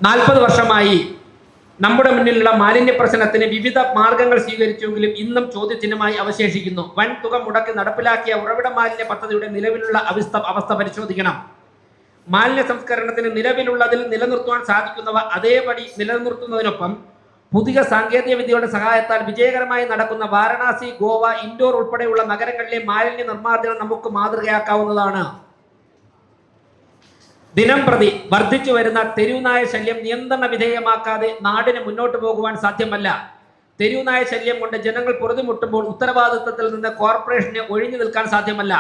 40 വർഷമായി നമ്മുടെ മുന്നിലുള്ള മാലിന്യ പ്രശ്നത്തിന് വിവിധ മാർഗങ്ങൾ സ്വീകരിച്ചുവെങ്കിലും ഇന്നും ചോദ്യചിഹ്നമായി അവശേഷിക്കുന്നു. വൻ തുക മുടക്കി നടപ്പിലാക്കിയ ഉറവിട മാലിന്യ പദ്ധതിയുടെ നിലവിലുള്ള അവസ്ഥ പരിശോധിക്കണം. മാലിന്യ സംസ്കരണത്തിന് നിലവിലുള്ളതിൽ നിലനിർത്തുവാൻ സാധിക്കുന്നവ അതേപടി നിലനിർത്തുന്നതിനൊപ്പം പുതിയ സാങ്കേതിക വിദ്യയുടെ സഹായത്താൽ വിജയകരമായി നടക്കുന്ന വാരണാസി, ഗോവ, ഇൻഡോർ ഉൾപ്പെടെയുള്ള നഗരങ്ങളിലെ മാലിന്യ നിർമ്മാർജ്ജനം നമുക്ക് മാതൃകയാക്കാവുന്നതാണ്. ദിനം പ്രതി വർദ്ധിച്ചു വരുന്ന തെരുവുനായ ശല്യം നിയന്ത്രണ വിധേയമാക്കാതെ നാടിന് മുന്നോട്ട് പോകുവാൻ സാധ്യമല്ല. തെരുവുനായ ശല്യം കൊണ്ട് ജനങ്ങൾ പൊറുതിമുട്ടുമ്പോൾ ഉത്തരവാദിത്വത്തിൽ നിന്ന് കോർപ്പറേഷന് ഒഴിഞ്ഞു നിൽക്കാൻ സാധ്യമല്ല.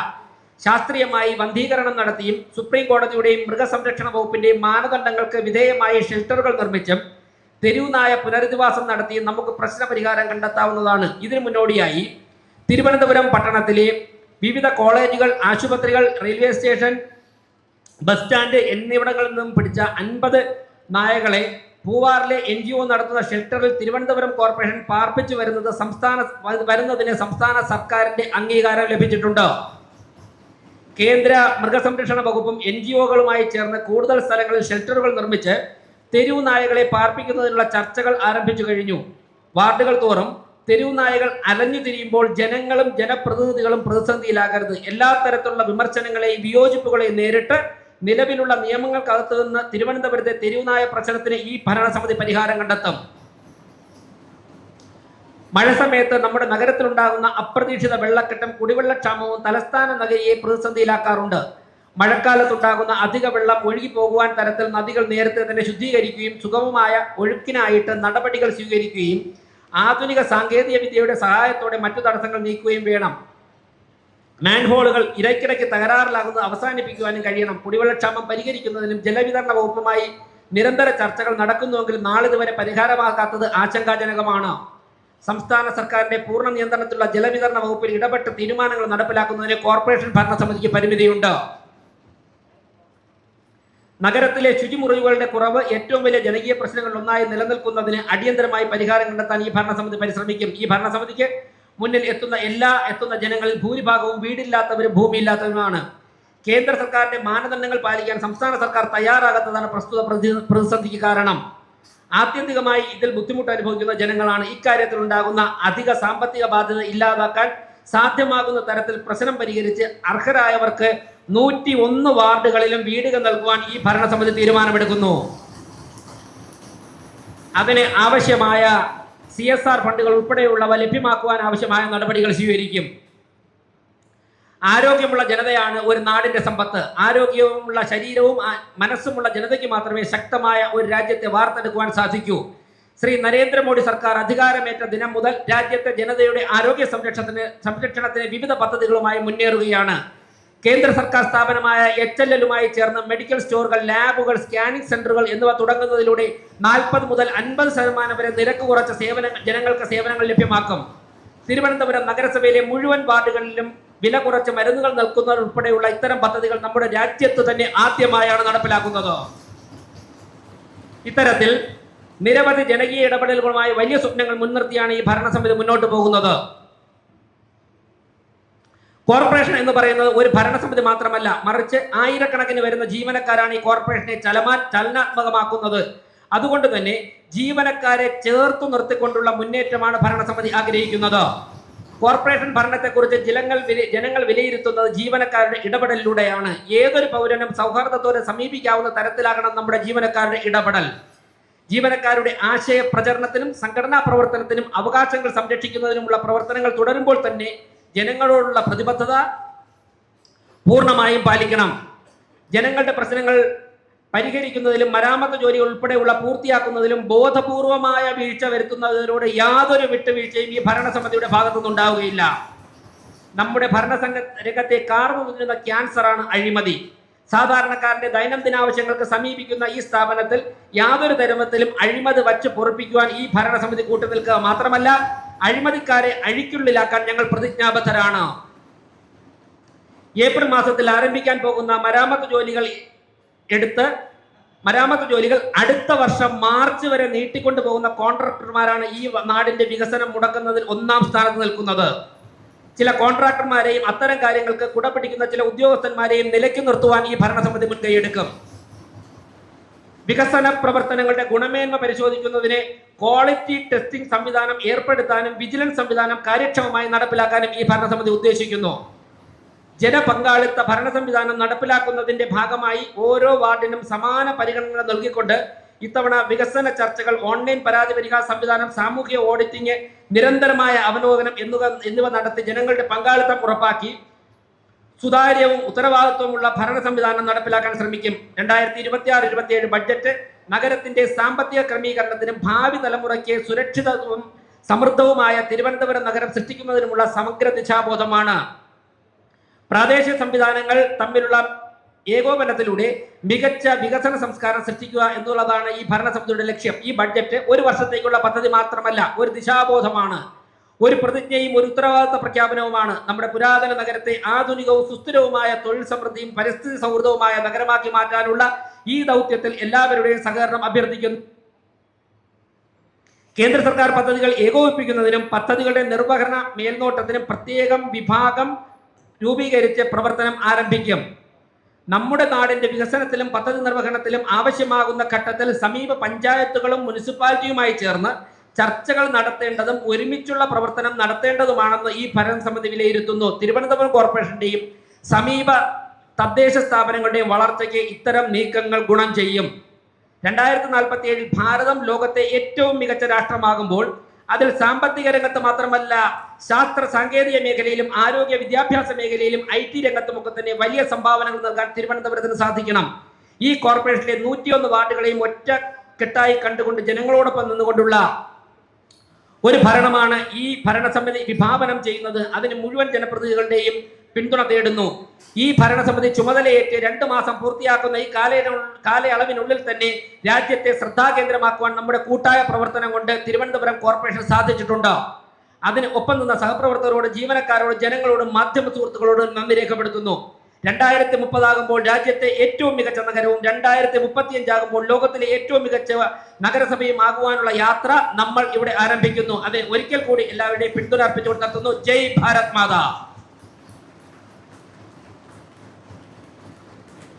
ശാസ്ത്രീയമായി വന്ധീകരണം നടത്തിയും സുപ്രീം കോടതിയുടെയും മൃഗസംരക്ഷണ വകുപ്പിന്റെയും മാനദണ്ഡങ്ങൾക്ക് വിധേയമായി ഷെൽട്ടറുകൾ നിർമ്മിച്ചും തെരുവുനായ പുനരധിവാസം നടത്തി നമുക്ക് പ്രശ്ന പരിഹാരം കണ്ടെത്താവുന്നതാണ്. ഇതിനു മുന്നോടിയായി തിരുവനന്തപുരം പട്ടണത്തിലെ വിവിധ കോളേജുകൾ, ആശുപത്രികൾ, റെയിൽവേ സ്റ്റേഷൻ, ബസ് സ്റ്റാൻഡ് എന്നിവിടങ്ങളിൽ നിന്നും പിടിച്ച 50 നായകളെ പൂവാറിലെ NGO നടത്തുന്ന ഷെൽട്ടറിൽ തിരുവനന്തപുരം കോർപ്പറേഷൻ പാർപ്പിച്ചു വരുന്നതിന് സംസ്ഥാന സർക്കാരിന്റെ അംഗീകാരം ലഭിച്ചിട്ടുണ്ട്. കേന്ദ്ര മൃഗസംരക്ഷണ വകുപ്പും NGOകളുമായി ചേർന്ന് കൂടുതൽ സ്ഥലങ്ങളിൽ ഷെൽട്ടറുകൾ നിർമ്മിച്ച് തെരുവു നായകളെ പാർപ്പിക്കുന്നതിനുള്ള ചർച്ചകൾ ആരംഭിച്ചു കഴിഞ്ഞു. വാർഡുകൾ തോറും തെരുവു നായകൾ അലഞ്ഞു തിരിയുമ്പോൾ ജനങ്ങളും ജനപ്രതിനിധികളും പ്രതിസന്ധിയിലാകരുത്. എല്ലാ തരത്തിലുള്ള വിമർശനങ്ങളെയും വിയോജിപ്പുകളെയും നേരിട്ട് നിലവിലുള്ള നിയമങ്ങൾക്കകത്ത് നിന്ന് തിരുവനന്തപുരത്തെ തെരുവുനായ പ്രശ്നത്തിന് ഈ ഭരണസമിതി പരിഹാരം കണ്ടെത്തും. മഴ സമയത്ത് നമ്മുടെ നഗരത്തിലുണ്ടാകുന്ന അപ്രതീക്ഷിത വെള്ളക്കെട്ടും കുടിവെള്ളക്ഷാമവും തലസ്ഥാന നഗരിയെ പ്രതിസന്ധിയിലാക്കാറുണ്ട്. മഴക്കാലത്തുണ്ടാകുന്ന അധിക വെള്ളം ഒഴുകി പോകുവാൻ തരത്തിൽ നദികൾ നേരത്തെ തന്നെ ശുദ്ധീകരിക്കുകയും സുഗമമായ ഒഴുക്കിനായിട്ട് നടപടികൾ സ്വീകരിക്കുകയും ആധുനിക സാങ്കേതിക വിദ്യയുടെ സഹായത്തോടെ മറ്റു തടസ്സങ്ങൾ നീക്കുകയും വേണം. മാൻഹോളുകൾ ഇടയ്ക്കിടയ്ക്ക് തകരാറിലാകുന്നത് അവസാനിപ്പിക്കുവാനും കഴിയണം. കുടിവെള്ളക്ഷാമം പരിഹരിക്കുന്നതിനും ജലവിതരണ വകുപ്പുമായി നിരന്തര ചർച്ചകൾ നടക്കുന്നുവെങ്കിലും നാളിതുവരെ പരിഹാരമാകാത്തത് ആശങ്കാജനകമാണ്. സംസ്ഥാന സർക്കാരിന്റെ പൂർണ്ണ നിയന്ത്രണത്തിലുള്ള ജലവിതരണ വകുപ്പിൽ ഇടപെട്ട് തീരുമാനങ്ങൾ നടപ്പിലാക്കുന്നതിന് കോർപ്പറേഷൻ ഭരണസമിതിക്ക് പരിമിതിയുണ്ട്. നഗരത്തിലെ ശുചിമുറിവുകളുടെ കുറവ് ഏറ്റവും വലിയ ജനകീയ പ്രശ്നങ്ങളിൽ ഒന്നായി നിലനിൽക്കുന്നതിന് അടിയന്തരമായി പരിഹാരം കണ്ടെത്താൻ ഈ ഭരണസമിതി പരിശ്രമിക്കും. ഈ ഭരണസമിതിക്ക് മുന്നിൽ എത്തുന്ന ജനങ്ങളിൽ ഭൂരിഭാഗവും വീടില്ലാത്തവരും ഭൂമിയില്ലാത്തവരുമാണ്. കേന്ദ്ര സർക്കാരിന്റെ മാനദണ്ഡങ്ങൾ പാലിക്കാൻ സംസ്ഥാന സർക്കാർ തയ്യാറാകാത്തതാണ് പ്രസ്തുത പ്രതിസന്ധിക്ക് കാരണം. ആത്യന്തികമായി ഇതിൽ ബുദ്ധിമുട്ട് അനുഭവിക്കുന്ന ജനങ്ങളാണ്. ഇക്കാര്യത്തിൽ ഉണ്ടാകുന്ന അധിക സാമ്പത്തിക ബാധ്യത ഇല്ലാതാക്കാൻ സാധ്യമാകുന്ന തരത്തിൽ പ്രശ്നം പരിഹരിച്ച് അർഹരായവർക്ക് 101 വാർഡുകളിലും വീടുകൾ നൽകുവാൻ ഈ ഭരണസമിതി തീരുമാനമെടുക്കുന്നു. അതിന് ആവശ്യമായ CSR ഫണ്ടുകൾ ഉൾപ്പെടെയുള്ളവ ലഭ്യമാക്കുവാൻ ആവശ്യമായ നടപടികൾ സ്വീകരിക്കും. ആരോഗ്യമുള്ള ജനതയാണ് ഒരു നാടിന്റെ സമ്പത്ത്. ആരോഗ്യവുമുള്ള ശരീരവും മനസ്സുമുള്ള ജനതയ്ക്ക് മാത്രമേ ശക്തമായ ഒരു രാജ്യത്തെ വാർത്തെടുക്കുവാൻ സാധിക്കൂ. ശ്രീ നരേന്ദ്രമോദി സർക്കാർ അധികാരമേറ്റ ദിനം മുതൽ രാജ്യത്തെ ജനതയുടെ ആരോഗ്യ സംരക്ഷണത്തിന് വിവിധ പദ്ധതികളുമായി മുന്നേറുകയാണ്. കേന്ദ്ര സർക്കാർ സ്ഥാപനമായ HLLുമായി ചേർന്ന് മെഡിക്കൽ സ്റ്റോറുകൾ, ലാബുകൾ, സ്കാനിംഗ് സെന്ററുകൾ എന്നിവ തുടങ്ങുന്നതിലൂടെ 40 മുതൽ 50% വരെ നിരക്ക് കുറച്ച ജനങ്ങൾക്ക് സേവനങ്ങൾ ലഭ്യമാക്കും. തിരുവനന്തപുരം നഗരസഭയിലെ മുഴുവൻ വാർഡുകളിലും വില കുറച്ച് മരുന്നുകൾ നൽകുന്നതുൾപ്പെടെയുള്ള ഇത്തരം പദ്ധതികൾ നമ്മുടെ രാജ്യത്ത് തന്നെ ആദ്യമായാണ് നടപ്പിലാക്കുന്നത്. ഇത്തരത്തിൽ നിരവധി ജനകീയ ഇടപെടലുകളുമായി വലിയ സ്വപ്നങ്ങൾ മുൻനിർത്തിയാണ് ഈ ഭരണസമിതി മുന്നോട്ട് പോകുന്നത്. കോർപ്പറേഷൻ എന്ന് പറയുന്നത് ഒരു ഭരണസമിതി മാത്രമല്ല, മറിച്ച് ആയിരക്കണക്കിന് വരുന്ന ജീവനക്കാരാണ് ഈ കോർപ്പറേഷനെ ചലനാത്മകമാക്കുന്നത്. അതുകൊണ്ട് തന്നെ ജീവനക്കാരെ ചേർത്തു നിർത്തിക്കൊണ്ടുള്ള മുന്നേറ്റമാണ് ഭരണസമിതി ആഗ്രഹിക്കുന്നത്. കോർപ്പറേഷൻ ഭരണത്തെക്കുറിച്ച് ജനങ്ങൾ വിലയിരുത്തുന്നത് ജീവനക്കാരുടെ ഇടപെടലിലൂടെയാണ്. ഏതൊരു പൗരനും സൗഹാർദ്ദത്തോടെ സമീപിക്കാവുന്ന തരത്തിലാകണം നമ്മുടെ ജീവനക്കാരുടെ ഇടപെടൽ. ജീവനക്കാരുടെ ആശയ പ്രചരണത്തിനും സംഘടനാ പ്രവർത്തനത്തിനും അവകാശങ്ങൾ സംരക്ഷിക്കുന്നതിനുമുള്ള പ്രവർത്തനങ്ങൾ തുടരുമ്പോൾ തന്നെ ജനങ്ങളോടുള്ള പ്രതിബദ്ധത പൂർണ്ണമായും പാലിക്കണം. ജനങ്ങളുടെ പ്രശ്നങ്ങൾ പരിഹരിക്കുന്നതിലും മരാമത്ത് ജോലികൾ ഉൾപ്പെടെയുള്ള പൂർത്തിയാക്കുന്നതിലും ബോധപൂർവമായ വീഴ്ച വരുത്തുന്നതിലൂടെ യാതൊരു വിട്ടുവീഴ്ചയും ഈ ഭരണസമിതിയുടെ ഭാഗത്തുനിന്നുണ്ടാവുകയില്ല. നമ്മുടെ രംഗത്തെ കാർന്നു നിൽക്കുന്ന ക്യാൻസറാണ് അഴിമതി. സാധാരണക്കാരന്റെ ദൈനംദിന ആവശ്യങ്ങൾക്ക് സമീപിക്കുന്ന ഈ സ്ഥാപനത്തിൽ യാതൊരു തരത്തിലും അഴിമതി വച്ച് പൊറുപ്പിക്കുവാൻ ഈ ഭരണസമിതി കൂട്ടുനിൽക്കുക മാത്രമല്ല, അഴിമതിക്കാരെ അഴിക്കുള്ളിലാക്കാൻ ഞങ്ങൾ പ്രതിജ്ഞാബദ്ധരാണ്. ഏപ്രിൽ മാസത്തിൽ ആരംഭിക്കാൻ പോകുന്ന മരാമത്ത് ജോലികൾ അടുത്ത വർഷം മാർച്ച് വരെ നീട്ടിക്കൊണ്ടു പോകുന്ന കോൺട്രാക്ടർമാരാണ് ഈ നാടിന്റെ വികസനം മുടക്കുന്നതിൽ 1ാം സ്ഥാനത്ത് നിൽക്കുന്നത്. ചില കോൺട്രാക്ടർമാരെയും അത്തരം കാര്യങ്ങൾക്ക് കുടപിടിക്കുന്ന ചില ഉദ്യോഗസ്ഥന്മാരെയും നിലയ്ക്ക് നിർത്തുവാൻ ഈ ഭരണസമിതി മുൻകൈയെടുക്കും. വികസന പ്രവർത്തനങ്ങളുടെ ഗുണമേന്മ പരിശോധിക്കുന്നതിന് ക്വാളിറ്റി ടെസ്റ്റിംഗ് സംവിധാനം ഏർപ്പെടുത്താനും വിജിലൻസ് സംവിധാനം കാര്യക്ഷമമായി നടപ്പിലാക്കാനും ഈ ഭരണസമിതി ഉദ്ദേശിക്കുന്നു. ജനപങ്കാളിത്ത ഭരണ സംവിധാനം നടപ്പിലാക്കുന്നതിന്റെ ഭാഗമായി ഓരോ വാർഡിനും സമാന പരിഗണന നൽകിക്കൊണ്ട് ഇത്തവണ വികസന ചർച്ചകൾ, ഓൺലൈൻ പരാതി പരിഹാര സംവിധാനം, സാമൂഹിക ഓഡിറ്റിംഗ്, നിരന്തരമായ അവലോകനം എന്നിവ നടത്തി ജനങ്ങളുടെ പങ്കാളിത്തം ഉറപ്പാക്കി സുതാര്യവും ഉത്തരവാദിത്വമുള്ള ഭരണ സംവിധാനം നടപ്പിലാക്കാൻ ശ്രമിക്കും. 2026-27 ബഡ്ജറ്റ് നഗരത്തിന്റെ സാമ്പത്തിക ക്രമീകരണത്തിനും ഭാവി തലമുറയ്ക്ക് സുരക്ഷിതവും സമൃദ്ധവുമായ തിരുവനന്തപുരം നഗരം സൃഷ്ടിക്കുന്നതിനുമുള്ള സമഗ്ര ദിശാബോധമാണ്. പ്രാദേശിക സംവിധാനങ്ങൾ തമ്മിലുള്ള ഏകോപനത്തിലൂടെ മികച്ച വികസന സംസ്കാരം സൃഷ്ടിക്കുക എന്നുള്ളതാണ് ഈ ഭരണസമിതിയുടെ ലക്ഷ്യം. ഈ ബഡ്ജറ്റ് ഒരു വർഷത്തേക്കുള്ള പദ്ധതി മാത്രമല്ല, ഒരു ദിശാബോധമാണ്, ഒരു പ്രതിജ്ഞയും ഒരു ഉത്തരവാദിത്ത പ്രഖ്യാപനവുമാണ്. നമ്മുടെ പുരാതന നഗരത്തെ ആധുനികവും സുസ്ഥിരവുമായ തൊഴിൽ സമൃദ്ധിയും പരിസ്ഥിതി സൗഹൃദവുമായ നഗരമാക്കി മാറ്റാനുള്ള ഈ ദൗത്യത്തിൽ എല്ലാവരുടെയും സഹകരണം അഭ്യർത്ഥിക്കുന്നു. കേന്ദ്ര സർക്കാർ പദ്ധതികൾ ഏകോപിപ്പിക്കുന്നതിനും പദ്ധതികളുടെ നിർവഹണ മേൽനോട്ടത്തിനും പ്രത്യേകം വിഭാഗം രൂപീകരിച്ച് പ്രവർത്തനം ആരംഭിക്കും. നമ്മുടെ നാടിന്റെ വികസനത്തിലും പദ്ധതി നിർവഹണത്തിലും ആവശ്യമാകുന്ന ഘട്ടത്തിൽ സമീപ പഞ്ചായത്തുകളും മുനിസിപ്പാലിറ്റിയുമായി ചേർന്ന് ചർച്ചകൾ നടത്തേണ്ടതും ഒരുമിച്ചുള്ള പ്രവർത്തനം നടത്തേണ്ടതുമാണെന്ന് ഈ ഭരണസമിതി വിലയിരുത്തുന്നു. തിരുവനന്തപുരം കോർപ്പറേഷന്റെയും സമീപ തദ്ദേശ സ്ഥാപനങ്ങളുടെയും വളർച്ചയ്ക്ക് ഇത്തരം നീക്കങ്ങൾ ഗുണം ചെയ്യും. 2047 ഭാരതം ലോകത്തെ ഏറ്റവും മികച്ച രാഷ്ട്രമാകുമ്പോൾ അതിൽ സാമ്പത്തിക രംഗത്ത് മാത്രമല്ല, ശാസ്ത്ര സാങ്കേതിക മേഖലയിലും ആരോഗ്യ വിദ്യാഭ്യാസ മേഖലയിലും IT രംഗത്തുമൊക്കെ തന്നെ വലിയ സംഭാവനകൾ നൽകാൻ തിരുവനന്തപുരത്തിന് സാധിക്കണം. ഈ കോർപ്പറേഷനിലെ 101 വാർഡുകളെയും ഒറ്റക്കെട്ടായി കണ്ടുകൊണ്ട് ജനങ്ങളോടൊപ്പം നിന്നുകൊണ്ടുള്ള ഒരു ഭരണമാണ് ഈ ഭരണസമിതി വിഭാവനം ചെയ്യുന്നത്. അതിന് മുഴുവൻ ജനപ്രതിനിധികളുടെയും പിന്തുണ തേടുന്നു. ഈ ഭരണസമിതി ചുമതലയേറ്റ് 2 മാസം പൂർത്തിയാക്കുന്ന ഈ കാലയളവിനുള്ളിൽ തന്നെ രാജ്യത്തെ ശ്രദ്ധാകേന്ദ്രമാക്കുവാൻ നമ്മുടെ കൂട്ടായ പ്രവർത്തനം കൊണ്ട് തിരുവനന്തപുരം കോർപ്പറേഷൻ സാധിച്ചിട്ടുണ്ട്. അതിന് ഒപ്പം നിന്ന സഹപ്രവർത്തകരോട്, ജീവനക്കാരോട്, ജനങ്ങളോടും മാധ്യമ സുഹൃത്തുക്കളോടും നന്ദി രേഖപ്പെടുത്തുന്നു. 2030 ആകുമ്പോൾ രാജ്യത്തെ ഏറ്റവും മികച്ച നഗരവും 2035 ആകുമ്പോൾ ലോകത്തിലെ ഏറ്റവും മികച്ച നഗരസഭയും ആകുവാനുള്ള യാത്ര നമ്മൾ ഇവിടെ ആരംഭിക്കുന്നു. അത് ഒരിക്കൽ കൂടി എല്ലാവരുടെയും പിന്തുണ അർപ്പിച്ചുകൊണ്ട് നടത്തുന്നു. ജയ് ഭാരത് മാതാ.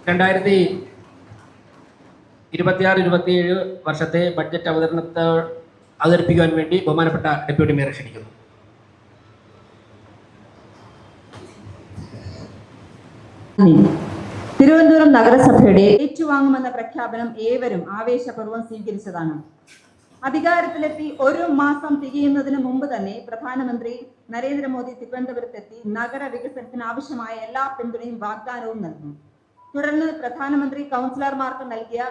2026-27 വർഷത്തെ ബഡ്ജറ്റ് അവതരിപ്പിക്കുവാൻ വേണ്ടി ബഹുമാനപ്പെട്ട ഡെപ്യൂട്ടി മേയർ ക്ഷണിക്കുന്നു. തിരുവനന്തപുരം നഗരസഭയുടെ ഏറ്റുവാങ്ങുമെന്ന പ്രഖ്യാപനം ഏവരും ആവേശപൂർവ്വം സ്വീകരിച്ചതാണ്. അധികാരത്തിലെത്തി 1 മാസം തികയുന്നതിന് മുമ്പ് തന്നെ പ്രധാനമന്ത്രി നരേന്ദ്രമോദി തിരുവനന്തപുരത്തെത്തി നഗര വികസനത്തിന് ആവശ്യമായ എല്ലാ പിന്തുണയും വാഗ്ദാനവും നൽകും. തുടർന്ന് പ്രധാനമന്ത്രി കൗൺസിലർമാർക്ക് നൽകിയ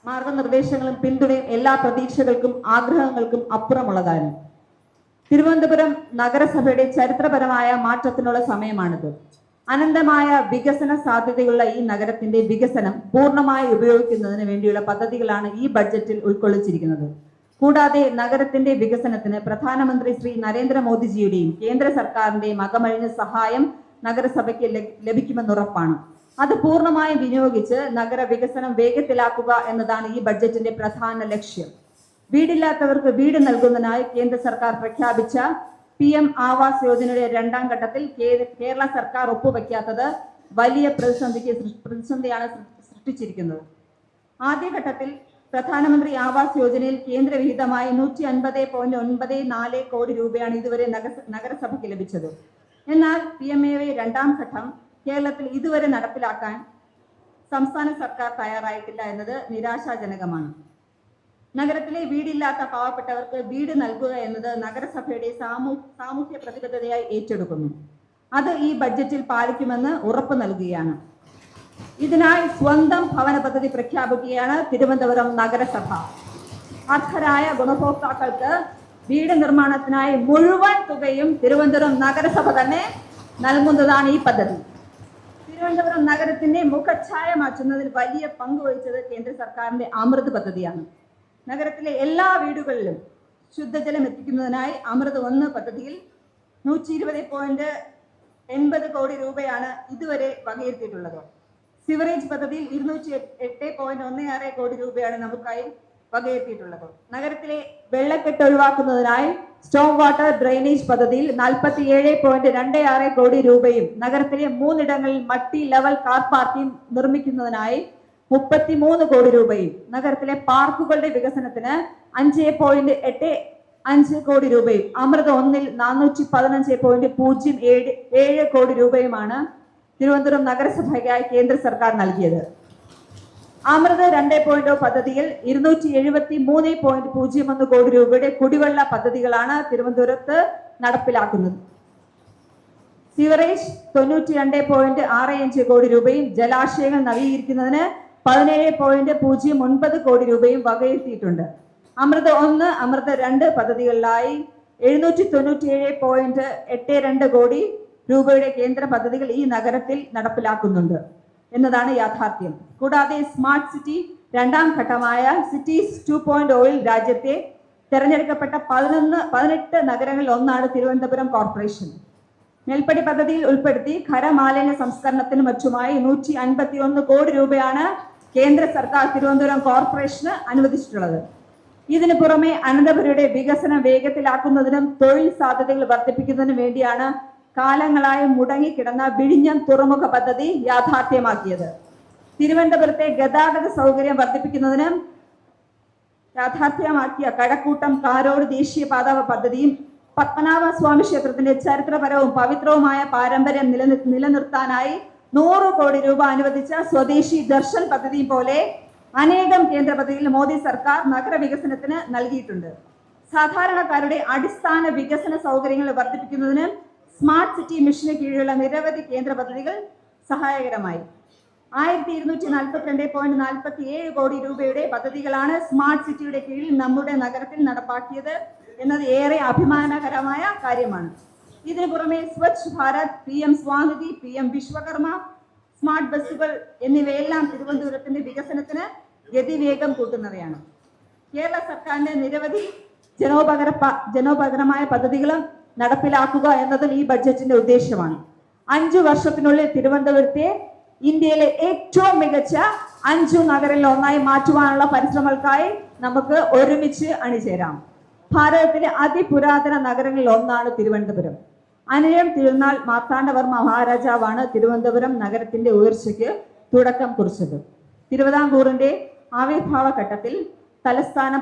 മാർഗനിർദ്ദേശങ്ങളും പിന്തുണയും എല്ലാ പ്രതീക്ഷകൾക്കും ആഗ്രഹങ്ങൾക്കും അപ്പുറമുള്ളതാണ്. തിരുവനന്തപുരം നഗരസഭയുടെ ചരിത്രപരമായ മാറ്റത്തിനുള്ള സമയമാണിത്. അനന്തമായ വികസന സാധ്യതയുള്ള ഈ നഗരത്തിന്റെ വികസനം പൂർണ്ണമായി ഉപയോഗിക്കുന്നതിന് വേണ്ടിയുള്ള പദ്ധതികളാണ് ഈ ബഡ്ജറ്റിൽ ഉൾക്കൊള്ളിച്ചിരിക്കുന്നത്. കൂടാതെ നഗരത്തിന്റെ വികസനത്തിന് പ്രധാനമന്ത്രി ശ്രീ നരേന്ദ്രമോദിജിയുടെയും കേന്ദ്ര സർക്കാരിന്റെയും അകമഴിഞ്ഞ സഹായം നഗരസഭയ്ക്ക് ലഭിക്കുമെന്നുറപ്പാണ്. അത് പൂർണ്ണമായും വിനിയോഗിച്ച് നഗര വികസനം വേഗത്തിലാക്കുക എന്നതാണ് ഈ ബഡ്ജറ്റിന്റെ പ്രധാന ലക്ഷ്യം. വീടില്ലാത്തവർക്ക് വീട് നൽകുന്നതിനായി കേന്ദ്ര സർക്കാർ പ്രഖ്യാപിച്ച PM ആവാസ് യോജനയുടെ 2ാം ഘട്ടത്തിൽ കേരള സർക്കാർ ഒപ്പുവെക്കാത്തത് വലിയ പ്രതിസന്ധിയാണ് സൃഷ്ടിച്ചിരിക്കുന്നത്. ആദ്യഘട്ടത്തിൽ പ്രധാനമന്ത്രി ആവാസ് യോജനയിൽ കേന്ദ്ര വിഹിതമായി 150.94 കോടി രൂപയാണ് ഇതുവരെ നഗരസഭയ്ക്ക് ലഭിച്ചത്. എന്നാൽ PMAY 2ാം ഘട്ടം കേരളത്തിൽ ഇതുവരെ നടപ്പിലാക്കാൻ സംസ്ഥാന സർക്കാർ തയ്യാറായിട്ടില്ല എന്നത് നിരാശാജനകമാണ്. നഗരത്തിലെ വീടില്ലാത്ത പാവപ്പെട്ടവർക്ക് വീട് നൽകുക എന്നത് നഗരസഭയുടെ സാമൂഹ്യ പ്രതിബദ്ധതയായി ഏറ്റെടുക്കുന്നു. അത് ഈ ബഡ്ജറ്റിൽ പാലിക്കുമെന്ന് ഉറപ്പ് നൽകുകയാണ്. ഇതിനായി സ്വന്തം ഭവന പദ്ധതി പ്രഖ്യാപിക്കുകയാണ് തിരുവനന്തപുരം നഗരസഭ. അർഹരായ ഗുണഭോക്താക്കൾക്ക് വീട് നിർമ്മാണത്തിനായി മുഴുവൻ തുകയും തിരുവനന്തപുരം നഗരസഭ തന്നെ നൽകുന്നതാണ് ഈ പദ്ധതി. തിരുവനന്തപുരം നഗരത്തിന്റെ മുഖഛായ മാറ്റുന്നതിൽ വലിയ പങ്ക് വഹിച്ചത് കേന്ദ്ര സർക്കാരിന്റെ അമൃത് പദ്ധതിയാണ്. നഗരത്തിലെ എല്ലാ വീടുകളിലും ശുദ്ധജലം എത്തിക്കുന്നതിനായി അമൃത് 1 പദ്ധതിയിൽ 120.80 കോടി രൂപയാണ് ഇതുവരെ വകയിരുത്തിയിട്ടുള്ളത്. സിവറേജ് പദ്ധതിയിൽ 208.16 കോടി രൂപയാണ് നമുക്കായി വകയിരുത്തിയിട്ടുള്ളത്. നഗരത്തിലെ വെള്ളക്കെട്ട് ഒഴിവാക്കുന്നതിനായി സ്റ്റോം വാട്ടർ ഡ്രെയിനേജ് പദ്ധതിയിൽ 47.26 കോടി രൂപയും നഗരത്തിലെ 3 ഇടങ്ങളിൽ മൾട്ടി ലെവൽ കാർ പാർക്കിംഗ് നിർമ്മിക്കുന്നതിനായി 33 കോടി രൂപയും നഗരത്തിലെ പാർക്കുകളുടെ വികസനത്തിന് 5.85 കോടി രൂപയും അമൃത 1-ൽ 415.07 കോടി രൂപയുമാണ് തിരുവനന്തപുരം നഗരസഭയ്ക്കായി കേന്ദ്ര സർക്കാർ നൽകിയത്. അമൃത 2.0 പദ്ധതിയിൽ 273.01 കോടി രൂപയുടെ കുടിവെള്ള പദ്ധതികളാണ് തിരുവനന്തപുരത്ത് നടപ്പിലാക്കുന്നത്. സിവറേജ് 92.65 കോടി രൂപയും ജലാശയങ്ങൾ നവീകരിക്കുന്നതിന് 17.09 കോടി രൂപയും വകയിരുത്തിയിട്ടുണ്ട്. അമൃത 1, അമൃത 2 പദ്ധതികളിലായി 797.82 കോടി രൂപയുടെ കേന്ദ്ര പദ്ധതികൾ ഈ നഗരത്തിൽ നടപ്പിലാക്കുന്നുണ്ട് എന്നതാണ് യാഥാർത്ഥ്യം. കൂടാതെ സ്മാർട്ട് സിറ്റി 2ാം ഘട്ടമായ സിറ്റീസ് 2.0-ൽ രാജ്യത്തെ തെരഞ്ഞെടുക്കപ്പെട്ട 18 നഗരങ്ങളിൽ ഒന്നാണ് തിരുവനന്തപുരം കോർപ്പറേഷൻ. മേൽപ്പടി പദ്ധതിയിൽ ഉൾപ്പെടുത്തി ഖരമാലിന്യ സംസ്കരണത്തിനും മറ്റുമായി 151 കോടി രൂപയാണ് കേന്ദ്ര സർക്കാർ തിരുവനന്തപുരം കോർപ്പറേഷന് അനുവദിച്ചിട്ടുള്ളത്. ഇതിനു പുറമെ അനന്തപുരിയുടെ വികസനം വേഗത്തിലാക്കുന്നതിനും തൊഴിൽ സാധ്യതകൾ വർദ്ധിപ്പിക്കുന്നതിനും വേണ്ടിയാണ് കാലങ്ങളായി മുടങ്ങിക്കിടന്ന വിഴിഞ്ഞം തുറമുഖ പദ്ധതി യാഥാർത്ഥ്യമാക്കിയത്. തിരുവനന്തപുരത്തെ ഗതാഗത സൗകര്യം വർദ്ധിപ്പിക്കുന്നതിന് യാഥാർത്ഥ്യമാക്കിയ കഴക്കൂട്ടം കാരോട് ദേശീയപാത പദ്ധതിയും പത്മനാഭ സ്വാമി ക്ഷേത്രത്തിന്റെ ചരിത്രപരവും പവിത്രവുമായ പാരമ്പര്യം നിലനിർത്താനായി 100 കോടി രൂപ അനുവദിച്ച സ്വദേശി ദർശൻ പദ്ധതി പോലെ അനേകം കേന്ദ്ര പദ്ധതികൾ മോദി സർക്കാർ നഗരവികസനത്തിന് നൽകിയിട്ടുണ്ട്. സാധാരണക്കാരുടെ അടിസ്ഥാന വികസന സൗകര്യങ്ങൾ വർദ്ധിപ്പിക്കുന്നതിന് സ്മാർട്ട് സിറ്റി മിഷന് കീഴിലുള്ള നിരവധി കേന്ദ്ര പദ്ധതികൾ സഹായകരമായി. 1242.47 കോടി രൂപയുടെ പദ്ധതികളാണ് സ്മാർട്ട് സിറ്റിയുടെ കീഴിൽ നമ്മുടെ നഗരത്തിൽ നടപ്പാക്കിയത് എന്നത് ഏറെ അഭിമാനകരമായ കാര്യമാണ്. ഇതിനു പുറമെ Swachh Bharat, PM Svanidhi, PM Vishwakarma, smart ബസ്സുകൾ എന്നിവയെല്ലാം തിരുവനന്തപുരത്തിന്റെ വികസനത്തിന് ഗതിവേഗം കൂട്ടുന്നവയാണ്. കേരള സർക്കാരിന്റെ നിരവധി ജനോപകരമായ പദ്ധതികളും നടപ്പിലാക്കുക എന്നതും ഈ ബഡ്ജറ്റിന്റെ ഉദ്ദേശമാണ്. 5 വർഷത്തിനുള്ളിൽ തിരുവനന്തപുരത്തെ ഇന്ത്യയിലെ ഏറ്റവും മികച്ച 5 നഗരങ്ങളിൽ ഒന്നായി മാറ്റുവാനുള്ള പരിശ്രമങ്ങൾക്കായി നമുക്ക് ഒരുമിച്ച് അണിചേരാം. ഭാരതത്തിലെ അതിപുരാതന നഗരങ്ങളിൽ ഒന്നാണ് തിരുവനന്തപുരം. അനിഴം തിരുനാൾ മാർത്താണ്ഡവർമ്മ മഹാരാജാവാണ് തിരുവനന്തപുരം നഗരത്തിന്റെ ഉയർച്ചയ്ക്ക് തുടക്കം കുറിച്ചത്. തിരുവിതാംകൂറിന്റെ ആവിർഭാവ ഘട്ടത്തിൽ തലസ്ഥാനം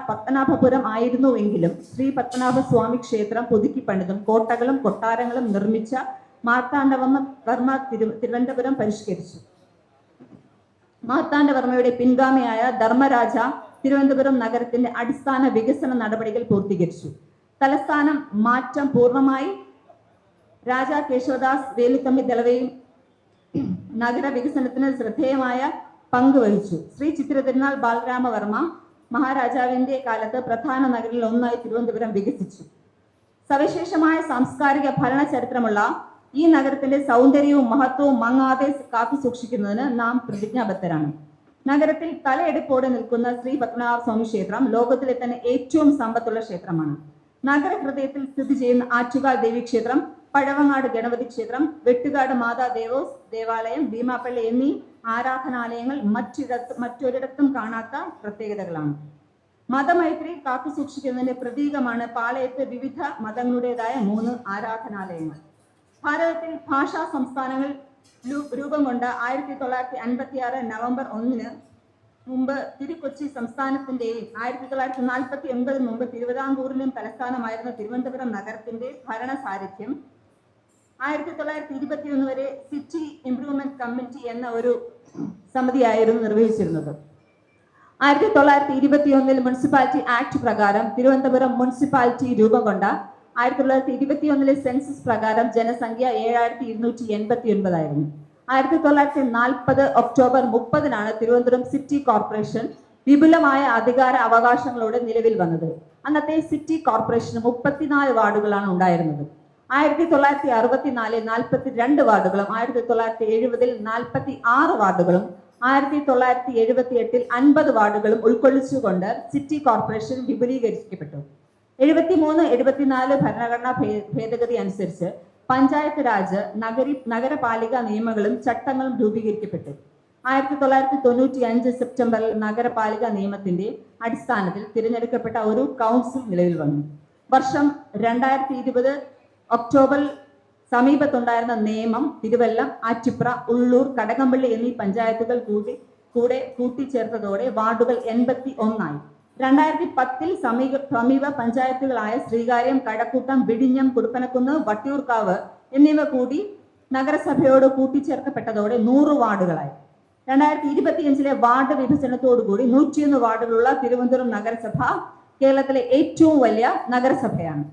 പത്മനാഭപുരം ആയിരുന്നുവെങ്കിലും ശ്രീ പത്മനാഭ സ്വാമി ക്ഷേത്രം പുതുക്കി പണിതും കോട്ടകളും കൊട്ടാരങ്ങളും നിർമ്മിച്ച മാർത്താണ്ഡവർമ്മ തിരുവനന്തപുരം പരിഷ്കരിച്ചു. മാർത്താണ്ഡവർമ്മയുടെ പിൻഗാമിയായ ധർമ്മരാജ തിരുവനന്തപുരം നഗരത്തിന്റെ അടിസ്ഥാന വികസന നടപടികൾ പൂർത്തീകരിച്ചു. തലസ്ഥാനം മാറ്റം പൂർണ്ണമായി രാജാ കേശവദാസ് വേലുത്തമ്പി ദളവയും നഗര വികസനത്തിന് ശ്രദ്ധേയമായ പങ്കുവഹിച്ചു. ശ്രീ ചിത്തിര തിരുനാൾ ബാലരാമവർമ്മ മഹാരാജാവിന്റെ കാലത്ത് പ്രധാന നഗരങ്ങളിൽ ഒന്നായി തിരുവനന്തപുരം വികസിച്ചു. സവിശേഷമായ സാംസ്കാരിക ഭരണ ചരിത്രമുള്ള ഈ നഗരത്തിന്റെ സൗന്ദര്യവും മഹത്വവും മങ്ങാതെ കാത്തു സൂക്ഷിക്കുന്നതിന് നാം പ്രതിജ്ഞാബദ്ധരാണ്. നഗരത്തിൽ തലയെടുപ്പോടെ നിൽക്കുന്ന ശ്രീ പത്മനാഭ സ്വാമി ക്ഷേത്രം ലോകത്തിലെ തന്നെ ഏറ്റവും സമ്പത്തുള്ള ക്ഷേത്രമാണ്. നഗരഹൃദയത്തിൽ സ്ഥിതി ചെയ്യുന്ന ആറ്റുകാൽ ദേവി ക്ഷേത്രം, പഴവങ്ങാട് ഗണപതി ക്ഷേത്രം, വെട്ടുകാട് മാതാ ദേവോസ് ദേവാലയം, ഭീമാപ്പള്ളി എന്നീ ആരാധനാലയങ്ങൾ മറ്റൊരിടത്തും കാണാത്ത പ്രത്യേകതകളാണ്. മതമൈത്രി കാത്തു സൂക്ഷിക്കുന്നതിന്റെ പ്രതീകമാണ് പാളയത്ത് വിവിധ മതങ്ങളുടേതായ 3 ആരാധനാലയങ്ങൾ. ഭാരതത്തിൽ ഭാഷാ സംസ്ഥാനങ്ങൾ രൂപം കൊണ്ട 1956 നവംബർ 1-ന് മുമ്പ് തിരുക്കൊച്ചി സംസ്ഥാനത്തിന്റെയും 1949 മുമ്പ് തിരുവിതാംകൂറിലും തലസ്ഥാനമായിരുന്ന തിരുവനന്തപുരം നഗരത്തിന്റെ ഭരണ സാരഥ്യം 1921 വരെ സിറ്റി ഇംപ്രൂവ്മെന്റ് കമ്മിറ്റി എന്ന ഒരു സമിതിയായിരുന്നു നിർവഹിച്ചിരുന്നത്. 1921 മുനിസിപ്പാലിറ്റി ആക്ട് പ്രകാരം തിരുവനന്തപുരം മുനിസിപ്പാലിറ്റി രൂപം കൊണ്ട 1921 സെൻസസ് പ്രകാരം ജനസംഖ്യ 7289 ആയിരുന്നു. 1940 ഒക്ടോബർ 30-നാണ് തിരുവനന്തപുരം സിറ്റി കോർപ്പറേഷൻ വിപുലമായ അധികാര അവകാശങ്ങളോടെ നിലവിൽ വന്നത്. അന്നത്തെ സിറ്റി കോർപ്പറേഷന് 34 വാർഡുകളാണ് ഉണ്ടായിരുന്നത്. 1964 42 വാർഡുകളും 1970 46 വാർഡുകളും 1978 50 വാർഡുകളും ഉൾക്കൊള്ളിച്ചുകൊണ്ട് സിറ്റി കോർപ്പറേഷൻ വിപുലീകരിക്കപ്പെട്ടു. 73-74 ഭരണഘടനാ ഭേദഗതി അനുസരിച്ച് പഞ്ചായത്ത് രാജ് നഗരപാലിക നിയമങ്ങളും ചട്ടങ്ങളും രൂപീകരിക്കപ്പെട്ടു. 1995 സെപ്റ്റംബറിൽ നഗരപാലിക നിയമത്തിന്റെ അടിസ്ഥാനത്തിൽ തിരഞ്ഞെടുക്കപ്പെട്ട ഒരു കൗൺസിൽ നിലവിൽ വന്നു. വർഷം 2020 ഒക്ടോബറിൽ സമീപത്തുണ്ടായിരുന്ന നിയമം തിരുവല്ല, ആറ്റിപ്ര, ഉള്ളൂർ, കടകംപള്ളി എന്നീ പഞ്ചായത്തുകൾ കൂട്ടിച്ചേർത്തതോടെ വാർഡുകൾ 81 ആയി. 2010 സമീപ പഞ്ചായത്തുകളായ ശ്രീകാര്യം, കഴക്കൂട്ടം, വിഴിഞ്ഞം, കുടുപ്പനക്കുന്ന്, വട്ടിയൂർക്കാവ് എന്നിവ കൂടി നഗരസഭയോട് കൂട്ടിച്ചേർക്കപ്പെട്ടതോടെ 100 വാർഡുകളായി. 2025 വാർഡ് വിഭജനത്തോടുകൂടി 101 വാർഡുകളുള്ള തിരുവനന്തപുരം നഗരസഭ കേരളത്തിലെ ഏറ്റവും വലിയ നഗരസഭയാണ്.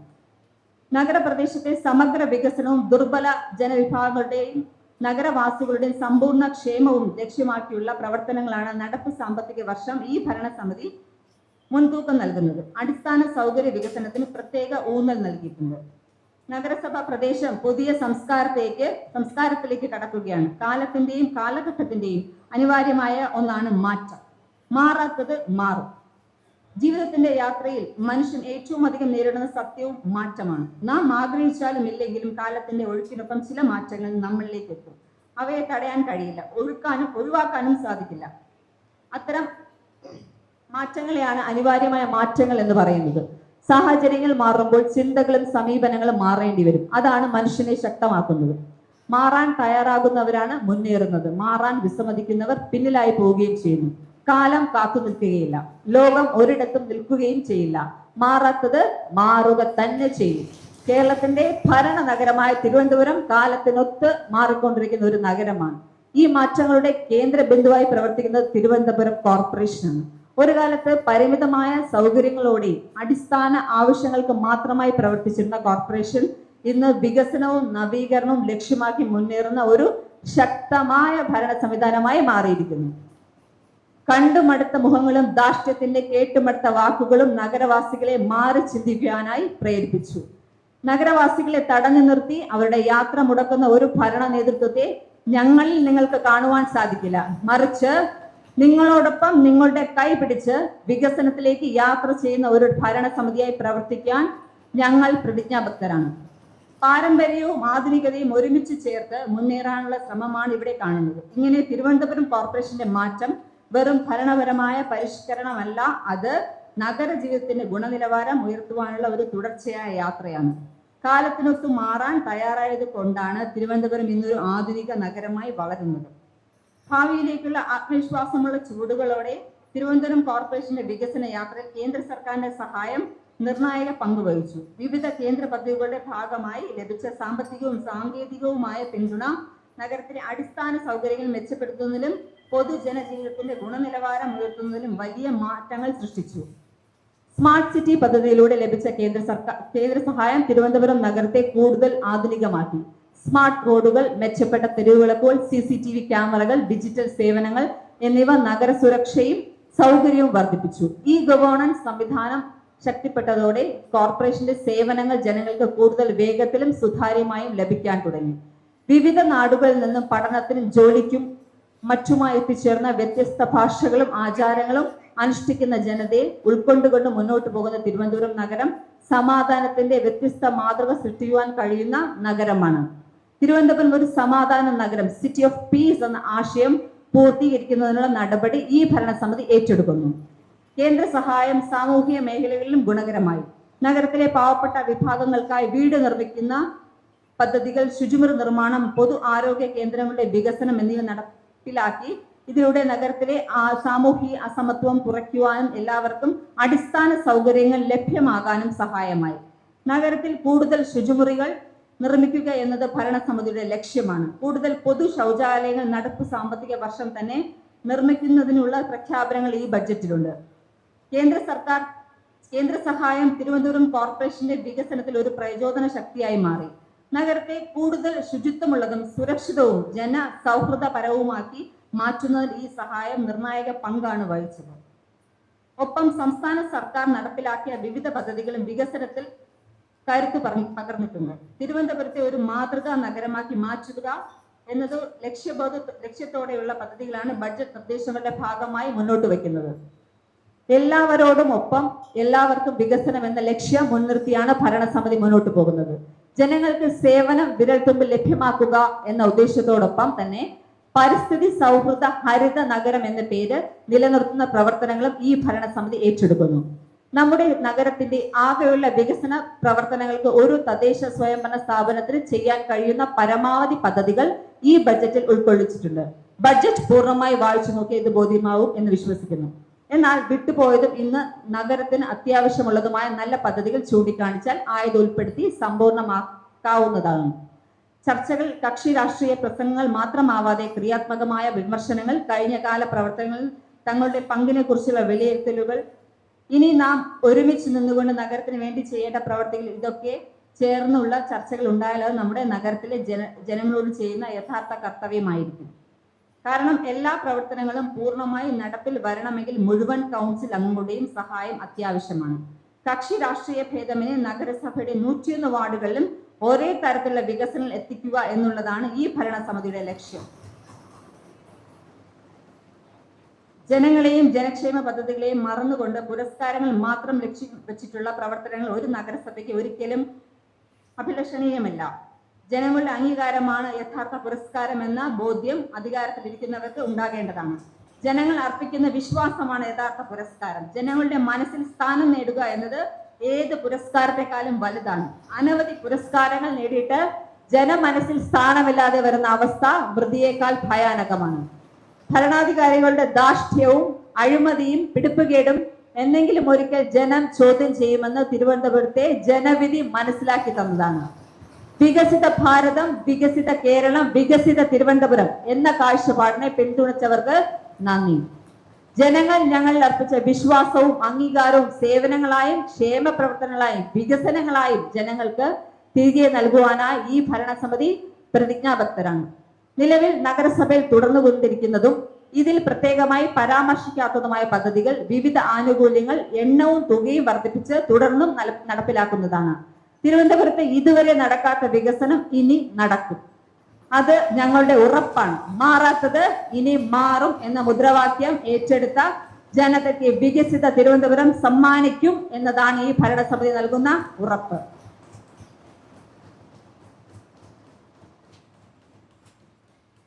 നഗരപ്രദേശത്തെ സമഗ്ര വികസനവും ദുർബല ജനവിഭാഗങ്ങളുടെയും നഗരവാസികളുടെയും സമ്പൂർണ്ണ ക്ഷേമവും ലക്ഷ്യമാക്കിയുള്ള പ്രവർത്തനങ്ങളാണ് നടപ്പ് സാമ്പത്തിക വർഷം ഈ ഭരണസമിതി മുൻതൂക്കം നൽകുന്നത്. അടിസ്ഥാന സൗകര്യ വികസനത്തിന് പ്രത്യേക ഊന്നൽ നൽകിയിട്ടുണ്ട്. നഗരസഭ പ്രദേശം പുതിയ സംസ്കാരത്തിലേക്ക് കടക്കുകയാണ്. കാലത്തിന്റെയും കാലഘട്ടത്തിന്റെയും അനിവാര്യമായ ഒന്നാണ് മാറ്റം. മാറാത്തത് മാറും. ജീവിതത്തിന്റെ യാത്രയിൽ മനുഷ്യൻ ഏറ്റവും അധികം നേരിടുന്ന സത്യവും മാറ്റമാണ്. നാം ആഗ്രഹിച്ചാലും ഇല്ലെങ്കിലും കാലത്തിന്റെ ഒഴുക്കിനൊപ്പം ചില മാറ്റങ്ങൾ നമ്മളിലേക്ക് എത്തും. അവയെ തടയാൻ കഴിയില്ല, ഒഴിവാക്കാനും സാധിക്കില്ല. അത്തരം മാറ്റങ്ങളെയാണ് അനിവാര്യമായ മാറ്റങ്ങൾ എന്ന് പറയുന്നത്. സാഹചര്യങ്ങൾ മാറുമ്പോൾ ചിന്തകളും സമീപനങ്ങളും മാറേണ്ടി വരും. അതാണ് മനുഷ്യനെ ശക്തമാക്കുന്നത്. മാറാൻ തയ്യാറാകുന്നവരാണ് മുന്നേറുന്നത്. മാറാൻ വിസമ്മതിക്കുന്നവർ പിന്നിലായി പോവുകയും ചെയ്യുന്നു. കാലം കാത്തു നിൽക്കുകയില്ല. ലോകം ഒരിടത്തും നിൽക്കുകയും ചെയ്യില്ല. മാറാത്തത് മാറുക തന്നെ ചെയ്യും. കേരളത്തിന്റെ ഭരണ നഗരമായ തിരുവനന്തപുരം കാലത്തിനൊത്ത് മാറിക്കൊണ്ടിരിക്കുന്ന ഒരു നഗരമാണ്. ഈ മാറ്റങ്ങളുടെ കേന്ദ്ര ബിന്ദുവായി പ്രവർത്തിക്കുന്നത് തിരുവനന്തപുരം കോർപ്പറേഷനാണ്. ഒരു കാലത്ത് പരിമിതമായ സൗകര്യങ്ങളോടെ അടിസ്ഥാന ആവശ്യങ്ങൾക്ക് മാത്രമായി പ്രവർത്തിച്ചിരുന്ന കോർപ്പറേഷൻ ഇന്ന് വികസനവും നവീകരണവും ലക്ഷ്യമാക്കി മുന്നേറുന്ന ഒരു ശക്തമായ ഭരണ സംവിധാനമായി മാറിയിരിക്കുന്നു. കണ്ടുമടുത്ത മുഖങ്ങളും ധാർഷ്ട്യത്തിന്റെ കേട്ടുമടുത്ത വാക്കുകളും നഗരവാസികളെ മാറി ചിന്തിക്കുവാനായി പ്രേരിപ്പിച്ചു. നഗരവാസികളെ തടഞ്ഞു നിർത്തി അവരുടെ യാത്ര മുടക്കുന്ന ഒരു ഭരണ നേതൃത്വത്തെ ഞങ്ങളിൽ നിങ്ങൾക്ക് കാണുവാൻ സാധിക്കില്ല. മറിച്ച് നിങ്ങളോടൊപ്പം നിങ്ങളുടെ കൈ പിടിച്ച് വികസനത്തിലേക്ക് യാത്ര ചെയ്യുന്ന ഒരു ഭരണസമിതിയായി പ്രവർത്തിക്കാൻ ഞങ്ങൾ പ്രതിജ്ഞാബദ്ധരാണ്. പാരമ്പര്യവും ആധുനികതയും ഒരുമിച്ച് ചേർത്ത് മുന്നേറാനുള്ള ശ്രമമാണ് ഇവിടെ കാണുന്നത്. ഇങ്ങനെ തിരുവനന്തപുരം കോർപ്പറേഷന്റെ മാറ്റം വെറും ഭരണപരമായ പരിഷ്കരണമല്ല, അത് നഗര ജീവിതത്തിന്റെ ഗുണനിലവാരം ഉയർത്തുവാനുള്ള ഒരു തുടർച്ചയായ യാത്രയാണ്. കാലത്തിനൊത്തു മാറാൻ തയ്യാറായത് കൊണ്ടാണ് തിരുവനന്തപുരം ഇന്നൊരു ആധുനിക നഗരമായി വളരുന്നത്. ഭാവിയിലേക്കുള്ള ആത്മവിശ്വാസമുള്ള ചുവടുകളോടെ തിരുവനന്തപുരം കോർപ്പറേഷന്റെ വികസന യാത്രയിൽ കേന്ദ്ര സർക്കാരിന്റെ സഹായം നിർണായക പങ്ക് വഹിച്ചു. വിവിധ കേന്ദ്ര പദ്ധതികളുടെ ഭാഗമായി ലഭിച്ച സാമ്പത്തികവും സാങ്കേതികവുമായ പിന്തുണ നഗരത്തിലെ അടിസ്ഥാന സൗകര്യങ്ങൾ മെച്ചപ്പെടുത്തുന്നതിലും പൊതുജനജീവിതത്തിന്റെ ഗുണനിലവാരം ഉയർത്തുന്നതിലും വലിയ മാറ്റങ്ങൾ സൃഷ്ടിച്ചു. സ്മാർട്ട് സിറ്റി പദ്ധതിയിലൂടെ ലഭിച്ച കേന്ദ്ര സഹായം തിരുവനന്തപുരം നഗരത്തെ കൂടുതൽ ആധുനികമാക്കി. സ്മാർട്ട് റോഡുകൾ, മെച്ചപ്പെട്ട തെരുവുവിളക്കുകൾ, CCTV ക്യാമറകൾ, ഡിജിറ്റൽ സേവനങ്ങൾ എന്നിവ നഗര സുരക്ഷയും സൗകര്യവും വർദ്ധിപ്പിച്ചു. ഈ ഗവേണൻസ് സംവിധാനം ശക്തിപ്പെട്ടതോടെ കോർപ്പറേഷന്റെ സേവനങ്ങൾ ജനങ്ങൾക്ക് കൂടുതൽ വേഗത്തിലും സുതാര്യമായും ലഭിക്കാൻ തുടങ്ങി. വിവിധ നാടുകളിൽ നിന്നും പഠനത്തിനും ജോലിക്കും മറ്റുമായി എത്തിച്ചേർന്ന വ്യത്യസ്ത ഭാഷകളും ആചാരങ്ങളും അനുഷ്ഠിക്കുന്ന ജനതയെ ഉൾക്കൊണ്ടുകൊണ്ട് മുന്നോട്ട് പോകുന്ന തിരുവനന്തപുരം നഗരം സമാധാനത്തിന്റെ വ്യത്യസ്ത മാതൃക സൃഷ്ടിക്കുവാൻ കഴിയുന്ന നഗരമാണ്. തിരുവനന്തപുരം ഒരു സമാധാന നഗരം, സിറ്റി ഓഫ് പീസ് എന്ന ആശയം പൂർത്തീകരിക്കുന്നതിനുള്ള നടപടി ഈ ഭരണസമിതി ഏറ്റെടുക്കുന്നു. കേന്ദ്ര സഹായം സാമൂഹിക മേഖലകളിലും ഗുണകരമായി. നഗരത്തിലെ പാവപ്പെട്ട വിഭാഗങ്ങൾക്കായി വീട് നിർമ്മിക്കുന്ന പദ്ധതികൾ, ശുചിമുറി നിർമ്മാണം, പൊതു ആരോഗ്യ കേന്ദ്രങ്ങളുടെ വികസനം എന്നിവ നടപ്പിലാക്കി. ഇതിലൂടെ നഗരത്തിലെ സാമൂഹിക അസമത്വം കുറയ്ക്കുവാനും എല്ലാവർക്കും അടിസ്ഥാന സൗകര്യങ്ങൾ ലഭ്യമാകാനും സഹായമായി. നഗരത്തിൽ കൂടുതൽ ശുചിമുറികൾ നിർമ്മിക്കുക എന്നത് ഭരണസമിതിയുടെ ലക്ഷ്യമാണ്. കൂടുതൽ പൊതു ശൗചാലയങ്ങൾ നടപ്പ് സാമ്പത്തിക വർഷം തന്നെ നിർമ്മിക്കുന്നതിനുള്ള പ്രഖ്യാപനങ്ങൾ ഈ ബഡ്ജറ്റിലുണ്ട്. കേന്ദ്ര സഹായം തിരുവനന്തപുരം കോർപ്പറേഷന്റെ വികസനത്തിൽ ഒരു പ്രചോദന ശക്തിയായി മാറി. നഗരത്തെ കൂടുതൽ ശുചിത്വമുള്ളതും സുരക്ഷിതവും ജനസൗഹൃദപരവുമാക്കി മാറ്റുന്നതിൽ ഈ സഹായം നിർണായക പങ്കാണ് വഹിച്ചത്. ഒപ്പം സംസ്ഥാന സർക്കാർ നടപ്പിലാക്കിയ വിവിധ പദ്ധതികളും വികസനത്തിൽ കരുത്ത് പകർന്നിട്ടുണ്ട്. തിരുവനന്തപുരത്തെ ഒരു മാതൃകാ നഗരമാക്കി മാറ്റുക എന്നത് ലക്ഷ്യത്തോടെയുള്ള പദ്ധതികളാണ് ബഡ്ജറ്റ് നിർദ്ദേശങ്ങളുടെ ഭാഗമായി മുന്നോട്ട് വയ്ക്കുന്നത്. എല്ലാവരോടും ഒപ്പം എല്ലാവർക്കും വികസനം എന്ന ലക്ഷ്യം മുൻനിർത്തിയാണ് ഭരണസമിതി മുന്നോട്ട് പോകുന്നത്. ജനങ്ങൾക്ക് സേവനം വിരൽത്തുമ്പിൽ ലഭ്യമാക്കുക എന്ന ഉദ്ദേശത്തോടൊപ്പം തന്നെ പരിസ്ഥിതി സൗഹൃദ ഹരിത നഗരം എന്ന പേര് നിലനിർത്തുന്ന പ്രവർത്തനങ്ങളും ഈ ഭരണസമിതി ഏറ്റെടുക്കുന്നു. നമ്മുടെ നഗരത്തിന്റെ ആകെയുള്ള വികസന പ്രവർത്തനങ്ങൾക്ക് ഒരു തദ്ദേശ സ്വയംഭരണ സ്ഥാപനത്തിന് ചെയ്യാൻ കഴിയുന്ന പരമാവധി പദ്ധതികൾ ഈ ബജറ്റിൽ ഉൾക്കൊള്ളിച്ചിട്ടുണ്ട്. ബജറ്റ് പൂർണ്ണമായി വായിച്ചു നോക്കി ഇത് ബോധ്യമാവും എന്ന് വിശ്വസിക്കുന്നു. എന്നാൽ വിട്ടുപോയതും ഇന്ന് നഗരത്തിന് അത്യാവശ്യമുള്ളതുമായ നല്ല പദ്ധതികൾ ചൂണ്ടിക്കാണിച്ചാൽ ആയത് ഉൾപ്പെടുത്തി സമ്പൂർണ്ണമാക്കാവുന്നതാണ്. ചർച്ചകൾ കക്ഷി രാഷ്ട്രീയ പ്രസംഗങ്ങൾ മാത്രമാവാതെ ക്രിയാത്മകമായ വിമർശനങ്ങൾ, കഴിഞ്ഞ കാല പ്രവർത്തനങ്ങളിൽ തങ്ങളുടെ പങ്കിനെ കുറിച്ചുള്ള വിലയിരുത്തലുകൾ, ഇനി നാം ഒരുമിച്ച് നിന്നുകൊണ്ട് നഗരത്തിന് വേണ്ടി ചെയ്യേണ്ട പ്രവർത്തികൾ, ഇതൊക്കെ ചേർന്നുള്ള ചർച്ചകൾ ഉണ്ടായാൽ അത് നമ്മുടെ നഗരത്തിലെ ജനങ്ങളോട് ചെയ്യുന്ന യഥാർത്ഥ കർത്തവ്യമായിരിക്കും. കാരണം എല്ലാ പ്രവർത്തനങ്ങളും പൂർണ്ണമായി നടപ്പിൽ വരണമെങ്കിൽ മുഴുവൻ കൗൺസിൽ അംഗങ്ങളുടെയും സഹായം അത്യാവശ്യമാണ്. കക്ഷി രാഷ്ട്രീയ ഭേദമന്യേ നഗരസഭയുടെ 101 വാർഡുകളിലും ഒരേ തരത്തിലുള്ള വികസനം എത്തിക്കുക എന്നുള്ളതാണ് ഈ ഭരണസമിതിയുടെ ലക്ഷ്യം. ജനങ്ങളെയും ജനക്ഷേമ പദ്ധതികളെയും മറന്നുകൊണ്ട് പുരസ്കാരങ്ങൾ മാത്രം ലക്ഷ്യം വെച്ചിട്ടുള്ള പ്രവർത്തനങ്ങൾ ഒരു നഗരസഭയ്ക്ക് ഒരിക്കലും അഭിലഷണീയമല്ല. ജനങ്ങളുടെ അംഗീകാരമാണ് യഥാർത്ഥ പുരസ്കാരം എന്ന ബോധ്യം അധികാരത്തിലിരിക്കുന്നവർക്ക് ഉണ്ടാകേണ്ടതാണ്. ജനങ്ങൾ അർപ്പിക്കുന്ന വിശ്വാസമാണ് യഥാർത്ഥ പുരസ്കാരം. ജനങ്ങളുടെ മനസ്സിൽ സ്ഥാനം നേടുക എന്നത് ഏത് പുരസ്കാരത്തെക്കാളും വലുതാണ്. അനവധി പുരസ്കാരങ്ങൾ നേടിയിട്ട് ജനമനസ്സിൽ സ്ഥാനമില്ലാതെ വരുന്ന അവസ്ഥ വൃതിയേക്കാൾ ഭയാനകമാണ്. ഭരണാധികാരികളുടെ ധാർഷ്ട്യവും അഴിമതിയും പിടിപ്പുകേടും എന്നെങ്കിലും ഒരിക്കൽ ജനം ചോദ്യം ചെയ്യുമെന്ന് തിരുവനന്തപുരത്തെ ജനവിധി മനസ്സിലാക്കി തന്നതാണ്. വികസിത ഭാരതം, വികസിത കേരളം, വികസിത തിരുവനന്തപുരം എന്ന കാഴ്ചപ്പാടിനെ പിന്തുണച്ചവർക്ക് നന്ദി. ജനങ്ങൾ ഞങ്ങളിൽ അർപ്പിച്ച വിശ്വാസവും അംഗീകാരവും സേവനങ്ങളായും ക്ഷേമ പ്രവർത്തനങ്ങളായും വികസനങ്ങളായും ജനങ്ങൾക്ക് തിരികെ നൽകുവാനായി ഈ ഭരണസമിതി പ്രതിജ്ഞാബദ്ധരാണ്. നിലവിൽ നഗരസഭയിൽ തുടർന്നുകൊണ്ടിരിക്കുന്നതും ഇതിൽ പ്രത്യേകമായി പരാമർശിക്കാത്തതുമായ പദ്ധതികൾ, വിവിധ ആനുകൂല്യങ്ങൾ എണ്ണവും തുകയും വർദ്ധിപ്പിച്ച് തുടർന്നും നടപ്പിലാക്കുന്നതാണ്. തിരുവനന്തപുരത്ത് ഇതുവരെ നടക്കാത്ത വികസനം ഇനി നടക്കും. അത് ഞങ്ങളുടെ ഉറപ്പാണ്. മാറാത്തത് ഇനി മാറും എന്ന മുദ്രാവാക്യം ഏറ്റെടുത്ത ജനതയ്ക്ക് വികസിത തിരുവനന്തപുരം സമ്മാനിക്കും എന്നതാണ് ഈ ഭരണസമിതി നൽകുന്ന ഉറപ്പ്.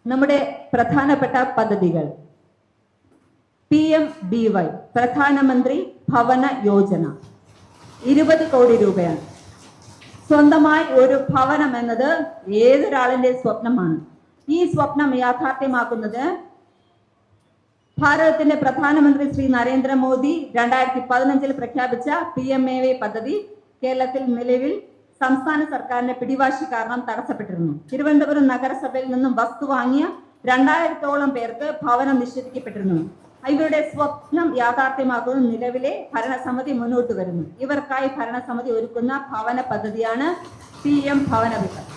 നമ്മുടെ പ്രധാനപ്പെട്ട പദ്ധതികൾ: PMBY പ്രധാനമന്ത്രി ഭവന യോജന 20 കോടി രൂപയാണ്. സ്വന്തമായി ഒരു ഭവനം എന്നത് ഏതൊരാളിന്റെ സ്വപ്നമാണ്. ഈ സ്വപ്നം യാഥാർത്ഥ്യമാക്കുന്നത് ഭാരതത്തിന്റെ പ്രധാനമന്ത്രി ശ്രീ നരേന്ദ്രമോദി 2015 പ്രഖ്യാപിച്ച PMAY പദ്ധതി കേരളത്തിൽ നിലവിൽ സംസ്ഥാന സർക്കാരിന്റെ പിടിവാശി കാരണം തടസ്സപ്പെട്ടിരുന്നു. തിരുവനന്തപുരം നഗരസഭയിൽ നിന്നും വസ്തു വാങ്ങിയ 2000-ഓളം പേർക്ക് ഭവനം നിഷേധിക്കപ്പെട്ടിരുന്നു. ഇവരുടെ സ്വപ്നം യാഥാർത്ഥ്യമാക്കുന്ന നിലവിലെ ഭരണസമിതി മുന്നോട്ട് വരുന്നു. ഇവർക്കായി ഭരണസമിതി ഒരുക്കുന്ന ഭവന പദ്ധതിയാണ് PM ഭവന വികസനം.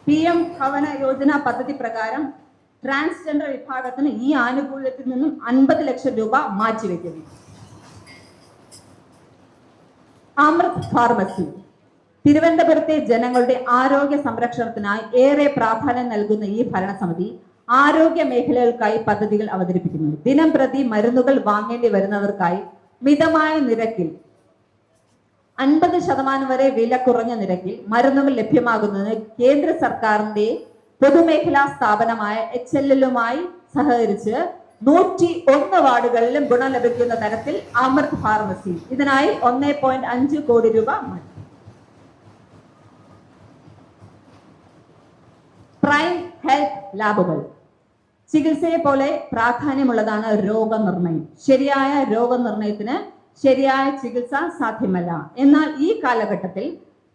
PM ഭവന യോജന പദ്ധതി പ്രകാരം ട്രാൻസ്ജെൻഡർ വിഭാഗത്തിന് ഈ ആനുകൂല്യത്തിൽ നിന്നും 50 ലക്ഷം രൂപ മാറ്റിവെക്കുന്നു. അമൃത് ഫാർമസി തിരുവനന്തപുരത്തെ ജനങ്ങളുടെ ആരോഗ്യ സംരക്ഷണത്തിനായി ഏറെ പ്രാധാന്യം നൽകുന്ന ഈ ഭരണസമിതി ആരോഗ്യ മേഖലകൾക്കായി പദ്ധതികൾ അവതരിപ്പിക്കുന്നു. ദിനം പ്രതി മരുന്നുകൾ വാങ്ങേണ്ടി വരുന്നവർക്കായി മിതമായ നിരക്കിൽ 50% വരെ വില കുറഞ്ഞ നിരക്കിൽ മരുന്നുകൾ ലഭ്യമാകുന്നതിന് കേന്ദ്ര സർക്കാരിന്റെ പൊതുമേഖലാ സ്ഥാപനമായ HLL-മായി സഹകരിച്ച് 101 വാർഡുകളിലും ഗുണം ലഭിക്കുന്ന തരത്തിൽ അമൃത് ഫാർമസി ഇതിനായി 1.5 കോടി രൂപ മാറ്റി. പ്രൈം ഹെൽത്ത് ലാബുകൾ ചികിത്സയെ പോലെ പ്രാധാന്യമുള്ളതാണ് രോഗനിർണയം. ശരിയായ രോഗനിർണയത്തിന് ശരിയായ ചികിത്സ സാധ്യമല്ല. എന്നാൽ ഈ കാലഘട്ടത്തിൽ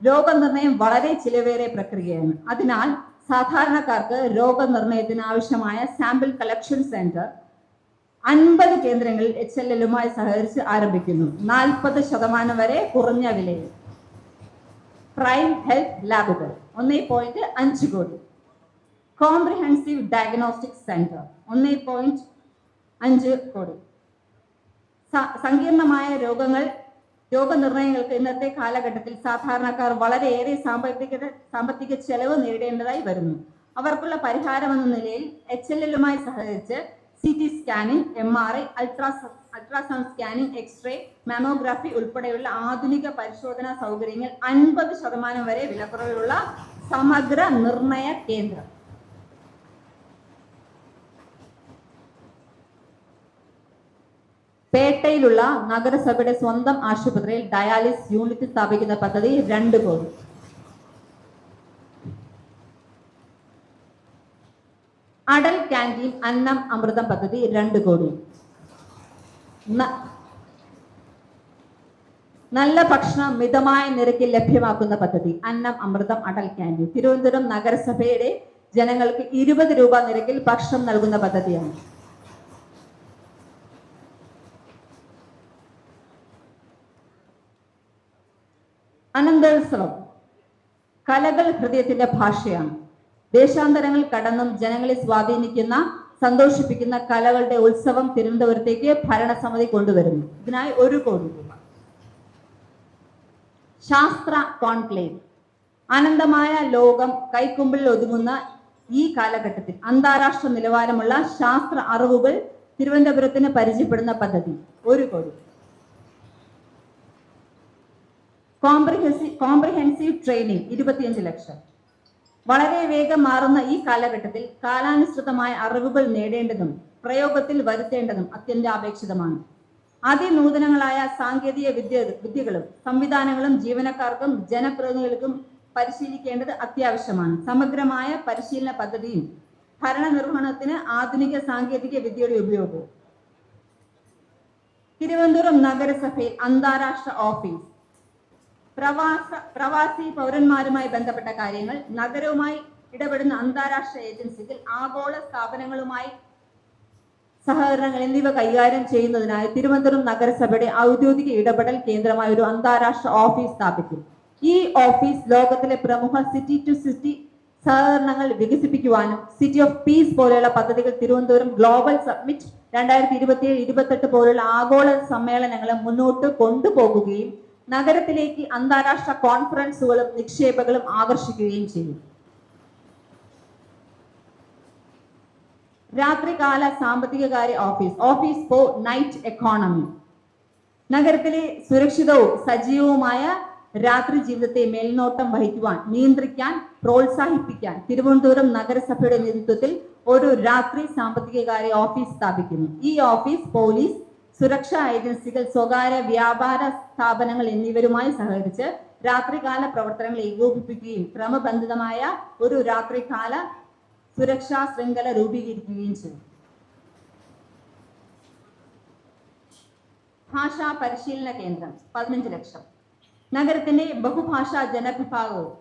രോഗനിർണയം വളരെ ചിലവേറിയ പ്രക്രിയയാണ്. അതിനാൽ സാധാരണക്കാർക്ക് രോഗനിർണയത്തിന് ആവശ്യമായ സാമ്പിൾ കളക്ഷൻ സെന്റർ 50 കേന്ദ്രങ്ങളിൽ HLL-മായി സഹകരിച്ച് ആരംഭിക്കുന്നു. 40% വരെ കുറഞ്ഞ വിലയിൽ. പ്രൈം ഹെൽത്ത് ലാബുകൾ 1.5 കോടി. കോംപ്രിഹെൻസീവ് ഡയഗ്നോസ്റ്റിക് സെന്റർ 1.5 കോടി. സങ്കീർണമായ രോഗനിർണയങ്ങൾക്ക് ഇന്നത്തെ കാലഘട്ടത്തിൽ സാധാരണക്കാർ വളരെയേറെ സാമ്പത്തിക ചെലവ് നേരിടേണ്ടതായി വരുന്നു. അവർക്കുള്ള പരിഹാരം എന്ന നിലയിൽ HLL-മായി സഹകരിച്ച് CT scanning, MRI, ultrasound scanning, x ray, mammography ഉൾപ്പെടെയുള്ള ആധുനിക പരിശോധനാ സൗകര്യങ്ങൾ 50% വരെ വിലക്കുറവിലുള്ള സമഗ്ര നിർണയ കേന്ദ്രം. പേട്ടയിലുള്ള നഗരസഭയുടെ സ്വന്തം ആശുപത്രിയിൽ ഡയാലിസിസ് യൂണിറ്റ് സ്ഥാപിക്കുന്ന പദ്ധതി 2 കോടി. അടൽ ക്യാൻറ്റീൻ അന്നം അമൃതം പദ്ധതി 2 കോടി. നല്ല ഭക്ഷണം മിതമായ നിരക്കിൽ ലഭ്യമാക്കുന്ന പദ്ധതി അന്നം അമൃതം അടൽ ക്യാൻറ്റീൻ. തിരുവനന്തപുരം നഗരസഭയുടെ ജനങ്ങൾക്ക് 20 രൂപ നിരക്കിൽ ഭക്ഷണം നൽകുന്ന പദ്ധതിയാണ്. അനന്തോത്സവം കലകൾ ഹൃദയത്തിന്റെ ഭാഷയാണ്. ദേശാന്തരങ്ങൾ കടന്നും ജനങ്ങളെ സ്വാധീനിക്കുന്ന, സന്തോഷിപ്പിക്കുന്ന കലകളുടെ ഉത്സവം തിരുവനന്തപുരത്തേക്ക് ഭരണസമിതി കൊണ്ടുവരുന്നു. ഇതിനായി 1 കോടി രൂപ. ശാസ്ത്ര കോൺക്ലേവ്. അനന്തമായ ലോകം കൈക്കുമ്പിളിൽ ഒതുങ്ങുന്ന ഈ കാലഘട്ടത്തിൽ അന്താരാഷ്ട്ര നിലവാരമുള്ള ശാസ്ത്ര അറിവുകൾ തിരുവനന്തപുരത്തിന് പരിചയപ്പെടുന്ന പദ്ധതി 1 കോടി. കോംപ്രിഹെൻസീവ് ട്രെയിനിങ് 25 ലക്ഷം. വളരെ വേഗം മാറുന്ന ഈ കാലഘട്ടത്തിൽ കാലാനുസൃതമായ അറിവുകൾ നേടേണ്ടതും പ്രയോഗത്തിൽ വരുത്തേണ്ടതും അത്യന്താപേക്ഷിതമാണ്. അതിനൂതനങ്ങളായ സാങ്കേതിക വിദ്യകളും സംവിധാനങ്ങളും ജീവനക്കാർക്കും ജനപ്രതിനിധികൾക്കും പരിശീലിക്കേണ്ടത് അത്യാവശ്യമാണ്. സമഗ്രമായ പരിശീലന പദ്ധതിയും ഭരണനിർവഹണത്തിന് ആധുനിക സാങ്കേതിക വിദ്യയുടെ ഉപയോഗവും. തിരുവനന്തപുരം നഗരസഭയിൽ അന്താരാഷ്ട്ര ഓഫീസ്. പ്രവാസി പൗരന്മാരുമായി ബന്ധപ്പെട്ട കാര്യങ്ങൾ, നഗരവുമായി ഇടപെടുന്ന അന്താരാഷ്ട്ര ഏജൻസികൾ, ആഗോള സ്ഥാപനങ്ങളുമായി സഹകരണങ്ങൾ എന്നിവ കൈകാര്യം ചെയ്യുന്നതിനായി തിരുവനന്തപുരം നഗരസഭയുടെ ഔദ്യോഗിക ഇടപെടൽ കേന്ദ്രമായ ഒരു അന്താരാഷ്ട്ര ഓഫീസ് സ്ഥാപിക്കും. ഈ ഓഫീസ് ലോകത്തിലെ പ്രമുഖ സിറ്റി ടു സിറ്റി സഹകരണങ്ങൾ വികസിപ്പിക്കുവാനും സിറ്റി ഓഫ് പീസ് പോലെയുള്ള പദ്ധതികൾ, തിരുവനന്തപുരം ഗ്ലോബൽ സബ്മിറ്റ് 2027-28 പോലുള്ള ആഗോള സമ്മേളനങ്ങളെ മുന്നോട്ട് കൊണ്ടുപോകുകയും നഗരത്തിലേക്ക് അന്താരാഷ്ട്ര കോൺഫറൻസുകളും നിക്ഷേപങ്ങളും ആകർഷിക്കുകയും ചെയ്യും. രാത്രികാല സാമ്പത്തികകാര്യ ഓഫീസ് ഫോർ നൈറ്റ് എക്കോണമി. നഗരത്തിലെ സുരക്ഷിതവും സജീവവുമായ രാത്രി ജീവിതത്തെ മേൽനോട്ടം വഹിക്കുവാൻ, നിയന്ത്രിക്കാൻ, പ്രോത്സാഹിപ്പിക്കാൻ തിരുവനന്തപുരം നഗരസഭയുടെ നേതൃത്വത്തിൽ ഒരു രാത്രി സാമ്പത്തികകാര്യ ഓഫീസ് സ്ഥാപിക്കുന്നു. ഈ ഓഫീസ് പോലീസ്, സുരക്ഷാ ഏജൻസികൾ, സ്വകാര്യ വ്യാപാര സ്ഥാപനങ്ങൾ എന്നിവരുമായി സഹകരിച്ച് രാത്രികാല പ്രവർത്തനങ്ങൾ ഏകോപിപ്പിക്കുകയും ക്രമബന്ധിതമായ ഒരു രാത്രികാല സുരക്ഷാ ശൃംഖല രൂപീകരിക്കുകയും ചെയ്യും. ഭാഷാ പരിശീലന കേന്ദ്രം 15 ലക്ഷം. നഗരത്തിന്റെ ബഹുഭാഷാ ജനവിഭാഗവും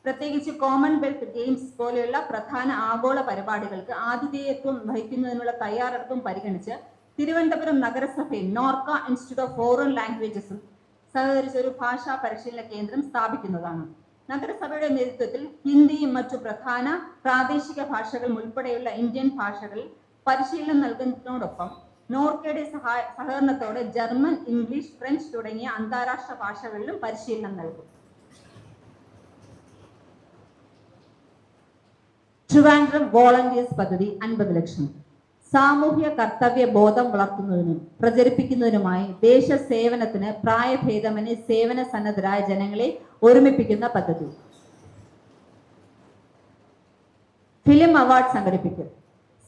പ്രത്യേകിച്ച് കോമൺവെൽത്ത് ഗെയിംസ് പോലെയുള്ള പ്രധാന ആഗോള പരിപാടികൾക്ക് ആതിഥേയത്വം വഹിക്കുന്നതിനുള്ള തയ്യാറെടുപ്പും പരിഗണിച്ച് തിരുവനന്തപുരം നഗരസഭയിൽ നോർക്ക ഇൻസ്റ്റിറ്റ്യൂട്ട് ഓഫ് ഫോറിൻ ലാംഗ്വേജസും സഹകരിച്ച് ഒരു ഭാഷാ പരിശീലന കേന്ദ്രം സ്ഥാപിക്കുന്നതാണ്. നഗരസഭയുടെ നേതൃത്വത്തിൽ ഹിന്ദിയും മറ്റു പ്രധാന പ്രാദേശിക ഭാഷകളും ഉൾപ്പെടെയുള്ള ഇന്ത്യൻ ഭാഷകളിൽ പരിശീലനം നൽകുന്നതിനോടൊപ്പം നോർക്കയുടെ സഹകരണത്തോടെ ജർമ്മൻ, ഇംഗ്ലീഷ്, ഫ്രഞ്ച് തുടങ്ങിയ അന്താരാഷ്ട്ര ഭാഷകളിലും പരിശീലനം നൽകും. ട്രിവാൻഡ്രം വോളണ്ടിയേഴ്സ് പദ്ധതി 50 ലക്ഷം. സാമൂഹ്യ കർത്തവ്യ ബോധം വളർത്തുന്നതിനും പ്രചരിപ്പിക്കുന്നതിനുമായി ദേശസേവനത്തിന് പ്രായഭേദമന്യേ സേവന സന്നദ്ധരായ ജനങ്ങളെ ഒരുമിപ്പിക്കുന്ന പദ്ധതി. ഫിലിം അവാർഡ് സംഘടിപ്പിക്കും.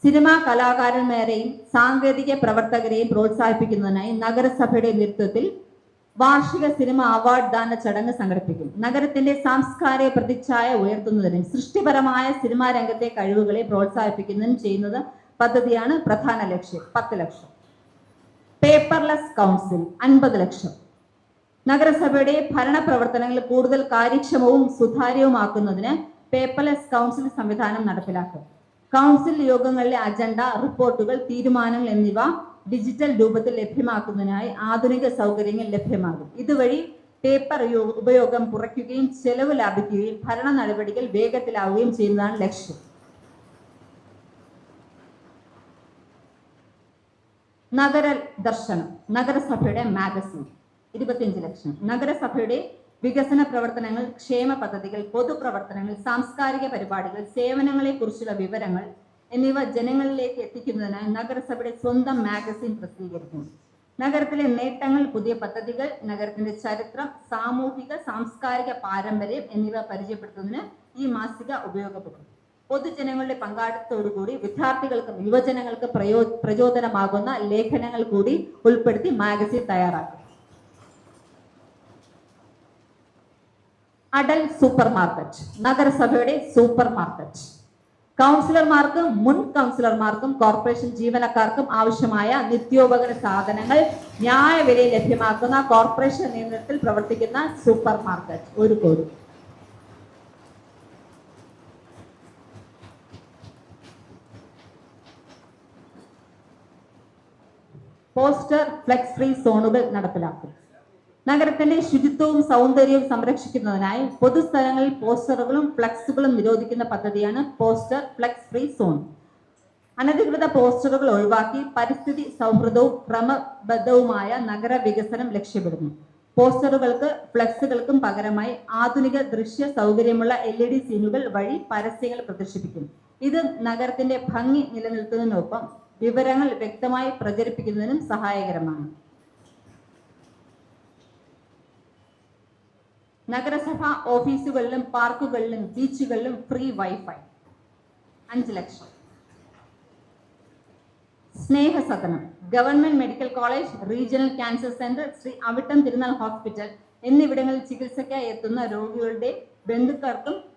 സിനിമാ കലാകാരന്മാരെയും സാങ്കേതിക പ്രവർത്തകരെയും പ്രോത്സാഹിപ്പിക്കുന്നതിനായി നഗരസഭയുടെ നേതൃത്വത്തിൽ വാർഷിക സിനിമ അവാർഡ് ദാന ചടങ്ങ് സംഘടിപ്പിക്കും. നഗരത്തിന്റെ സാംസ്കാരിക പ്രതിച്ഛായ ഉയർത്തുന്നതിനും സൃഷ്ടിപരമായ സിനിമാ രംഗത്തെ കഴിവുകളെ പ്രോത്സാഹിപ്പിക്കുന്നതിനും ചെയ്യുന്നത് പദ്ധതിയാണ് പ്രധാന ലക്ഷ്യം. 10 ലക്ഷം. പേപ്പർലെസ് കൗൺസിൽ 50 ലക്ഷം. നഗരസഭയുടെ ഭരണ പ്രവർത്തനങ്ങൾ കൂടുതൽ കാര്യക്ഷമവും സുതാര്യവുമാക്കുന്നതിന് പേപ്പർലെസ് കൗൺസിൽ സംവിധാനം നടപ്പിലാക്കും. കൗൺസിൽ യോഗങ്ങളിലെ അജണ്ട, റിപ്പോർട്ടുകൾ, തീരുമാനങ്ങൾ എന്നിവ ഡിജിറ്റൽ രൂപത്തിൽ ലഭ്യമാക്കുന്നതിനായി ആധുനിക സൗകര്യങ്ങൾ ലഭ്യമാകും. ഇതുവഴി പേപ്പർ ഉപയോഗം കുറയ്ക്കുകയും ചെലവ് ലാഭിക്കുകയും ഭരണ നടപടികൾ വേഗത്തിലാവുകയും ചെയ്യുന്നതാണ് ലക്ഷ്യം. നഗര ദർശനം നഗരസഭയുടെ മാഗസിൻ 25 ലക്ഷം. നഗരസഭയുടെ വികസന പ്രവർത്തനങ്ങൾ, ക്ഷേമ പദ്ധതികൾ, പൊതുപ്രവർത്തനങ്ങൾ, സാംസ്കാരിക പരിപാടികൾ, സേവനങ്ങളെ കുറിച്ചുള്ള വിവരങ്ങൾ എന്നിവ ജനങ്ങളിലേക്ക് എത്തിക്കുന്നതിനായി നഗരസഭയുടെ സ്വന്തം മാഗസിൻ പ്രസിദ്ധീകരിക്കും. നഗരത്തിലെ നേട്ടങ്ങൾ, പുതിയ പദ്ധതികൾ, നഗരത്തിന്റെ ചരിത്രം, സാമൂഹിക സാംസ്കാരിക പാരമ്പര്യം എന്നിവ പരിചയപ്പെടുത്തുന്നതിന് ഈ മാസിക ഉപയോഗപ്പെടും. പൊതുജനങ്ങളുടെ പങ്കാളിത്തത്തോടുകൂടി വിദ്യാർത്ഥികൾക്കും യുവജനങ്ങൾക്കും പ്രചോദനമാകുന്ന ലേഖനങ്ങൾ കൂടി ഉൾപ്പെടുത്തി മാഗസിൻ തയ്യാറാക്കും. അടൽ സൂപ്പർ മാർക്കറ്റ്, നഗരസഭയുടെ സൂപ്പർ മാർക്കറ്റ്. കൗൺസിലർമാർക്കും മുൻ കൗൺസിലർമാർക്കും കോർപ്പറേഷൻ ജീവനക്കാർക്കും ആവശ്യമായ നിത്യോപകരണ സാധനങ്ങൾ ന്യായവിലയിൽ ലഭ്യമാക്കുന്ന കോർപ്പറേഷൻ നിയന്ത്രണത്തിൽ പ്രവർത്തിക്കുന്ന സൂപ്പർ മാർക്കറ്റ്. ഒരു കോടി. പോസ്റ്റർ ഫ്ലെക്സ് ഫ്രീ സോണുകൾ നടപ്പിലാക്കും. നഗരത്തിന്റെ ശുചിത്വവും സൗന്ദര്യവും സംരക്ഷിക്കുന്നതിനായി പൊതുസ്ഥലങ്ങളിൽ പോസ്റ്ററുകളും ഫ്ലെക്സുകളും നിരോധിക്കുന്ന പദ്ധതിയാണ് പോസ്റ്റർ ഫ്ലെക്സ് ഫ്രീ സോൺ. അനധികൃത പോസ്റ്ററുകൾ ഒഴിവാക്കി പരിസ്ഥിതി സൗഹൃദവും ക്രമബദ്ധവുമായ നഗര വികസനം ലക്ഷ്യമിടുന്നു. പോസ്റ്ററുകൾക്ക് ഫ്ലെക്സുകൾക്കും പകരമായി ആധുനിക ദൃശ്യ സൗകര്യമുള്ള LED സീനുകൾ വഴി പരസ്യങ്ങൾ പ്രദർശിപ്പിക്കും. ഇത് നഗരത്തിന്റെ ഭംഗി നിലനിർത്തുന്നതിനൊപ്പം വിവരങ്ങൾ വ്യക്തമായി പ്രചരിപ്പിക്കുന്നതിനും സഹായകരമാണ്. നഗരസഭ ഓഫീസുകളിലും പാർക്കുകളിലും ബീച്ചുകളിലും free wifi 5 lakh. Snehasadanam, government medical college, regional cancer centre, Shri Avittam Thirunal hospital എന്നിവിടങ്ങളിൽ ചികിത്സയ്ക്കായി എത്തുന്ന രോഗികളുടെ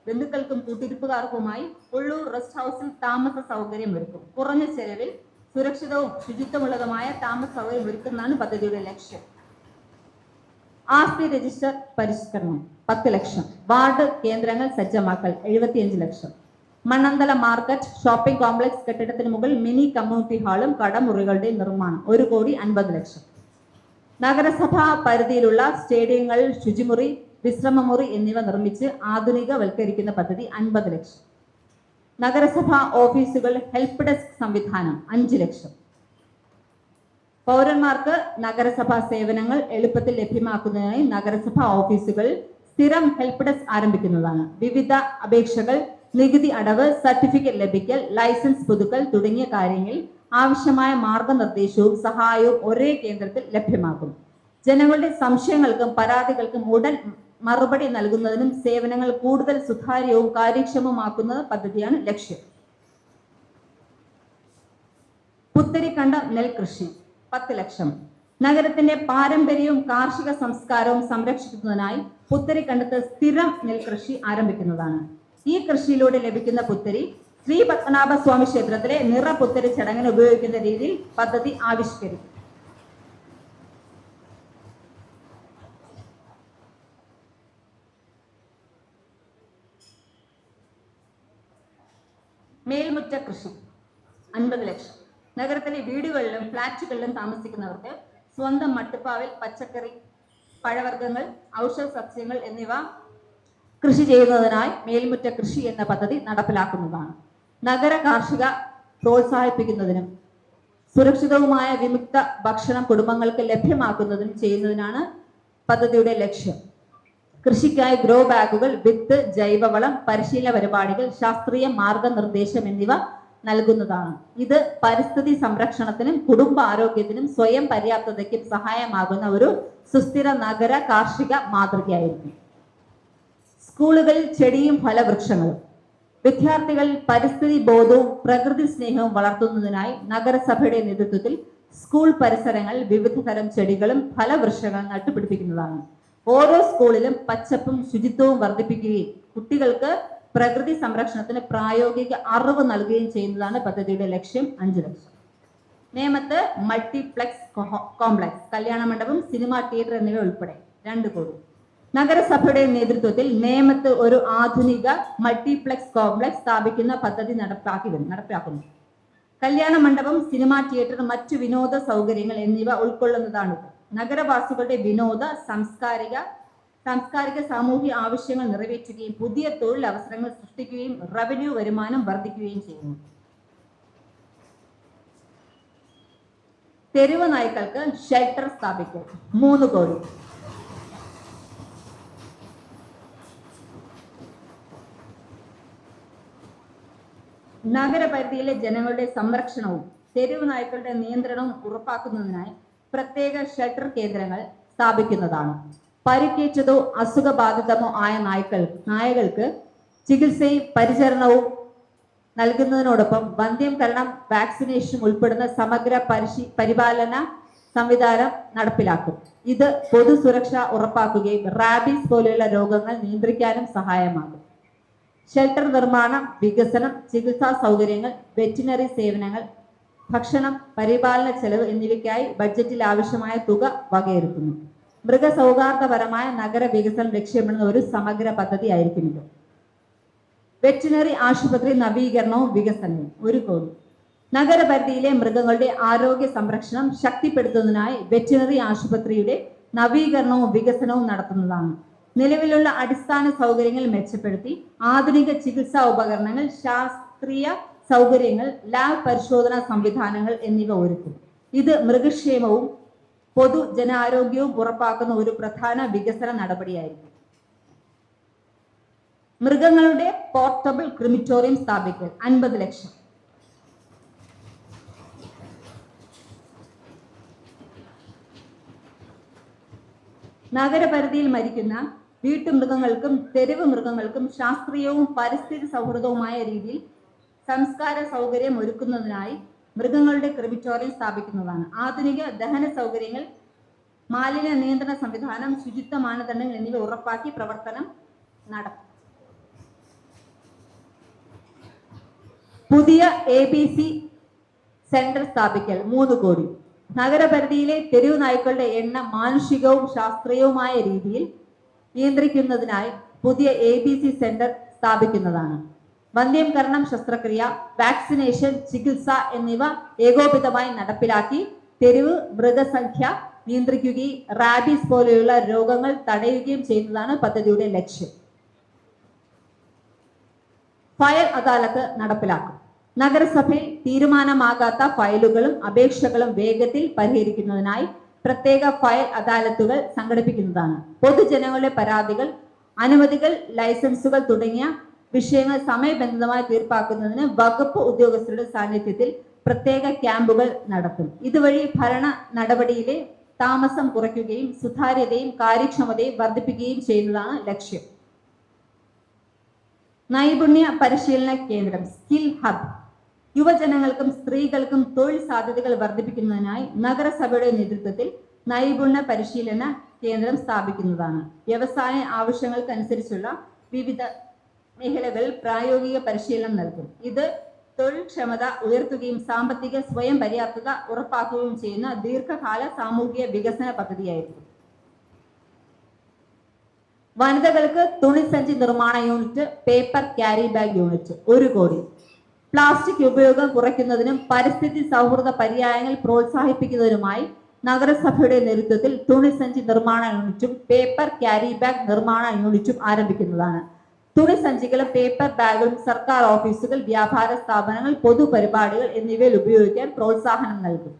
ബന്ധുക്കൾക്കും കൂട്ടിരിപ്പുകാർക്കുമായി ഉള്ളൂർ റെസ്റ്റ് ഹൗസിൽ താമസ സൗകര്യം ഒരുക്കും. കുറഞ്ഞ ചെലവിൽ സുരക്ഷിതവും ശുചിത്വമുള്ളതുമായ താമസ സൗകര്യം ഒരുക്കുന്നതാണ് പദ്ധതിയുടെ ലക്ഷ്യം. ആസ്തി രജിസ്റ്റർ പരിഷ്കരണം 10 ലക്ഷം. വാർഡ് കേന്ദ്രങ്ങൾ സജ്ജമാക്കൽ 75 ലക്ഷം. മണ്ണന്തല മാർക്കറ്റ് ഷോപ്പിംഗ് കോംപ്ലക്സ് കെട്ടിടത്തിന് മുകളിൽ മിനി കമ്മ്യൂണിറ്റി ഹാളും കടമുറികളുടെ നിർമ്മാണം 1,50 ലക്ഷം. നഗരസഭാ പരിധിയിലുള്ള സ്റ്റേഡിയങ്ങളിൽ ശുചിമുറി, വിശ്രമമുറി എന്നിവ നിർമ്മിച്ച് ആധുനികവൽക്കരിക്കുന്ന പദ്ധതി 50 ലക്ഷം. നഗരസഭാ ഓഫീസുകൾ ഹെൽപ്പ് ഡെസ്ക് സംവിധാനം 5 ലക്ഷം. പൗരന്മാർക്ക് നഗരസഭാ സേവനങ്ങൾ എളുപ്പത്തിൽ ലഭ്യമാക്കുന്നതിനായി നഗരസഭാ ഓഫീസുകൾ സ്ഥിരം ഹെൽപ്പ് ഡെസ്ക് ആരംഭിക്കുന്നതാണ്. വിവിധ അപേക്ഷകൾ, നികുതി അടവ്, സർട്ടിഫിക്കറ്റ് ലഭിക്കൽ, ലൈസൻസ് പുതുക്കൽ തുടങ്ങിയ കാര്യങ്ങളിൽ ആവശ്യമായ മാർഗനിർദ്ദേശവും സഹായവും ഒരേ കേന്ദ്രത്തിൽ ലഭ്യമാക്കും. ജനങ്ങളുടെ സംശയങ്ങൾക്കും പരാതികൾക്കും ഉടൻ മറുപടി നൽകുന്നതിനും സേവനങ്ങൾ കൂടുതൽ സുതാര്യവും കാര്യക്ഷമമാക്കുന്ന പദ്ധതിയാണ് ലക്ഷ്യം. പുത്തരിക്കണ്ട നെൽകൃഷി 10 ലക്ഷം. നഗരത്തിന്റെ പാരമ്പര്യവും കാർഷിക സംസ്കാരവും സംരക്ഷിക്കുന്നതിനായി പുത്തരിക്കണ്ടത്ത് സ്ഥിരം നെൽകൃഷി ആരംഭിക്കുന്നതാണ്. ഈ കൃഷിയിലൂടെ ലഭിക്കുന്ന പുത്തരി ശ്രീ പത്മനാഭസ്വാമി ക്ഷേത്രത്തിലെ നിറ പുത്തരി ചടങ്ങിന് ഉപയോഗിക്കുന്ന രീതിയിൽ പദ്ധതി ആവിഷ്കരിക്കും. മേൽമുറ്റ കൃഷി 50 ലക്ഷം. നഗരത്തിലെ വീടുകളിലും ഫ്ളാറ്റുകളിലും താമസിക്കുന്നവർക്ക് സ്വന്തം മട്ടുപ്പാവിൽ പച്ചക്കറി, പഴവർഗ്ഗങ്ങൾ, ഔഷധ സസ്യങ്ങൾ എന്നിവ കൃഷി ചെയ്യുന്നതിനായി മേൽമുറ്റ കൃഷി എന്ന പദ്ധതി നടപ്പിലാക്കുന്നതാണ്. നഗര കാർഷിക പ്രോത്സാഹിപ്പിക്കുന്നതിനും സുരക്ഷിതവുമായ വിമുക്ത ഭക്ഷണം കുടുംബങ്ങൾക്ക് ലഭ്യമാക്കുന്നതിനും ചെയ്യുന്നതിനാണ് പദ്ധതിയുടെ ലക്ഷ്യം. കൃഷിക്കായി ഗ്രോ ബാഗുകൾ, വിത്ത്, ജൈവവളം, പരിശീലന പരിപാടികൾ, ശാസ്ത്രീയ മാർഗനിർദ്ദേശം എന്നിവ നൽകുന്നതാണ്. ഇത് പരിസ്ഥിതി സംരക്ഷണത്തിനും കുടുംബ ആരോഗ്യത്തിനും സ്വയം പര്യാപ്തതയ്ക്കും സഹായമാകുന്ന ഒരു സുസ്ഥിര നഗര കാർഷിക മാതൃകയായിരിക്കും. സ്കൂളുകളിൽ ചെടിയും ഫലവൃക്ഷങ്ങളും. വിദ്യാർത്ഥികളിൽ പരിസ്ഥിതി ബോധവും പ്രകൃതി സ്നേഹവും വളർത്തുന്നതിനായി നഗരസഭയുടെ നേതൃത്വത്തിൽ സ്കൂൾ പരിസരങ്ങളിൽ വിവിധ തരം ചെടികളും ഫലവൃക്ഷങ്ങളും നട്ടുപിടിപ്പിക്കുന്നതാണ്. ഓരോ സ്കൂളിലും പച്ചപ്പും ശുചിത്വവും വർദ്ധിപ്പിക്കുകയും കുട്ടികൾക്ക് പ്രകൃതി സംരക്ഷണത്തിന് പ്രായോഗിക അറിവ് നൽകുകയും ചെയ്യുന്നതാണ് പദ്ധതിയുടെ ലക്ഷ്യം. 5 ലക്ഷം. നേമത്ത് മൾട്ടിപ്ലക്സ് കോംപ്ലക്സ്, കല്യാണ മണ്ഡപം, സിനിമാ തിയേറ്റർ എന്നിവ ഉൾപ്പെടെ 2 കോടി. നഗരസഭയുടെ നേതൃത്വത്തിൽ നേമത്ത് ഒരു ആധുനിക മൾട്ടിപ്ലക്സ് കോംപ്ലക്സ് സ്ഥാപിക്കുന്ന പദ്ധതി നടപ്പാക്കുന്നു. കല്യാണ മണ്ഡപം, സിനിമാ തിയേറ്റർ, മറ്റു വിനോദ സൗകര്യങ്ങൾ എന്നിവ ഉൾക്കൊള്ളുന്നതാണിത്. നഗരവാസികളുടെ വിനോദ, സാംസ്കാരിക സാമൂഹിക ആവശ്യങ്ങൾ നിറവേറ്റുകയും പുതിയ തൊഴിൽ അവസരങ്ങൾ സൃഷ്ടിക്കുകയും റവന്യൂ വരുമാനം വർദ്ധിക്കുകയും ചെയ്യുന്നു. തെരുവ് നായ്ക്കൾക്ക് ഷെൽട്ടർ സ്ഥാപിക്കൽ 3 കോടി. നഗരപരിധിയിലെ ജനങ്ങളുടെ സംരക്ഷണവും തെരുവ് നായ്ക്കളുടെ നിയന്ത്രണവും ഉറപ്പാക്കുന്നതിനായി പ്രത്യേക ഷെൽട്ടർ കേന്ദ്രങ്ങൾ സ്ഥാപിക്കുന്നതാണ്. പരിക്കേറ്റതോ അസുഖബാധിതമോ ആയ നായകൾക്ക് ചികിത്സയും പരിചരണവും നൽകുന്നതിനോടൊപ്പം വന്ധ്യംകരണം, വാക്സിനേഷൻ ഉൾപ്പെടുന്ന സമഗ്ര പരിപാലന സംവിധാനം നടപ്പിലാക്കും. ഇത് പൊതുസുരക്ഷ ഉറപ്പാക്കുകയും റാബീസ് പോലെയുള്ള രോഗങ്ങൾ നിയന്ത്രിക്കാനും സഹായമാകും. ഷെൽട്ടർ നിർമ്മാണം, വികസനം, ചികിത്സാ സൗകര്യങ്ങൾ, വെറ്റിനറി സേവനങ്ങൾ, ഭക്ഷണം, പരിപാലന ചെലവ് എന്നിവയ്ക്കായി ബഡ്ജറ്റിൽ ആവശ്യമായ തുക വകയിരുത്തുന്നു. മൃഗസൗഹാർദ്ദപരമായ നഗര വികസനം ലക്ഷ്യമിടുന്ന ഒരു സമഗ്ര പദ്ധതി ആയിരിക്കും ഇത്. വെറ്റിനറി ആശുപത്രി നവീകരണവും വികസനവും 1 കോടി. നഗരപരിധിയിലെ മൃഗങ്ങളുടെ ആരോഗ്യ സംരക്ഷണം ശക്തിപ്പെടുത്തുന്നതിനായി വെറ്റിനറി ആശുപത്രിയുടെ നവീകരണവും വികസനവും നടത്തുന്നതാണ്. നിലവിലുള്ള അടിസ്ഥാന സൗകര്യങ്ങൾ മെച്ചപ്പെടുത്തി ആധുനിക ചികിത്സാ ഉപകരണങ്ങൾ, ശാസ്ത്രീയ സൗകര്യങ്ങൾ, ലാബ് പരിശോധനാ സംവിധാനങ്ങൾ എന്നിവ ഒരുക്കും. ഇത് മൃഗക്ഷേമവും പൊതുജനാരോഗ്യവും ഉറപ്പാക്കുന്ന ഒരു പ്രധാന വികസന നടപടിയായിരിക്കും. മൃഗങ്ങളുടെ പോർട്ടബിൾ ക്രിമിറ്റോറിയം സ്ഥാപിക്കൽ 50 ലക്ഷം. നഗരപരിധിയിൽ മരിക്കുന്ന വീട്ടുമൃഗങ്ങൾക്കും തെരുവ് മൃഗങ്ങൾക്കും ശാസ്ത്രീയവും പരിസ്ഥിതി സൗഹൃദവുമായ രീതിയിൽ സംസ്കാര സൗകര്യം ഒരുക്കുന്നതിനായി മൃഗങ്ങളുടെ ക്രിമിറ്റോറിയം സ്ഥാപിക്കുന്നതാണ്. ആധുനിക ദഹന സൗകര്യങ്ങൾ, മാലിന്യ നിയന്ത്രണ സംവിധാനം, ശുചിത്വ മാനദണ്ഡങ്ങൾ എന്നിവ ഉറപ്പാക്കി പ്രവർത്തനം നടത്തും. പുതിയ ABC സെന്റർ സ്ഥാപിക്കൽ 3 കോടി. നഗരപരിധിയിലെ തെരുവ് നായ്ക്കളുടെ എണ്ണം മാനുഷികവും ശാസ്ത്രീയവുമായ രീതിയിൽ നിയന്ത്രിക്കുന്നതിനായി പുതിയ ABC സെന്റർ സ്ഥാപിക്കുന്നതാണ്. വന്ധ്യംകരണം, ശസ്ത്രക്രിയ, വാക്സിനേഷൻ, ചികിത്സ എന്നിവ ഏകോപിതമായി നടപ്പിലാക്കി തെരുവ് മൃഗസംഖ്യ നിയന്ത്രിക്കുകയും റാബീസ് പോലെയുള്ള രോഗങ്ങൾ തടയുകയും ചെയ്യുന്നതാണ് പദ്ധതിയുടെ ലക്ഷ്യം. ഫയൽ അദാലത്ത് നടപ്പിലാക്കും. നഗരസഭയിൽ തീരുമാനമാകാത്ത ഫയലുകളും അപേക്ഷകളും വേഗത്തിൽ പരിഹരിക്കുന്നതിനായി പ്രത്യേക ഫയൽ അദാലത്തുകൾ സംഘടിപ്പിക്കുന്നതാണ്. പൊതുജനങ്ങളുടെ പരാതികൾ, അനുമതികൾ, ലൈസൻസുകൾ തുടങ്ങിയ വിഷയങ്ങൾ സമയബന്ധിതമായി തീർപ്പാക്കുന്നതിന് വകുപ്പ് ഉദ്യോഗസ്ഥരുടെ സാന്നിധ്യത്തിൽ പ്രത്യേക ക്യാമ്പുകൾ നടത്തും. ഇതുവഴി ഭരണ നടപടിയിലെ താമസം കുറയ്ക്കുകയും സുതാര്യതയും കാര്യക്ഷമതയും വർദ്ധിപ്പിക്കുകയും ചെയ്യുന്നതാണ് ലക്ഷ്യം. നൈപുണ്യ പരിശീലന കേന്ദ്രം സ്കിൽ ഹബ് യുവജനങ്ങൾക്കും സ്ത്രീകൾക്കും തൊഴിൽ സാധ്യതകൾ വർദ്ധിപ്പിക്കുന്നതിനായി നഗരസഭയുടെ നേതൃത്വത്തിൽ നൈപുണ്യ പരിശീലന കേന്ദ്രം സ്ഥാപിക്കുന്നതാണ്. വ്യവസായ ആവശ്യങ്ങൾക്കനുസരിച്ചുള്ള വിവിധ മേഖലകളിൽ പ്രായോഗിക പരിശീലനം നൽകും. ഇത് തൊഴിൽക്ഷമത ഉയർത്തുകയും സാമ്പത്തിക സ്വയം പര്യാപ്തത ഉറപ്പാക്കുകയും ചെയ്യുന്ന ദീർഘകാല സാമൂഹിക വികസന പദ്ധതിയായിരിക്കും. വനിതകൾക്ക് തുണിസഞ്ചി നിർമ്മാണ unit, paper carry bag unit 1 കോടി. പ്ലാസ്റ്റിക് ഉപയോഗം കുറയ്ക്കുന്നതിനും പരിസ്ഥിതി സൗഹൃദ പര്യായങ്ങൾ പ്രോത്സാഹിപ്പിക്കുന്നതിനുമായി നഗരസഭയുടെ നേതൃത്വത്തിൽ തുണിസഞ്ചി നിർമ്മാണ യൂണിറ്റും പേപ്പർ ക്യാരി ബാഗ് നിർമ്മാണ യൂണിറ്റും ആരംഭിക്കുന്നതാണ്. തുണിസഞ്ചികളും പേപ്പർ ബാഗുകളും സർക്കാർ ഓഫീസുകൾ, വ്യാപാര സ്ഥാപനങ്ങൾ, പൊതുപരിപാടികൾ എന്നിവയിൽ ഉപയോഗിക്കാൻ പ്രോത്സാഹനം നൽകും.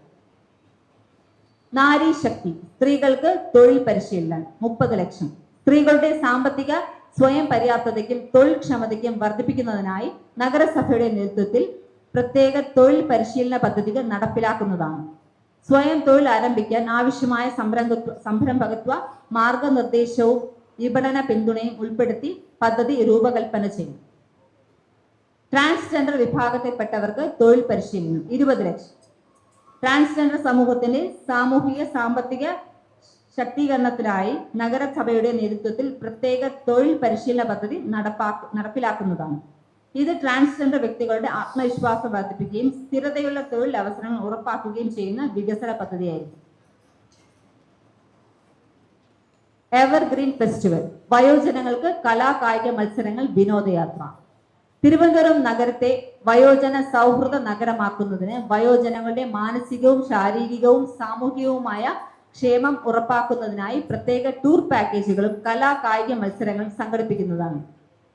നാരി ശക്തി സ്ത്രീകൾക്ക് തൊഴിൽ പരിശീലനം 30 ലക്ഷം. സ്ത്രീകളുടെ സാമ്പത്തിക സ്വയം പര്യാപ്തതയ്ക്കും തൊഴിൽ ക്ഷമതയ്ക്കും വർദ്ധിപ്പിക്കുന്നതിനായി നഗരസഭയുടെ നേതൃത്വത്തിൽ പ്രത്യേക തൊഴിൽ പരിശീലന പദ്ധതികൾ നടപ്പിലാക്കുന്നതാണ്. സ്വയം തൊഴിൽ ആരംഭിക്കാൻ ആവശ്യമായ സംരംഭകത്വ മാർഗനിർദ്ദേശവും വിപണന പിന്തുണയും ഉൾപ്പെടുത്തി പദ്ധതി രൂപകൽപ്പന ചെയ്യും. ട്രാൻസ്ജെൻഡർ വിഭാഗത്തിൽപ്പെട്ടവർക്ക് തൊഴിൽ പരിശീലനം 20 ലക്ഷം. ട്രാൻസ്ജെൻഡർ സമൂഹത്തിന്റെ സാമൂഹിക സാമ്പത്തിക ശാക്തീകരണത്തിനായി നഗരസഭയുടെ നേതൃത്വത്തിൽ പ്രത്യേക തൊഴിൽ പരിശീലന പദ്ധതി നടപ്പിലാക്കുന്നതാണ്. ഇത് ട്രാൻസ്ജെൻഡർ വ്യക്തികളുടെ ആത്മവിശ്വാസം വർദ്ധിപ്പിക്കുകയും സ്ഥിരതയുള്ള തൊഴിൽ അവസരങ്ങൾ ഉറപ്പാക്കുകയും ചെയ്യുന്ന വികസന പദ്ധതിയായിരിക്കും. എവർഗ്രീൻ ഫെസ്റ്റിവൽ വയോജനങ്ങൾക്ക് കലാകായിക മത്സരങ്ങൾ, വിനോദയാത്ര. തിരുവനന്തപുരം നഗരത്തെ വയോജന സൗഹൃദ നഗരമാക്കുന്നതിന് വയോജനങ്ങളുടെ മാനസികവും ശാരീരികവും സാമൂഹികവുമായ ക്ഷേമം ഉറപ്പാക്കുന്നതിനായി പ്രത്യേക ടൂർ പാക്കേജുകളും കലാകായിക മത്സരങ്ങളും സംഘടിപ്പിക്കുന്നതാണ്.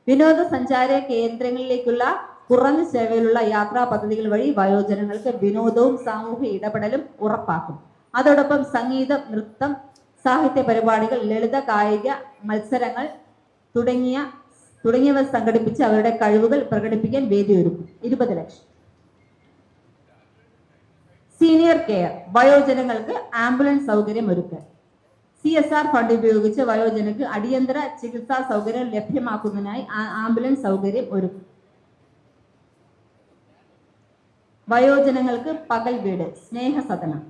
വിനോദസഞ്ചാര കേന്ദ്രങ്ങളിലേക്കുള്ള കുറഞ്ഞ ചെലവിലുള്ള യാത്രാ പദ്ധതികൾ വഴി വയോജനങ്ങൾക്ക് വിനോദവും സാമൂഹിക ഇടപെടലും ഉറപ്പാക്കും. അതോടൊപ്പം സംഗീതം, നൃത്തം, സാഹിത്യ പരിപാടികൾ, ലളിത കായിക മത്സരങ്ങൾ തുടങ്ങിയവ സംഘടിപ്പിച്ച് അവരുടെ കഴിവുകൾ പ്രകടിപ്പിക്കാൻ വേദിയൊരുക്കും. 20 ലക്ഷം. സീനിയർ കെയർ, വയോജനങ്ങൾക്ക് ആംബുലൻസ് സൗകര്യം ഒരുക്കൽ. CSR ഫണ്ട് ഉപയോഗിച്ച് വയോജനക്ക് അടിയന്തര ചികിത്സാ സൗകര്യം ലഭ്യമാക്കുന്നതിനായി ആംബുലൻസ് സൗകര്യം ഒരുക്കും. വയോജനങ്ങൾക്ക് പകൽ വീട്, സ്നേഹസദനം.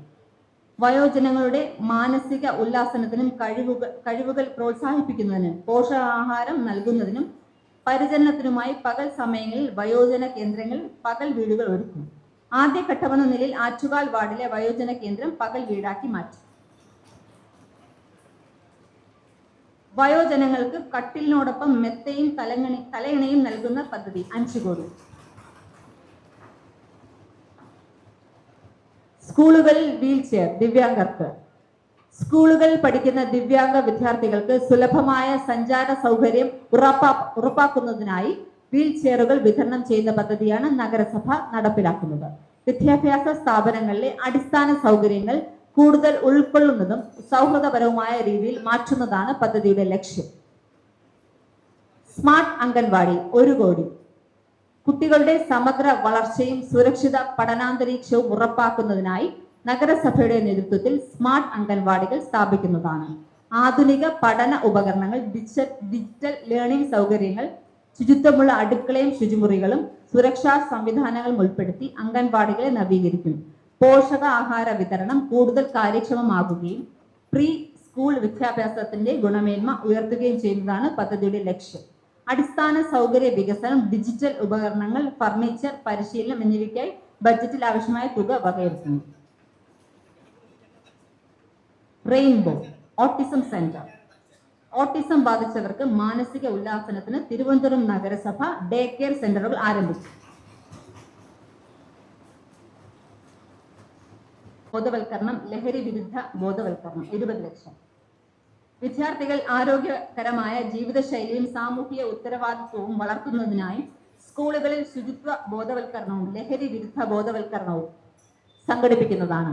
വയോജനങ്ങളുടെ മാനസിക ഉല്ലാസനത്തിനും കഴിവുകൾ പ്രോത്സാഹിപ്പിക്കുന്നതിനും പോഷകാഹാരം നൽകുന്നതിനും പരിചരണത്തിനുമായി പകൽ സമയങ്ങളിൽ വയോജന കേന്ദ്രങ്ങൾ പകൽ വീടുകൾ ഒരുക്കും. ആദ്യഘട്ടമെന്ന നിലയിൽ ആറ്റുകാൽ വാർഡിലെ വയോജന കേന്ദ്രം പകൽ വീടാക്കി മാറ്റി. വയോജനങ്ങൾക്ക് കട്ടിലിനോടൊപ്പം മെത്തയും തലയിണയും നൽകുന്ന പദ്ധതി 5 കോടി. സ്കൂളുകളിൽ വീൽ ചെയർ ദിവ്യാംഗർക്ക്. സ്കൂളുകളിൽ പഠിക്കുന്ന ദിവ്യാംഗ വിദ്യാർത്ഥികൾക്ക് സുലഭമായ സഞ്ചാര സൗകര്യം ഉറപ്പാക്കുന്നതിനായി വീൽ ചെയറുകൾ വിതരണം ചെയ്യുന്ന പദ്ധതിയാണ് നഗരസഭ നടപ്പിലാക്കുന്നത്. വിദ്യാഭ്യാസ സ്ഥാപനങ്ങളിലെ അടിസ്ഥാന സൗകര്യങ്ങൾ കൂടുതൽ ഉൾക്കൊള്ളുന്നതും സൗഹൃദപരവുമായ രീതിയിൽ മാറ്റുന്നതാണ് പദ്ധതിയുടെ ലക്ഷ്യം. സ്മാർട്ട് അംഗൻവാടി 1 കോടി. കുട്ടികളുടെ സമഗ്ര വളർച്ചയും സുരക്ഷിത പഠനാന്തരീക്ഷവും ഉറപ്പാക്കുന്നതിനായി നഗരസഭയുടെ നേതൃത്വത്തിൽ സ്മാർട്ട് അംഗൻവാടികൾ സ്ഥാപിക്കുന്നതാണ്. ആധുനിക പഠന ഉപകരണങ്ങൾ, ഡിജിറ്റൽ ലേണിംഗ് സൗകര്യങ്ങൾ, ശുചിത്വമുള്ള അടുക്കളയും ശുചിമുറികളും സുരക്ഷാ സംവിധാനങ്ങളും ഉൾപ്പെടുത്തി അംഗൻവാടികളെ നവീകരിക്കും. പോഷകാഹാര വിതരണം കൂടുതൽ കാര്യക്ഷമമാക്കുകയും പ്രീ സ്കൂൾ വിദ്യാഭ്യാസത്തിന്റെ ഗുണമേന്മ ഉയർത്തുകയും ചെയ്യുന്നതാണ് പദ്ധതിയുടെ ലക്ഷ്യം. അടിസ്ഥാന സൗകര്യ വികസനം, ഡിജിറ്റൽ ഉപകരണങ്ങൾ, ഫർണിച്ചർ, പരിശീലനം എന്നിവയ്ക്കായി ബജറ്റിൽ ആവശ്യമായ തുക വകയിരുത്തുന്നു. Rainbow autism centre. ഓട്ടിസം ബാധിച്ചവർക്ക് മാനസിക ഉല്ലാസനത്തിന് തിരുവനന്തപുരം നഗരസഭ ഡേ കെയർ സെന്ററുകൾ ആരംഭിച്ചു. ബോധവൽക്കരണം, ലഹരി വിരുദ്ധ ബോധവൽക്കരണം 20 ലക്ഷം. വിദ്യാർത്ഥികൾ ആരോഗ്യകരമായ ജീവിതശൈലിയും സാമൂഹിക ഉത്തരവാദിത്വവും വളർത്തുന്നതിനായി സ്കൂളുകളിൽ ശുചിത്വ ബോധവൽക്കരണവും ലഹരി വിരുദ്ധ ബോധവൽക്കരണവും സംഘടിപ്പിക്കുന്നതാണ്.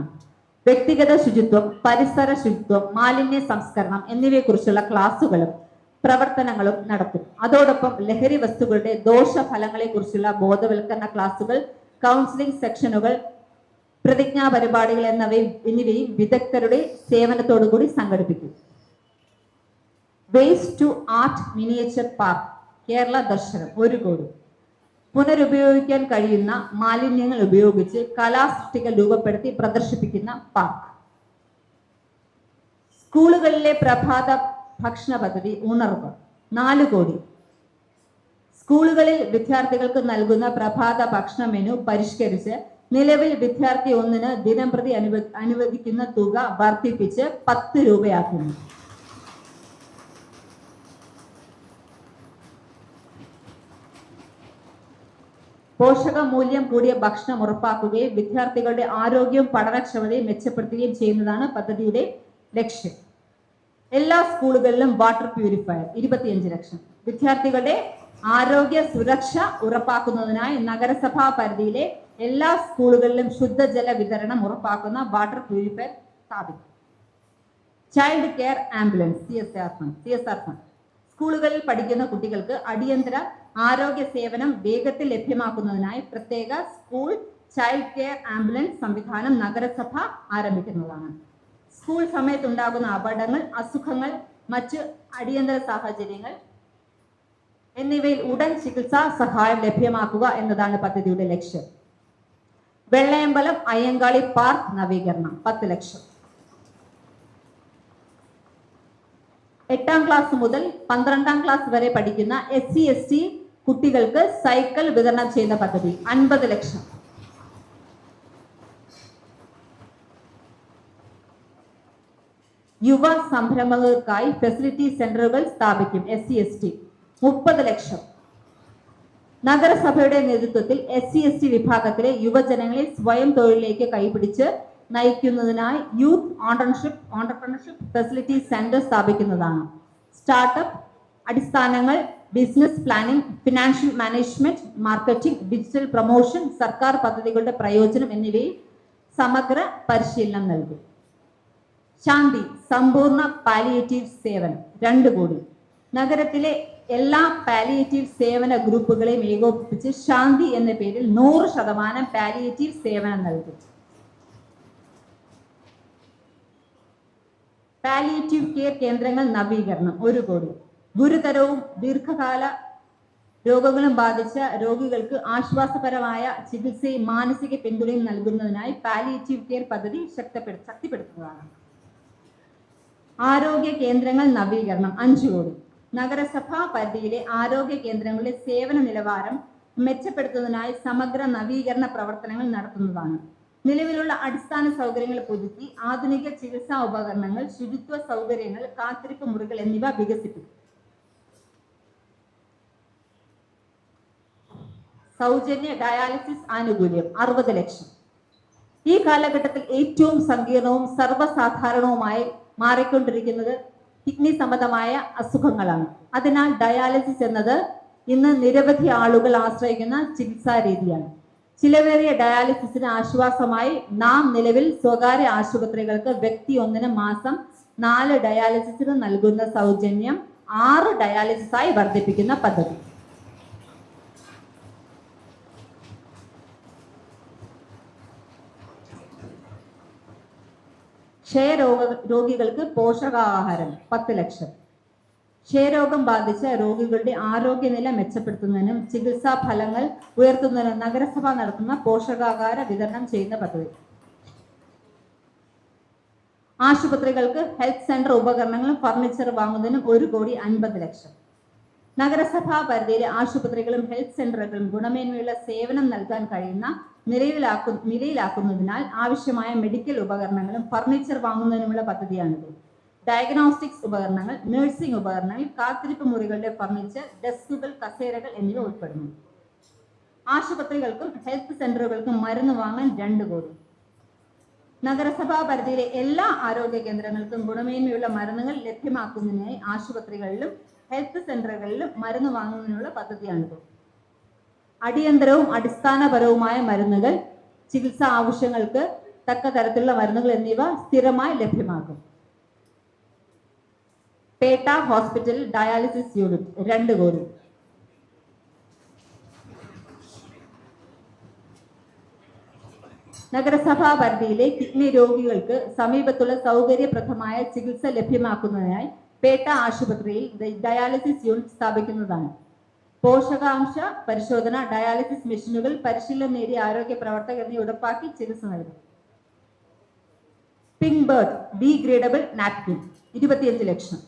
വ്യക്തിഗത ശുചിത്വം, പരിസര ശുചിത്വം, മാലിന്യ സംസ്കരണം എന്നിവയെക്കുറിച്ചുള്ള ക്ലാസുകളും പ്രവർത്തനങ്ങളും നടത്തും. അതോടൊപ്പം ലഹരി വസ്തുക്കളുടെ ദോഷഫലങ്ങളെ കുറിച്ചുള്ള ബോധവൽക്കരണ ക്ലാസുകൾ, കൗൺസിലിംഗ് സെക്ഷനുകൾ, പ്രതിജ്ഞാ പരിപാടികൾ എന്നിവയും വിദഗ്ധരുടെ സേവനത്തോടുകൂടി സംഘടിപ്പിക്കും. Waste to art miniature park Kerala ദർശനം 1 കോടി. പുനരുപയോഗിക്കാൻ കഴിയുന്ന മാലിന്യങ്ങൾ ഉപയോഗിച്ച് കലാസൃഷ്ടികൾ രൂപപ്പെടുത്തി പ്രദർശിപ്പിക്കുന്ന പാർക്ക്. സ്കൂളുകളിലെ പ്രഭാത ഭക്ഷണ പദ്ധതി ഉണർവ് 4 കോടി. സ്കൂളുകളിൽ വിദ്യാർത്ഥികൾക്ക് നൽകുന്ന പ്രഭാത ഭക്ഷണ മെനു പരിഷ്കരിച്ച് നിലവിൽ വിദ്യാർത്ഥി 1-ന് ദിനംപ്രതി അനുവദിക്കുന്ന തുക വർദ്ധിപ്പിച്ച് 10 രൂപയാക്കുന്നു. പോഷക മൂല്യം കൂടിയ ഭക്ഷണം ഉറപ്പാക്കുകയും വിദ്യാർത്ഥികളുടെ ആരോഗ്യവും പഠനക്ഷമതയും മെച്ചപ്പെടുത്തുകയും ചെയ്യുന്നതാണ് പദ്ധതിയുടെ ലക്ഷ്യം. എല്ലാ സ്കൂളുകളിലും വാട്ടർ പ്യൂരിഫയർ 25 ലക്ഷം. വിദ്യാർത്ഥികളുടെ ആരോഗ്യ സുരക്ഷ ഉറപ്പാക്കുന്നതിനായി നഗരസഭാ പരിധിയിലെ എല്ലാ സ്കൂളുകളിലും ശുദ്ധജല വിതരണം ഉറപ്പാക്കുന്ന വാട്ടർ പ്യൂരിഫയർ സ്ഥാപിക്കും. Child care ambulance CSR fund. സ്കൂളുകളിൽ പഠിക്കുന്ന കുട്ടികൾക്ക് അടിയന്തര ആരോഗ്യ സേവനം വേഗത്തിൽ ലഭ്യമാക്കുന്നതിനായി പ്രത്യേക സ്കൂൾ ചൈൽഡ് കെയർ ആംബുലൻസ് സംവിധാനം നഗരസഭ ആരംഭിക്കുന്നതാണ്. സ്കൂൾ സമയത്തുണ്ടാകുന്ന അപകടങ്ങൾ, അസുഖങ്ങൾ, മറ്റ് അടിയന്തര സാഹചര്യങ്ങൾ എന്നിവയിൽ ഉടൻ ചികിത്സാ സഹായം ലഭ്യമാക്കുക എന്നതാണ് പദ്ധതിയുടെ ലക്ഷ്യം. വെള്ളയമ്പലം അയ്യങ്കാളി പാർക്ക് നവീകരണം 10 ലക്ഷം. 8ാം ക്ലാസ് മുതൽ 12ാം ക്ലാസ് വരെ പഠിക്കുന്ന SC/ST കുട്ടികൾക്ക് സൈക്കിൾ വിതരണം ചെയ്യുന്ന പദ്ധതി 50 ലക്ഷം. യുവ സംരംഭകർക്കായി ഫെസിലിറ്റി സെന്ററുകൾ സ്ഥാപിക്കും SC/ST 30 ലക്ഷം. നഗരസഭയുടെ നേതൃത്വത്തിൽ SC/ST വിഭാഗത്തിലെ യുവജനങ്ങളെ സ്വയം തൊഴിലിലേക്ക് കൈപിടിച്ച് നയിക്കുന്നതിനായി യൂത്ത് ഓണ്ടർപ്രണർഷിപ്പ് ഫെസിലിറ്റി സെന്റർ സ്ഥാപിക്കുന്നതാണ്. സ്റ്റാർട്ടപ്പ് അടിസ്ഥാനങ്ങൾ, business planning, financial management, marketing, digital promotion, സർക്കാർ പദ്ധതികളുടെ പ്രയോജനം എന്നിവയിൽ സമഗ്ര പരിശീലനം നൽകും. ശാന്തി സമ്പൂർണ്ണ പാലിയേറ്റീവ് സേവനം 2 കോടി. നഗരത്തിലെ എല്ലാ പാലിയേറ്റീവ് സേവന ഗ്രൂപ്പുകളെയും ഏകോപിപ്പിച്ച് ശാന്തി എന്ന പേരിൽ 100% പാലിയേറ്റീവ് സേവനം നൽകും. പാലിയേറ്റീവ് കെയർ കേന്ദ്രങ്ങൾ നവീകരണം 1 കോടി. ഗുരുതരവും ദീർഘകാല രോഗങ്ങളും ബാധിച്ച രോഗികൾക്ക് ആശ്വാസപരമായ ചികിത്സയും മാനസിക പിന്തുണയും നൽകുന്നതിനായി പാലിയേറ്റീവ് കെയർ പദ്ധതി ശക്തിപ്പെടുത്തുന്നതാണ്. ആരോഗ്യ കേന്ദ്രങ്ങൾ നവീകരണം 5 കോടി. നഗരസഭാ പരിധിയിലെ ആരോഗ്യ കേന്ദ്രങ്ങളുടെ സേവന നിലവാരം മെച്ചപ്പെടുത്തുന്നതിനായി സമഗ്ര നവീകരണ പ്രവർത്തനങ്ങൾ നടത്തുന്നതാണ്. നിലവിലുള്ള അടിസ്ഥാന സൗകര്യങ്ങൾ പുതുക്കി ആധുനിക ചികിത്സാ ഉപകരണങ്ങൾ, ശുചിത്വ സൗകര്യങ്ങൾ, കാത്തിരിപ്പ് മുറികൾ എന്നിവ വികസിപ്പിക്കും. സൗജന്യ ഡയാലിസിസ് ആനുകൂല്യം 60 ലക്ഷം. ഈ കാലഘട്ടത്തിൽ ഏറ്റവും സങ്കീർണവും സർവ്വസാധാരണവുമായി മാറിക്കൊണ്ടിരിക്കുന്നത് കിഡ്നി സംബന്ധമായ അസുഖങ്ങളാണ്. അതിനാൽ ഡയാലിസിസ് എന്നത് ഇന്ന് നിരവധി ആളുകൾ ആശ്രയിക്കുന്ന ചികിത്സാ രീതിയാണ്. ചിലവേറിയ ഡയാലിസിസിന് ആശ്വാസമായി നാം നിലവിൽ സ്വകാര്യ ആശുപത്രികൾക്ക് വ്യക്തി ഒന്നിന് മാസം 4 ഡയാലിസിസിന് നൽകുന്ന സൗജന്യം 6 ഡയാലിസിസായി വർദ്ധിപ്പിക്കുന്ന പദ്ധതി. ക്ഷയരോഗികൾക്ക് പോഷകാഹാരം 10 ലക്ഷം. ക്ഷയരോഗം ബാധിച്ച രോഗികളുടെ ആരോഗ്യനില മെച്ചപ്പെടുത്തുന്നതിനും ചികിത്സാ ഫലങ്ങൾ ഉയർത്തുന്നതിനും നഗരസഭ നടത്തുന്ന പോഷകാഹാര വിതരണം ചെയ്യുന്ന പദ്ധതി. ആശുപത്രികൾക്ക് ഹെൽത്ത് സെന്റർ ഉപകരണങ്ങളും ഫർണിച്ചർ വാങ്ങുന്നതിനും 1 കോടി 50 ലക്ഷം. നഗരസഭാ പരിധിയിലെ ആശുപത്രികളും ഹെൽത്ത് സെന്ററുകളും ഗുണമേന്മയുള്ള സേവനം നൽകാൻ കഴിയുന്ന നിലയിലാക്കുന്നതിനാൽ ആവശ്യമായ മെഡിക്കൽ ഉപകരണങ്ങളും ഫർണിച്ചർ വാങ്ങുന്നതിനുമുള്ള പദ്ധതിയാണിത്. ഡയഗ്നോസ്റ്റിക്സ് ഉപകരണങ്ങൾ, നഴ്സിംഗ് ഉപകരണങ്ങൾ, കാത്തിരിപ്പ് മുറികളുടെ ഫർണിച്ചർ, ഡെസ്കുകൾ, കസേരകൾ എന്നിവ ഉൾപ്പെടുന്നു. ആശുപത്രികൾക്കും ഹെൽത്ത് സെന്ററുകൾക്കും മരുന്ന് വാങ്ങാൻ 2 കോടി. നഗരസഭാ പരിധിയിലെ എല്ലാ ആരോഗ്യ കേന്ദ്രങ്ങൾക്കും ഗുണമേന്മയുള്ള മരുന്നുകൾ ലഭ്യമാക്കുന്നതിനായി ആശുപത്രികളിലും ഹെൽത്ത് സെന്ററുകളിലും മരുന്ന് വാങ്ങുന്നതിനുള്ള പദ്ധതിയാണിത്. അടിയന്തരവും അടിസ്ഥാനപരവുമായ മരുന്നുകൾ, ചികിത്സാ ആവശ്യങ്ങൾക്ക് തക്ക തരത്തിലുള്ള മരുന്നുകൾ എന്നിവ സ്ഥിരമായി ലഭ്യമാക്കും. പേട്ട ഹോസ്പിറ്റൽ ഡയാലിസിസ് യൂണിറ്റ് 2 കോടി. നഗരസഭാ പരിധിയിലെ കിഡ്നി രോഗികൾക്ക് സമീപത്തുള്ള സൗകര്യപ്രദമായ ചികിത്സ ലഭ്യമാക്കുന്നതിനായി പേട്ട ആശുപത്രിയിൽ ഡയാലിസിസ് യൂണിറ്റ് സ്ഥാപിക്കുന്നതാണ്. പോഷകാംശ പരിശോധന, ഡയാലിസിസ് മെഷീനുകൾ, പരിശീലനം നേടിയ ആരോഗ്യ പ്രവർത്തകർ എന്നിവ ഉറപ്പാക്കി ചികിത്സ നൽകും. പിങ്ക് ബേർഡ് ഡീഗ്രേഡബിൾ നാപ്കിൻ 25 ലക്ഷം.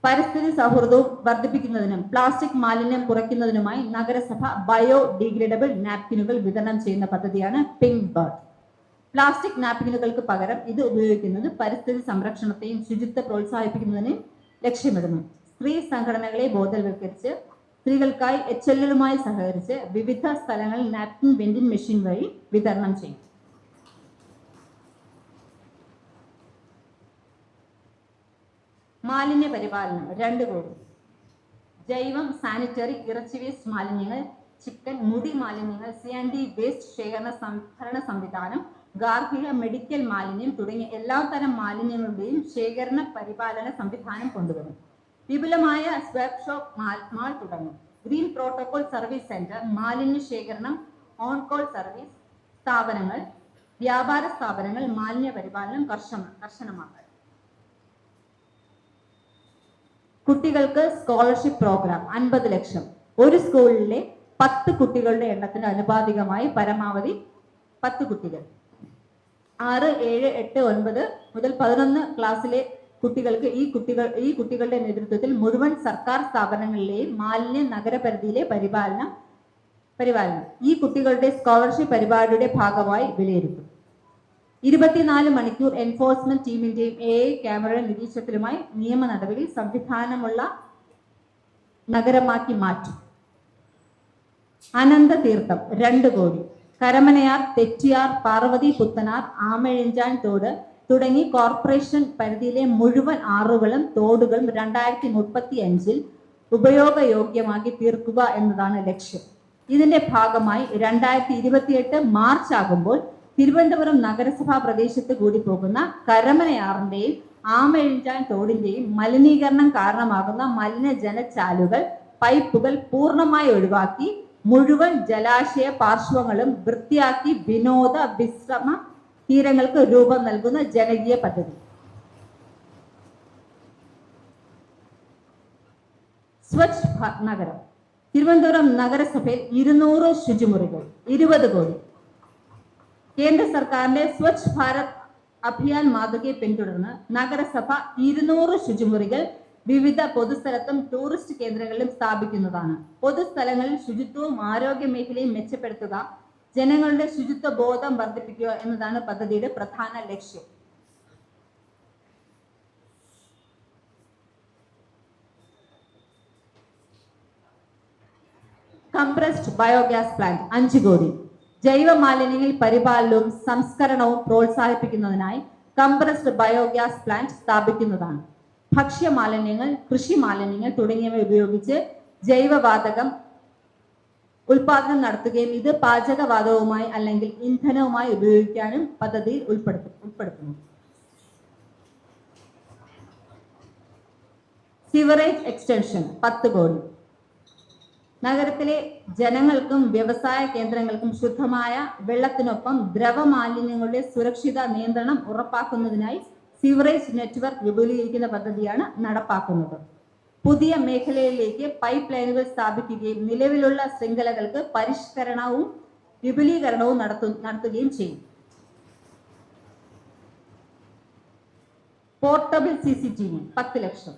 പരിസ്ഥിതി സൗഹൃദവും വർദ്ധിപ്പിക്കുന്നതിനും പ്ലാസ്റ്റിക് മാലിന്യം കുറയ്ക്കുന്നതിനുമായി നഗരസഭ ബയോ ഡീഗ്രേഡബിൾ നാപ്കിനുകൾ വിതരണം ചെയ്യുന്ന പദ്ധതിയാണ് പിങ്ക് ബേർഡ്. പ്ലാസ്റ്റിക് നാപ്കിനുകൾക്ക് പകരം ഇത് ഉപയോഗിക്കുന്നത് പരിസ്ഥിതി സംരക്ഷണത്തെയും ശുചിത്വം പ്രോത്സാഹിപ്പിക്കുന്നതിനെയും ലക്ഷ്യമിടുന്നു. സ്ത്രീ സംഘടനകളെ ബോധവൽക്കരിച്ച് സ്ത്രീകൾക്കായി HLലുമായി സഹകരിച്ച് വിവിധ സ്ഥലങ്ങളിൽ നാപ്കിൻ വെൻഡിംഗ് മെഷീൻ വഴി വിതരണം ചെയ്യും. മാലിന്യ പരിപാലനം 2 കോടി. ജൈവം, സാനിറ്ററി, ഇറച്ചി വേസ്റ്റ് മാലിന്യങ്ങൾ, ചിക്കൻ, മുടി മാലിന്യങ്ങൾ, C&D വേസ്റ്റ് ശേഖരണ സംഭരണ സംവിധാനം, ഗാർഹിക മെഡിക്കൽ മാലിന്യം തുടങ്ങിയ എല്ലാത്തരം മാലിന്യങ്ങളുടെയും ശേഖരണ പരിപാലന സംവിധാനം കൊണ്ടുവരും. വിപുലമായ സ്വാപ്പ് ഷോപ്പ് മാൾ തുടങ്ങും. ഗ്രീൻ പ്രോട്ടോകോൾ സർവീസ് സെന്റർ, മാലിന്യ ശേഖരണം, ഓൺ കോൾ സർവീസ് സ്ഥാപനങ്ങൾ, വ്യാപാര സ്ഥാപനങ്ങൾ മാലിന്യ പരിപാലനം കർശനമാക്കും. കുട്ടികൾക്ക് സ്കോളർഷിപ്പ് പ്രോഗ്രാം 50 ലക്ഷം. ഒരു സ്കൂളിലെ 10 കുട്ടികളുടെ എണ്ണത്തിന് അനുപാതികമായി പരമാവധി 10 കുട്ടികൾ. 6, 7, 8, 9 മുതൽ 11 ക്ലാസ്സിലെ കുട്ടികൾക്ക് ഈ കുട്ടികളുടെ നേതൃത്വത്തിൽ മുഴുവൻ സർക്കാർ സ്ഥാപനങ്ങളിലെയും മാലിന്യ നഗരപരിധിയിലെ പരിപാലനം ഈ കുട്ടികളുടെ സ്കോളർഷിപ്പ് പരിപാടിയുടെ ഭാഗമായി വിലയിരുത്തും. 24 മണിക്കൂർ എൻഫോഴ്സ്മെന്റ് ടീമിന്റെയും AI ക്യാമറയുടെ നിരീക്ഷണത്തിലുമായി നിയമ നടപടി സംവിധാനമുള്ള നഗരമാക്കി മാറ്റും. അനന്ത തീർത്ഥം 2 കോടി. കരമനയാർ, തെറ്റിയാർ, പാർവതി പുത്തനാർ, ആമഴിഞ്ചാൻ തോട് തുടങ്ങി കോർപ്പറേഷൻ പരിധിയിലെ മുഴുവൻ ആറുകളും തോടുകളും 2035 ഉപയോഗയോഗ്യമാക്കി തീർക്കുക എന്നതാണ് ലക്ഷ്യം. ഇതിന്റെ ഭാഗമായി 2028 മാർച്ച് ആകുമ്പോൾ തിരുവനന്തപുരം നഗരസഭാ പ്രദേശത്ത് കൂടി പോകുന്ന കരമനയാറിന്റെയും ആമഴിഞ്ചാൻ തോടിന്റെയും മലിനീകരണം കാരണമാകുന്ന മലിനജലചാലുകൾ, പൈപ്പുകൾ പൂർണ്ണമായി ഒഴിവാക്കി മുഴുവൻ ജലാശയ പാർശ്വങ്ങളും വൃത്തിയാക്കി വിനോദ വിശ്രമ തീരങ്ങൾക്ക് രൂപം നൽകുന്ന ജനകീയ പദ്ധതി. സ്വച്ഛ് നഗരം. തിരുവനന്തപുരം നഗരസഭയിൽ 200 ശുചിമുറികൾ, 20 കോടി. കേന്ദ്ര സർക്കാരിന്റെ സ്വച്ഛ് ഭാരത് അഭിയാൻ മാതൃകയെ പിന്തുടർന്ന് നഗരസഭ 200 ശുചിമുറികൾ വിവിധ പൊതുസ്ഥലത്തും ടൂറിസ്റ്റ് കേന്ദ്രങ്ങളിലും സ്ഥാപിക്കുന്നതാണ്. പൊതുസ്ഥലങ്ങളിൽ ശുചിത്വവും ആരോഗ്യ മേഖലയും മെച്ചപ്പെടുത്തുക, ജനങ്ങളുടെ ശുചിത്വ ബോധം വർദ്ധിപ്പിക്കുക എന്നതാണ് പദ്ധതിയുടെ പ്രധാന ലക്ഷ്യം. കംപ്രസ്ഡ് ബയോഗ്യാസ് പ്ലാന്റ് 5 കോടി. ജൈവ മാലിന്യങ്ങൾ പരിപാലനവും സംസ്കരണവും പ്രോത്സാഹിപ്പിക്കുന്നതിനായി കംപ്രസ്ഡ് ബയോഗ്യാസ് പ്ലാന്റ് സ്ഥാപിക്കുന്നതാണ്. ഭക്ഷ്യ മാലിന്യങ്ങൾ, കൃഷി മാലിന്യങ്ങൾ തുടങ്ങിയവ ഉപയോഗിച്ച് ജൈവവാതകം ഉൽപാദനം നടത്തുകയും ഇത് പാചകവാതകവുമായി അല്ലെങ്കിൽ ഇന്ധനവുമായി ഉപയോഗിക്കാനും പദ്ധതിയിൽ ഉൾപ്പെടുത്തുന്നു. സിവറേജ് എക്സ്റ്റൻഷൻ 10 കോടി. നഗരത്തിലെ ജനങ്ങൾക്കും വ്യവസായ കേന്ദ്രങ്ങൾക്കും ശുദ്ധമായ വെള്ളത്തിനൊപ്പം ദ്രവമാലിന്യങ്ങളുടെ സുരക്ഷിത നിയന്ത്രണം ഉറപ്പാക്കുന്നതിനായി സിവറേജ് നെറ്റ്വർക്ക് വിപുലീകരിക്കുന്ന പദ്ധതിയാണ് നടപ്പാക്കുന്നത്. പുതിയ മേഖലയിലേക്ക് പൈപ്പ് ലൈനുകൾ സ്ഥാപിക്കുകയും നിലവിലുള്ള ശൃംഖലകൾക്ക് പരിഷ്കരണവും വിപുലീകരണവും നടത്തുകയും ചെയ്യും. പോർട്ടബിൾ CCTV 10 ലക്ഷം.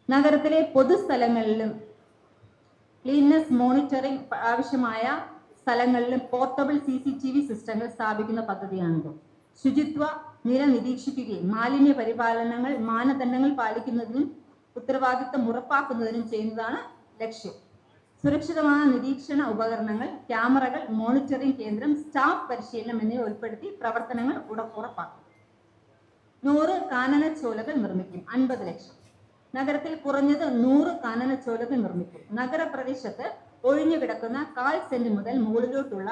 നഗരത്തിലെ പൊതുസ്ഥലങ്ങളിലും ക്ലീൻനെസ് മോണിറ്ററിംഗ് ആവശ്യമായ സ്ഥലങ്ങളിലും പോർട്ടബിൾ CCTV സിസ്റ്റങ്ങൾ സ്ഥാപിക്കുന്ന പദ്ധതിയാണിത്. ശുചിത്വ നില നിരീക്ഷിക്കുകയും മാലിന്യ പരിപാലനങ്ങൾ മാനദണ്ഡങ്ങൾ പാലിക്കുന്നതിനും ഉത്തരവാദിത്തം ഉറപ്പാക്കുന്നതിനും ചെയ്യുന്നതാണ് ലക്ഷ്യം. സുരക്ഷിതമായ നിരീക്ഷണ ഉപകരണങ്ങൾ, ക്യാമറകൾ, മോണിറ്ററിംഗ് കേന്ദ്രം, സ്റ്റാഫ് പരിശീലനം എന്നിവ ഉൾപ്പെടുത്തി പ്രവർത്തനങ്ങൾ ഉറപ്പാക്കും. 100 കാനനച്ചോലകൾ നിർമ്മിക്കും 50 ലക്ഷം. നഗരത്തിൽ കുറഞ്ഞത് 100 കാനനച്ചോലകൾ നിർമ്മിക്കും. നഗരപ്രദേശത്ത് ഒഴിഞ്ഞു കിടക്കുന്ന 1/4 സെന്റ് മുതൽ മുകളിലോട്ടുള്ള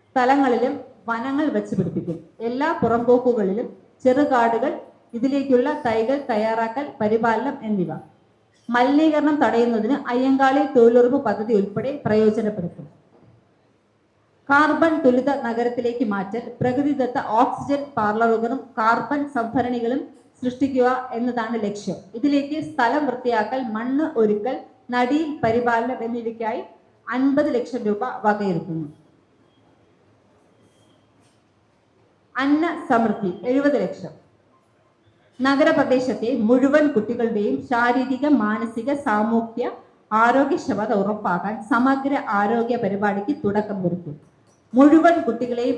സ്ഥലങ്ങളിലും വനങ്ങൾ വെച്ച് പിടിപ്പിക്കും. എല്ലാ പുറംപോക്കുകളിലും ചെറുകാടുകൾ, ഇതിലേക്കുള്ള തൈകൾ തയ്യാറാക്കൽ, പരിപാലനം എന്നിവ. മലിനീകരണം തടയുന്നതിന് അയ്യങ്കാളി തൊഴിലുറപ്പ് പദ്ധതി ഉൾപ്പെടെ പ്രയോജനപ്പെടുത്തും. കാർബൺ തുലിത നഗരത്തിലേക്ക് മാറ്റൽ, പ്രകൃതിദത്ത ഓക്സിജൻ പാർലറുകളും കാർബൺ സംഭരണികളും സൃഷ്ടിക്കുക എന്നതാണ് ലക്ഷ്യം. ഇതിലേക്ക് സ്ഥലം വൃത്തിയാക്കൽ, മണ്ണ് ഒരുക്കൽ, നടീൽ പരിപാലനം എന്നിവയ്ക്കായി 50 ലക്ഷം രൂപ വകയിരുത്തുന്നു. അന്ന സമൃദ്ധി 70 ലക്ഷം. നഗരപ്രദേശത്തെ മുഴുവൻ കുട്ടികളുടെയും ശാരീരിക, മാനസിക, സാമൂഹ്യ ആരോഗ്യക്ഷമത ഉറപ്പാക്കാൻ സമഗ്ര ആരോഗ്യ പരിപാടിക്ക് തുടക്കം കുറിക്കും. മുഴുവൻ കുട്ടികളെയും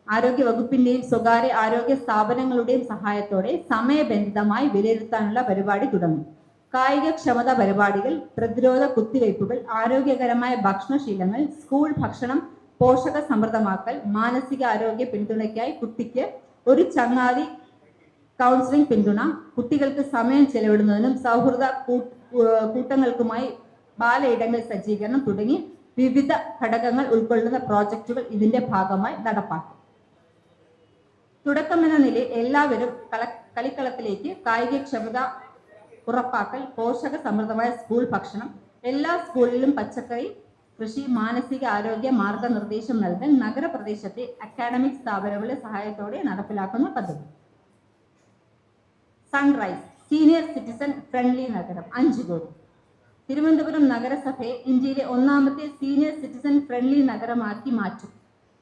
ആരോഗ്യ വകുപ്പിന്റെയും സ്വകാര്യ ആരോഗ്യ സ്ഥാപനങ്ങളുടെയും സഹായത്തോടെ സമയബന്ധിതമായി വിലയിരുത്താനുള്ള പരിപാടി തുടങ്ങും. കായികക്ഷമത പരിപാടികൾ, പ്രതിരോധ കുത്തിവയ്പ്പുകൾ, ആരോഗ്യകരമായ ഭക്ഷണശീലങ്ങൾ, സ്കൂൾ ഭക്ഷണം പോഷക സമൃദ്ധമാക്കൽ, മാനസിക ആരോഗ്യ പിന്തുണയ്ക്കായി കുട്ടിക്ക് ഒരു ചങ്ങാതി കൗൺസിലിംഗ് പിന്തുണ, കുട്ടികൾക്ക് സമയം ചെലവിടുന്നതിനും സൗഹൃദ കൂട്ടങ്ങൾക്കുമായി ബാലയിടങ്ങൾ സജ്ജീകരണം തുടങ്ങി വിവിധ ഘടകങ്ങൾ ഉൾക്കൊള്ളുന്ന പ്രോജക്റ്റുകൾ ഇതിന്റെ ഭാഗമായി നടപ്പാക്കും. തുടക്കമെന്ന നിലയിൽ എല്ലാവരും കളിക്കളത്തിലേക്ക്, കായികക്ഷമത ഉറപ്പാക്കൽ, പോഷക സമൃദ്ധമായ സ്കൂൾ ഭക്ഷണം, എല്ലാ സ്കൂളിലും പച്ചക്കറി കൃഷി, മാനസിക ആരോഗ്യ മാർഗനിർദ്ദേശം നൽകാൻ നഗരപ്രദേശത്തെ അക്കാഡമിക് സ്ഥാപനങ്ങളുടെ സഹായത്തോടെ നടപ്പിലാക്കുന്ന പദ്ധതി. സൺറൈസ് സീനിയർ സിറ്റിസൺ ഫ്രണ്ട്ലി നഗരം 5 കോടി. തിരുവനന്തപുരം നഗരസഭയെ ഇന്ത്യയിലെ 1ാമത്തെ സീനിയർ സിറ്റിസൺ ഫ്രണ്ട്ലി നഗരമാക്കി മാറ്റും.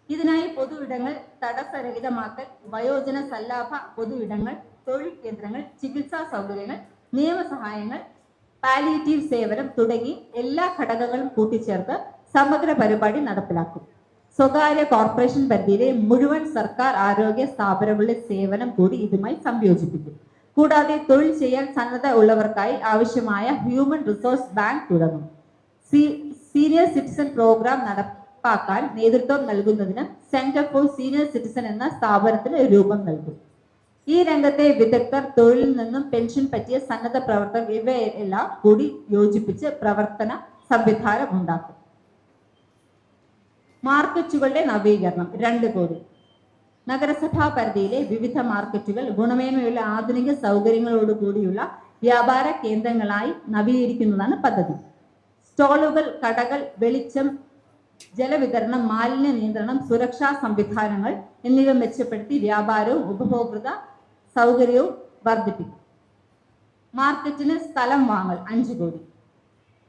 ഇതിനായി പൊതു ഇടങ്ങൾ തടസ്സരഹിതമാക്കൽ, വയോജന സല്ലാപ പൊതു ഇടങ്ങൾ, തൊഴിൽ കേന്ദ്രങ്ങൾ, ചികിത്സാ സൗകര്യങ്ങൾ, നിയമസഹായങ്ങൾ, പാലിയേറ്റീവ് സേവനം തുടങ്ങി എല്ലാ ഘടകങ്ങളും കൂട്ടിച്ചേർത്ത് സമഗ്ര പരിപാടി നടപ്പിലാക്കും. സ്വകാര്യ കോർപ്പറേഷൻ പരിധിയിലെ മുഴുവൻ സർക്കാർ ആരോഗ്യ സ്ഥാപനങ്ങളുടെ സേവനം കൂടി ഇതുമായി സംയോജിപ്പിക്കും. കൂടാതെ തൊഴിൽ ചെയ്യാൻ സന്നദ്ധ ഉള്ളവർക്കായി ആവശ്യമായ ഹ്യൂമൻ റിസോഴ്സ് ബാങ്ക് തുടങ്ങും. സീനിയർ സിറ്റിസൺ പ്രോഗ്രാം നടപ്പാക്കാൻ നേതൃത്വം നൽകുന്നതിന് സെന്റർ ഫോർ സീനിയർ സിറ്റിസൺ എന്ന സ്ഥാപനത്തിന് രൂപം നൽകും. ഈ രംഗത്തെ വിദഗ്ധർ, തൊഴിലിൽ നിന്നും പെൻഷൻ പറ്റിയ സന്നദ്ധ പ്രവർത്തകർ ഇവയെല്ലാം കൂടി യോജിപ്പിച്ച് പ്രവർത്തന സംവിധാനം ഉണ്ടാക്കും. മാർക്കറ്റുകളുടെ നവീകരണം 2 കോടി. നഗരസഭാ പരിധിയിലെ വിവിധ മാർക്കറ്റുകൾ ഗുണമേന്മയുള്ള ആധുനിക സൗകര്യങ്ങളോട് കൂടിയുള്ള വ്യാപാര കേന്ദ്രങ്ങളായി നവീകരിക്കുന്നതാണ് പദ്ധതി. സ്റ്റോളുകൾ, കടകൾ, വെളിച്ചം, ജലവിതരണം, മാലിന്യ നിയന്ത്രണം, സുരക്ഷാ സംവിധാനങ്ങൾ എന്നിവ മെച്ചപ്പെടുത്തി വ്യാപാരവും ഉപഭോക്തൃ സൗകര്യവും വർദ്ധിപ്പിക്കും. മാർക്കറ്റിന് സ്ഥലം വാങ്ങൽ 5 കോടി.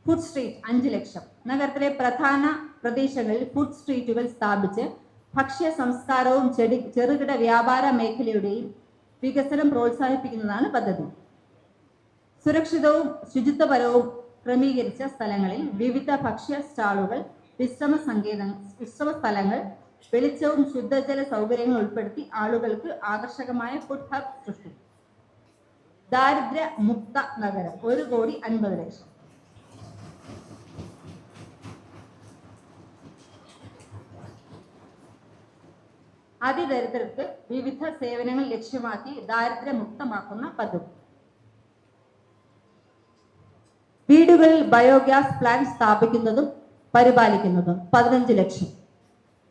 ഫുഡ് സ്ട്രീറ്റ് 5 ലക്ഷം. നഗരത്തിലെ പ്രധാന പ്രദേശങ്ങളിൽ ഫുഡ് സ്ട്രീറ്റുകൾ സ്ഥാപിച്ച് ഭക്ഷ്യ സംസ്കാരവും ചെറുകിട വ്യാപാര മേഖലയുടെയും വികസനം പ്രോത്സാഹിപ്പിക്കുന്നതാണ് പദ്ധതി. സുരക്ഷിതവും ശുചിത്വപരവും ക്രമീകരിച്ച സ്ഥലങ്ങളിൽ വിവിധ ഭക്ഷ്യ സ്റ്റാളുകൾ, വിശ്രമ സ്ഥലങ്ങൾ, വെളിച്ചവും ശുദ്ധജല സൗകര്യങ്ങൾ ഉൾപ്പെടുത്തി ആളുകൾക്ക് ആകർഷകമായ ഫുഡ് ഹബ് സൃഷ്ടിക്കും. ദാരിദ്ര്യ മുക്ത നഗരം 1,50,00,000. അതിദരിദ്രർക്ക് വിവിധ സേവനങ്ങൾ ലക്ഷ്യമാക്കി ദാരിദ്ര്യമുക്തമാക്കുന്ന പദ്ധതി. വീടുകളിൽ ബയോഗ്യാസ് പ്ലാന്റ് സ്ഥാപിക്കുന്നതും പരിപാലിക്കുന്നതും 15 ലക്ഷം.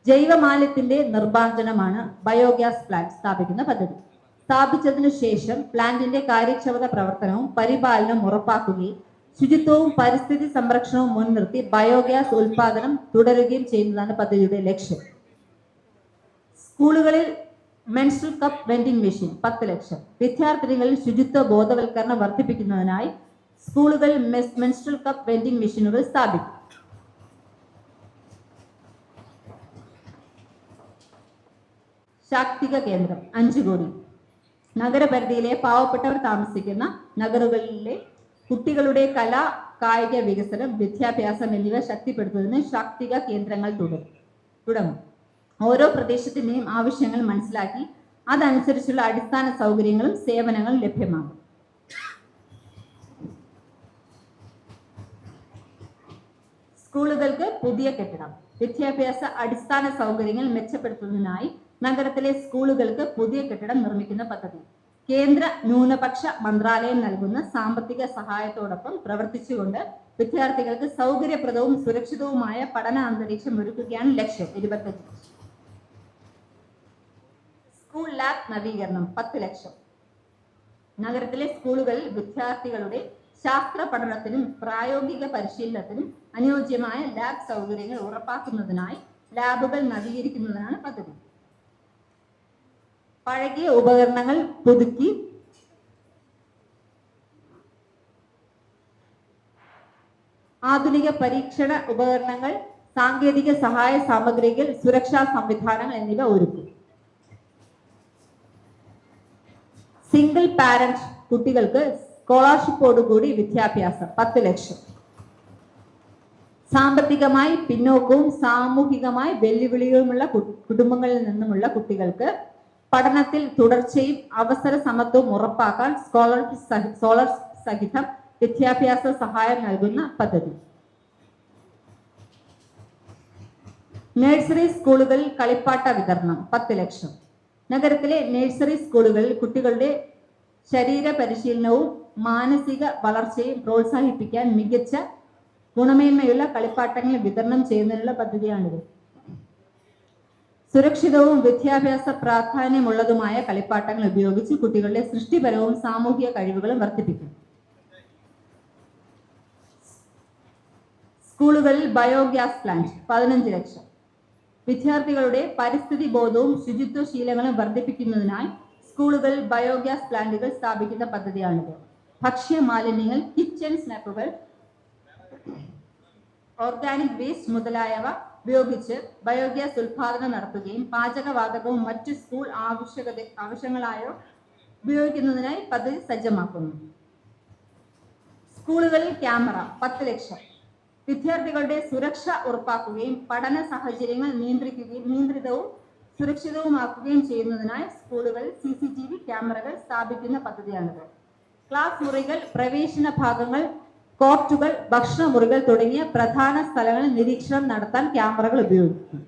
ജൈവമാലിന്യത്തിന്റെ നിർമ്മാർജ്ജനമാണ് ബയോഗ്യാസ് പ്ലാന്റ് സ്ഥാപിക്കുന്ന പദ്ധതി. സ്ഥാപിച്ചതിനു ശേഷം പ്ലാന്റിന്റെ കാര്യക്ഷമത പ്രവർത്തനവും പരിപാലനവും ഉറപ്പാക്കുകയും ശുചിത്വവും പരിസ്ഥിതി സംരക്ഷണവും മുൻനിർത്തി ബയോഗ്യാസ് ഉൽപാദനം തുടരുകയും ചെയ്യുന്നതാണ് പദ്ധതിയുടെ ലക്ഷ്യം. സ്കൂളുകളിൽ മെൻസ്ട്രൽ കപ്പ് വെൻഡിംഗ് മെഷീൻ 10 ലക്ഷം. വിദ്യാർത്ഥിനികളിൽ ശുചിത്വ ബോധവൽക്കരണം വർദ്ധിപ്പിക്കുന്നതിനായി സ്കൂളുകളിൽ മെൻസ്ട്രൽ കപ്പ് വെൻഡിംഗ് മെഷീനുകൾ സ്ഥാപിക്കും. ശാക്തിക കേന്ദ്രം 5 കോടി. നഗരപരിധിയിലെ പാവപ്പെട്ടവർ താമസിക്കുന്ന നഗരങ്ങളിലെ കുട്ടികളുടെ കലാ കായിക വികസനം, വിദ്യാഭ്യാസം എന്നിവ ശക്തിപ്പെടുത്തുന്നതിന് ശാക്തിക കേന്ദ്രങ്ങൾ തുടങ്ങും. ഓരോ പ്രദേശത്തിന്റെയും ആവശ്യങ്ങൾ മനസ്സിലാക്കി അതനുസരിച്ചുള്ള അടിസ്ഥാന സൗകര്യങ്ങളും സേവനങ്ങളും ലഭ്യമാകും. സ്കൂളുകൾക്ക് പുതിയ കെട്ടിടം. വിദ്യാഭ്യാസ അടിസ്ഥാന സൗകര്യങ്ങൾ മെച്ചപ്പെടുത്തുന്നതിനായി നഗരത്തിലെ സ്കൂളുകൾക്ക് പുതിയ കെട്ടിടം നിർമ്മിക്കുന്ന പദ്ധതി. കേന്ദ്ര ന്യൂനപക്ഷ മന്ത്രാലയം നൽകുന്ന സാമ്പത്തിക സഹായത്തോടൊപ്പം പ്രവർത്തിച്ചുകൊണ്ട് വിദ്യാർത്ഥികൾക്ക് സൗകര്യപ്രദവും സുരക്ഷിതവുമായ പഠന അന്തരീക്ഷം ഒരുക്കുകയാണ് ലക്ഷ്യം. 25 ലക്ഷം. സ്കൂൾ ലാബ് നവീകരണം 10 ലക്ഷം. നഗരത്തിലെ സ്കൂളുകളിൽ വിദ്യാർത്ഥികളുടെ ശാസ്ത്ര പഠനത്തിനും പ്രായോഗിക പരിശീലനത്തിനും അനുയോജ്യമായ ലാബ് സൗകര്യങ്ങൾ ഉറപ്പാക്കുന്നതിനായി ലാബുകൾ നവീകരിക്കുന്നതിനാണ് പദ്ധതി. പഴകിയ ഉപകരണങ്ങൾ പുതുക്കി ആധുനിക പരീക്ഷണ ഉപകരണങ്ങൾ, സാങ്കേതിക സഹായ സാമഗ്രികൾ, സുരക്ഷാ സംവിധാനങ്ങൾ എന്നിവ ഒരുക്കും. സിംഗിൾ പാരന്റ് കുട്ടികൾക്ക് സ്കോളർഷിപ്പോടുകൂടി വിദ്യാഭ്യാസം 10 ലക്ഷം. സാമ്പത്തികമായി പിന്നോക്കവും സാമൂഹികമായി വെല്ലുവിളികളുമുള്ള കുടുംബങ്ങളിൽ നിന്നുമുള്ള കുട്ടികൾക്ക് പഠനത്തിൽ തുടർച്ചയും അവസര സമത്വവും ഉറപ്പാക്കാൻ സ്കോളർഷിപ്പ് സഹിതം വിദ്യാഭ്യാസ സഹായം നൽകുന്ന പദ്ധതി. നഴ്സറി സ്കൂളുകളിൽ കളിപ്പാട്ട വിതരണം 10 ലക്ഷം. നഗരത്തിലെ നഴ്സറി സ്കൂളുകളിൽ കുട്ടികളുടെ ശരീര പരിശീലനവും മാനസിക വളർച്ചയും പ്രോത്സാഹിപ്പിക്കാൻ മികച്ച ഗുണമേന്മയുള്ള കളിപ്പാട്ടങ്ങൾ വിതരണം ചെയ്യുന്നതിനുള്ള പദ്ധതിയാണിത്. സുരക്ഷിതവും വിദ്യാഭ്യാസ പ്രാധാന്യമുള്ളതുമായ കളിപ്പാട്ടങ്ങൾ ഉപയോഗിച്ച് കുട്ടികളുടെ സൃഷ്ടിപരവും സാമൂഹിക കഴിവുകളും വർദ്ധിപ്പിക്കും. സ്കൂളുകളിൽ ബയോഗ്യാസ് പ്ലാന്റ് 15 ലക്ഷം. വിദ്യാർത്ഥികളുടെ പരിസ്ഥിതി ബോധവും ശുചിത്വ ശീലങ്ങളും വർദ്ധിപ്പിക്കുന്നതിനായി സ്കൂളുകളിൽ ബയോഗ്യാസ് പ്ലാന്റുകൾ സ്ഥാപിക്കുന്ന പദ്ധതിയാണിത്. ഭക്ഷ്യ മാലിന്യങ്ങൾ, കിച്ചൺ സ്നാപ്പുകൾ, ഓർഗാനിക് വേസ്റ്റ് മുതലായവ ഉപയോഗിച്ച് ബയോഗ്യാസ് ഉൽപാദനം നടത്തുകയും പാചകവാതകവും മറ്റു സ്കൂൾ ആവശ്യങ്ങളായോ ഉപയോഗിക്കുന്നതിനായി പദ്ധതി സജ്ജമാക്കുന്നു. സ്കൂളുകളിൽ ക്യാമറ 10 ലക്ഷം. വിദ്യാർത്ഥികളുടെ സുരക്ഷ ഉറപ്പാക്കുകയും പഠന സാഹചര്യങ്ങൾ നിയന്ത്രിതവും സുരക്ഷിതവുമാക്കുകയും ചെയ്യുന്നതിനായി സ്കൂളുകളിൽ CCTV ക്യാമറകൾ സ്ഥാപിക്കുന്ന പദ്ധതിയാണിത്. ക്ലാസ് മുറികൾ, പ്രവേശന ഭാഗങ്ങൾ, കോർട്ടുകൾ, ഭക്ഷണമുറികൾ തുടങ്ങിയ പ്രധാന സ്ഥലങ്ങളിൽ നിരീക്ഷണം നടത്താൻ ക്യാമറകൾ ഉപയോഗിക്കും.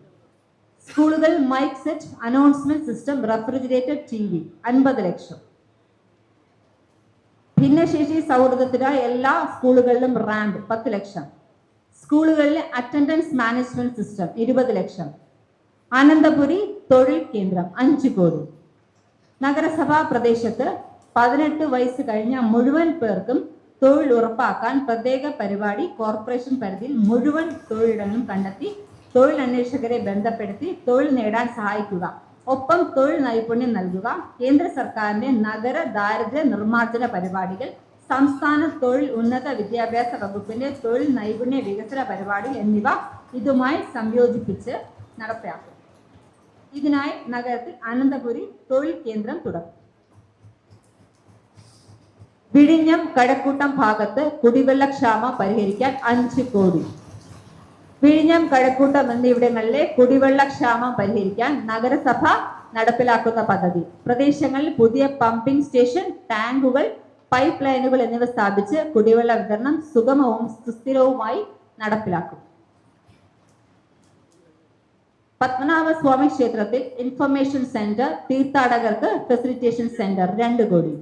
സ്കൂളുകൾ mike set, announcement system, refrigerated TV 50 lakh. ഭിന്നശേഷി സൗഹൃദത്തിനായി എല്ലാ സ്കൂളുകളിലും റാമ്പ് 10 ലക്ഷം. സ്കൂളുകളിലെ attendance management system 20 lakh. Ananthapuri തൊഴിൽ കേന്ദ്രം 5 കോടി. നഗരസഭാ പ്രദേശത്ത് 18 വയസ്സ് കഴിഞ്ഞ മുഴുവൻ പേർക്കും തൊഴിൽ ഉറപ്പാക്കാൻ പ്രത്യേക പരിപാടി കോർപ്പറേഷൻ പരിധിയിൽ മുഴുവൻ തൊഴിലിടങ്ങളും കണ്ടെത്തി തൊഴിൽ അന്വേഷകരെ ബന്ധപ്പെടുത്തി തൊഴിൽ നേടാൻ സഹായിക്കുക. ഒപ്പം തൊഴിൽ നൈപുണ്യം നൽകുക. കേന്ദ്ര സർക്കാരിന്റെ നഗര ദാരിദ്ര്യ നിർമ്മാർജ്ജന പരിപാടികൾ സംസ്ഥാന തൊഴിൽ ഉന്നത വിദ്യാഭ്യാസ വകുപ്പിന്റെ തൊഴിൽ നൈപുണ്യ വികസന പരിപാടി എന്നിവ ഇതുമായി സംയോജിപ്പിച്ച് നടപ്പിലാക്കും. ഇതിനായി നഗരത്തിൽ അനന്തപുരി തൊഴിൽ കേന്ദ്രം തുടങ്ങും. വിഴിഞ്ഞം കഴക്കൂട്ടം ഭാഗത്ത് കുടിവെള്ളക്ഷാമം പരിഹരിക്കാൻ 5 കോടി. വിഴിഞ്ഞം കഴക്കൂട്ടം എന്നിവിടങ്ങളിലെ കുടിവെള്ളക്ഷാമം പരിഹരിക്കാൻ നഗരസഭ നടപ്പിലാക്കുന്ന പദ്ധതി പ്രദേശങ്ങളിൽ പുതിയ പമ്പിംഗ് സ്റ്റേഷൻ, ടാങ്കുകൾ, പൈപ്പ് ലൈനുകൾ എന്നിവ സ്ഥാപിച്ച് കുടിവെള്ള വിതരണം സുഗമവും സുസ്ഥിരവുമായി നടപ്പിലാക്കും. പത്മനാഭസ്വാമി ക്ഷേത്രത്തിൽ ഇൻഫർമേഷൻ സെന്റർ, തീർത്ഥാടകർക്ക് ഫെസിലിറ്റേഷൻ സെന്റർ 2 കോടി.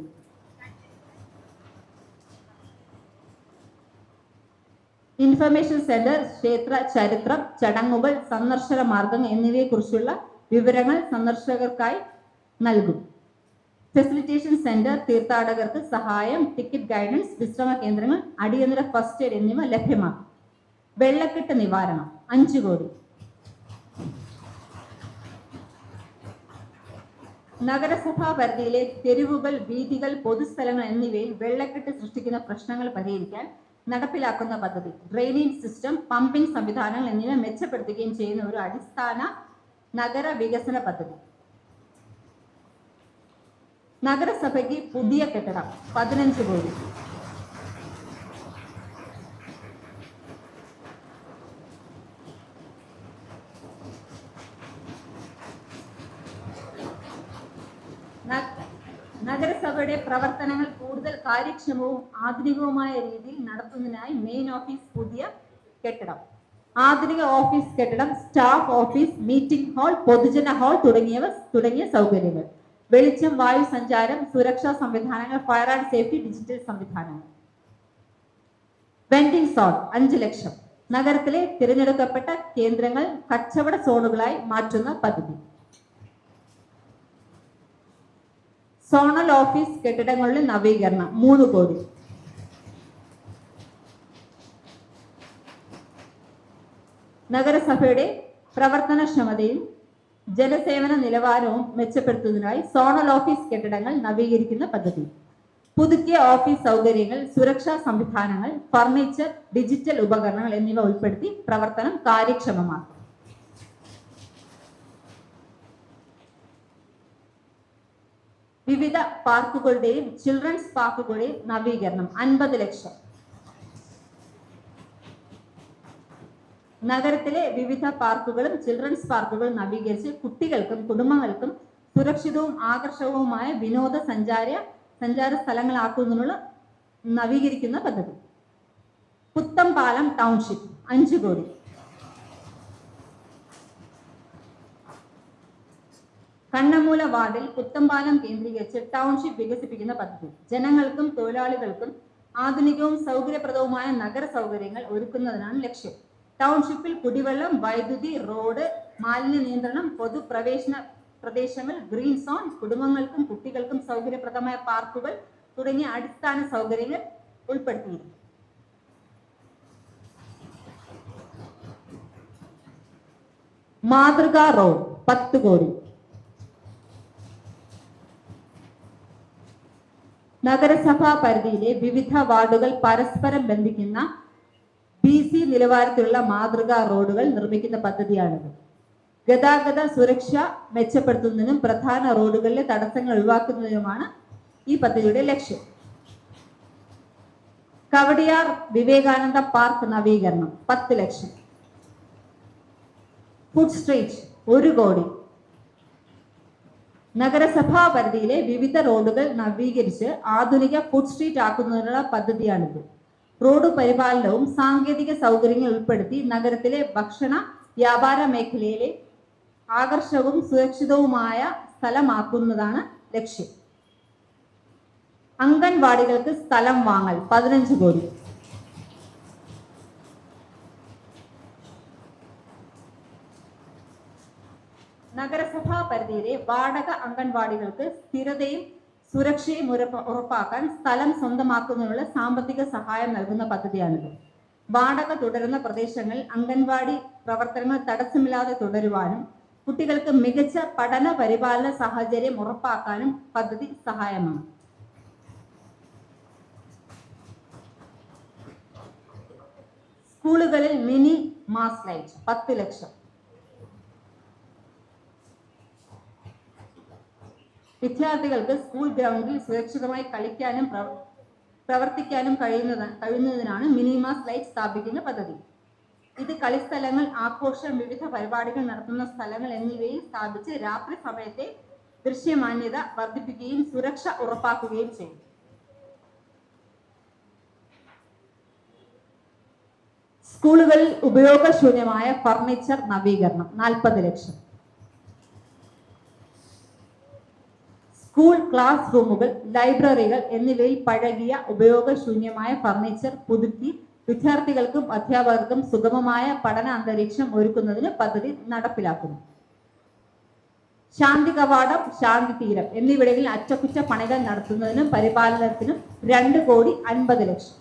ഇൻഫർമേഷൻ സെന്റർ ക്ഷേത്ര ചരിത്രം, ചടങ്ങുകൾ, സന്ദർശന മാർഗങ്ങൾ എന്നിവയെക്കുറിച്ചുള്ള വിവരങ്ങൾ സന്ദർശകർക്കായി നൽകും. ഫെസിലിറ്റേഷൻ സെന്റർ തീർത്ഥാടകർക്ക് സഹായം, ടിക്കറ്റ് ഗൈഡൻസ്, വിശ്രമ കേന്ദ്രങ്ങൾ, അടിയന്തര ഫസ്റ്റ് എയ്ഡ് എന്നിവ ലഭ്യമാക്കും. വെള്ളക്കെട്ട് നിവാരണം 5 കോടി. നഗരസഭാ പരിധിയിലെ തെരുവുകൾ, വീഥികൾ, പൊതുസ്ഥലങ്ങൾ എന്നിവയിൽ വെള്ളക്കെട്ട് സൃഷ്ടിക്കുന്ന പ്രശ്നങ്ങൾ പരിഹരിക്കാൻ നടപ്പിലാക്കുന്ന പദ്ധതി ഡ്രെയിനേജ് സിസ്റ്റം, പമ്പിംഗ് സംവിധാനങ്ങൾ എന്നിവ മെച്ചപ്പെടുത്തുകയും ചെയ്യുന്ന ഒരു അടിസ്ഥാന നഗര വികസന പദ്ധതി. നഗരസഭയ്ക്ക് പുതിയ കെട്ടിടം 15 കോടി. നഗരസഭയുടെ പ്രവർത്തനങ്ങൾ കൂടുതൽ കാര്യക്ഷമവും ആധുനികവുമായ രീതിയിൽ നടത്തുന്നതിനായി മെയിൻ ഓഫീസ് പുതിയ കെട്ടിടം, ആധുനിക ഓഫീസ് കെട്ടിടം, സ്റ്റാഫ് ഓഫീസ്, മീറ്റിംഗ് ഹാൾ, പൊതുജന ഹാൾ തുടങ്ങിയ സൗകര്യങ്ങൾ, വെളിച്ചം, വായു സഞ്ചാരം, സുരക്ഷാ സംവിധാനങ്ങൾ, ഫയർ ആൻഡ് സേഫ്റ്റി, ഡിജിറ്റൽ സംവിധാനങ്ങൾ. വെൻഡിംഗ് സോൺ 5 ലക്ഷം. നഗരത്തിലെ തിരഞ്ഞെടുക്കപ്പെട്ട കേന്ദ്രങ്ങൾ കച്ചവട സോണുകളായി മാറ്റുന്ന പദ്ധതി. സോണൽ ഓഫീസ് കെട്ടിടങ്ങളുടെ നവീകരണം 3 കോടി. നഗരസഭയുടെ പ്രവർത്തനക്ഷമതയും ജനസേവന നിലവാരവും മെച്ചപ്പെടുത്തുന്നതിനായി സോണൽ ഓഫീസ് കെട്ടിടങ്ങൾ നവീകരിക്കുന്ന പദ്ധതി. പുതുക്കിയ ഓഫീസ് സൗകര്യങ്ങൾ, സുരക്ഷാ സംവിധാനങ്ങൾ, ഫർണിച്ചർ, ഡിജിറ്റൽ ഉപകരണങ്ങൾ എന്നിവ ഉൾപ്പെടുത്തി പ്രവർത്തനം കാര്യക്ഷമമാക്കും. വിവിധ പാർക്കുകളുടെയും ചിൽഡ്രൻസ് പാർക്കുകളുടെയും നവീകരണം 50 ലക്ഷം. നഗരത്തിലെ വിവിധ പാർക്കുകളും ചിൽഡ്രൻസ് പാർക്കുകളും നവീകരിച്ച് കുട്ടികൾക്കും കുടുംബങ്ങൾക്കും സുരക്ഷിതവും ആകർഷകവുമായ സഞ്ചാര സ്ഥലങ്ങളാക്കുന്നതിനുള്ള നവീകരിക്കുന്ന പദ്ധതി. പുത്തംപാലം ടൗൺഷിപ്പ് 5 കോടി. കണ്ണമൂല വാർഡിൽ പുത്തംപാലം കേന്ദ്രീകരിച്ച് ടൗൺഷിപ്പ് വികസിപ്പിക്കുന്ന പദ്ധതി ജനങ്ങൾക്കും തൊഴിലാളികൾക്കും ആധുനികവും സൗകര്യപ്രദവുമായ നഗര സൗകര്യങ്ങൾ ഒരുക്കുന്നതിനാണ് ലക്ഷ്യം. ടൗൺഷിപ്പിൽ കുടിവെള്ളം, വൈദ്യുതി, റോഡ്, മാലിന്യ നിയന്ത്രണം, പൊതുപ്രവേശന പ്രദേശങ്ങൾ, ഗ്രീൻ സോൺ, കുടുംബങ്ങൾക്കും കുട്ടികൾക്കും സൗകര്യപ്രദമായ പാർക്കുകൾ തുടങ്ങിയ അടിസ്ഥാന സൗകര്യങ്ങൾ ഉൾപ്പെടുത്തിയിരുന്നു. മാതൃകാ റോഡ് 10 കോടി. നഗരസഭാ പരിധിയിലെ വിവിധ വാർഡുകൾ പരസ്പരം ബന്ധിക്കുന്ന BC നിലവാരത്തിലുള്ള മാതൃകാ റോഡുകൾ നിർമ്മിക്കുന്ന പദ്ധതിയാണിത്. ഗതാഗത സുരക്ഷ മെച്ചപ്പെടുത്തുന്നതിനും പ്രധാന റോഡുകളിലെ തടസ്സങ്ങൾ ഒഴിവാക്കുന്നതിനുമാണ് ഈ പദ്ധതിയുടെ ലക്ഷ്യം. കവടിയാർ വിവേകാനന്ദ പാർക്ക് നവീകരണം 10 ലക്ഷം. ഫുഡ് സ്ട്രീറ്റ് 1 കോടി. നഗരസഭാ പരിധിയിലെ വിവിധ റോഡുകൾ നവീകരിച്ച് ആധുനിക ഫുഡ് സ്ട്രീറ്റ് ആക്കുന്നതിനുള്ള പദ്ധതിയാണിത്. റോഡ് പരിപാലനവും സാങ്കേതിക സൗകര്യങ്ങൾ ഉൾപ്പെടുത്തി നഗരത്തിലെ ഭക്ഷണ വ്യാപാര മേഖലയിലെ ആകർഷകവും സുരക്ഷിതവുമായ സ്ഥലമാക്കുന്നതാണ് ലക്ഷ്യം. അംഗൻവാടികൾക്ക് സ്ഥലം വാങ്ങൽ 15 കോടി. നഗരസഭാ പരിധിയിലെ വാടക അംഗൻവാടികൾക്ക് സ്ഥിരതയും സുരക്ഷയും ഉറപ്പാക്കാൻ സ്ഥലം സ്വന്തമാക്കുന്നതിനുള്ള സാമ്പത്തിക സഹായം നൽകുന്ന പദ്ധതിയാണിത്. വാടക തുടരുന്ന പ്രദേശങ്ങളിൽ അംഗൻവാടി പ്രവർത്തനങ്ങൾ തടസ്സമില്ലാതെ തുടരുവാനും കുട്ടികൾക്ക് മികച്ച പഠന പരിപാലന സാഹചര്യം ഉറപ്പാക്കാനും പദ്ധതി സഹായമാണ്. സ്കൂളുകളിൽ മിനി മാസ് ലൈറ്റ് 10 ലക്ഷം. വിദ്യാർത്ഥികൾക്ക് സ്കൂൾ ഗ്രൗണ്ടിൽ സുരക്ഷിതമായി കളിക്കാനും പ്രവർത്തിക്കാനും കഴിയുന്നതിനാണ് മിനി മാസ് ലൈറ്റ് സ്ഥാപിക്കുന്ന പദ്ധതി. ഇത് കളിസ്ഥലങ്ങൾ, ആഘോഷം, വിവിധ പരിപാടികൾ നടത്തുന്ന സ്ഥലങ്ങൾ എന്നിവയിൽ സ്ഥാപിച്ച് രാത്രി സമയത്തെ ദൃശ്യമാന്യത വർദ്ധിപ്പിക്കുകയും സുരക്ഷ ഉറപ്പാക്കുകയും ചെയ്യും. സ്കൂളുകളിൽ ഉപയോഗശൂന്യമായ ഫർണിച്ചർ നവീകരണം 40 ലക്ഷം. സ്കൂൾ ക്ലാസ് റൂമുകൾ, ലൈബ്രറികൾ എന്നിവയിൽ പഴകിയ ഉപയോഗശൂന്യമായ ഫർണിച്ചർ പുതുക്കി വിദ്യാർത്ഥികൾക്കും അധ്യാപകർക്കും സുഗമമായ പഠന അന്തരീക്ഷം ഒരുക്കുന്നതിന് പദ്ധതി നടപ്പിലാക്കുന്നു. ശാന്തി കവാടം, ശാന്തി തീരം എന്നിവിടങ്ങളിൽ അറ്റകുറ്റപ്പണികൾ നടത്തുന്നതിനും പരിപാലനത്തിനും 2,50 ലക്ഷം.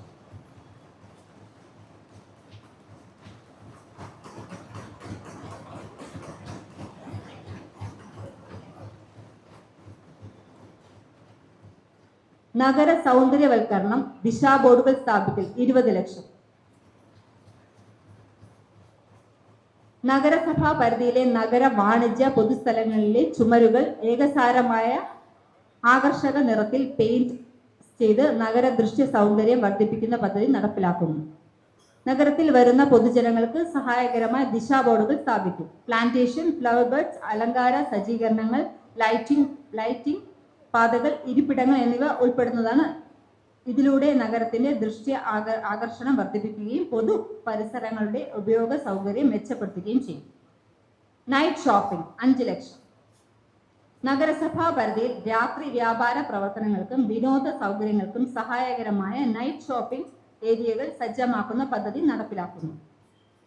നഗര സൗന്ദര്യവൽക്കരണം, ദിശാ ബോർഡുകൾ സ്ഥാപിക്കൽ 20 ലക്ഷം. നഗരസഭാ പരിധിയിലെ നഗര വാണിജ്യ പൊതുസ്ഥലങ്ങളിലെ ചുമരുകൾ ഏകസാരമായ ആകർഷക നിറത്തിൽ പെയിന്റ് ചെയ്ത് നഗര ദൃശ്യ സൗന്ദര്യം വർദ്ധിപ്പിക്കുന്ന പദ്ധതി നടപ്പിലാക്കുന്നു. നഗരത്തിൽ വരുന്ന പൊതുജനങ്ങൾക്ക് സഹായകരമായ ദിശാ ബോർഡുകൾ സ്ഥാപിക്കും. പ്ലാന്റേഷൻ, ഫ്ലവർ ബെഡ്സ്, അലങ്കാര സജ്ജീകരണങ്ങൾ, ലൈറ്റിംഗ് പാതകൾ, ഇരിപ്പിടങ്ങൾ എന്നിവ ഉൾപ്പെടുന്നതാണ്. ഇതിലൂടെ നഗരത്തിന്റെ ദൃശ്യ ആകർഷണം വർദ്ധിപ്പിക്കുകയും പൊതു പരിസരങ്ങളുടെ ഉപയോഗ സൗകര്യം മെച്ചപ്പെടുത്തുകയും ചെയ്യും. നൈറ്റ് ഷോപ്പിംഗ് 5 ലക്ഷം. നഗരസഭാ പരിധിയിൽ രാത്രി വ്യാപാര പ്രവർത്തനങ്ങൾക്കും വിനോദ സൗകര്യങ്ങൾക്കും സഹായകരമായ നൈറ്റ് ഷോപ്പിംഗ് ഏരിയകൾ സജ്ജമാക്കുന്ന പദ്ധതി നടപ്പിലാക്കുന്നു.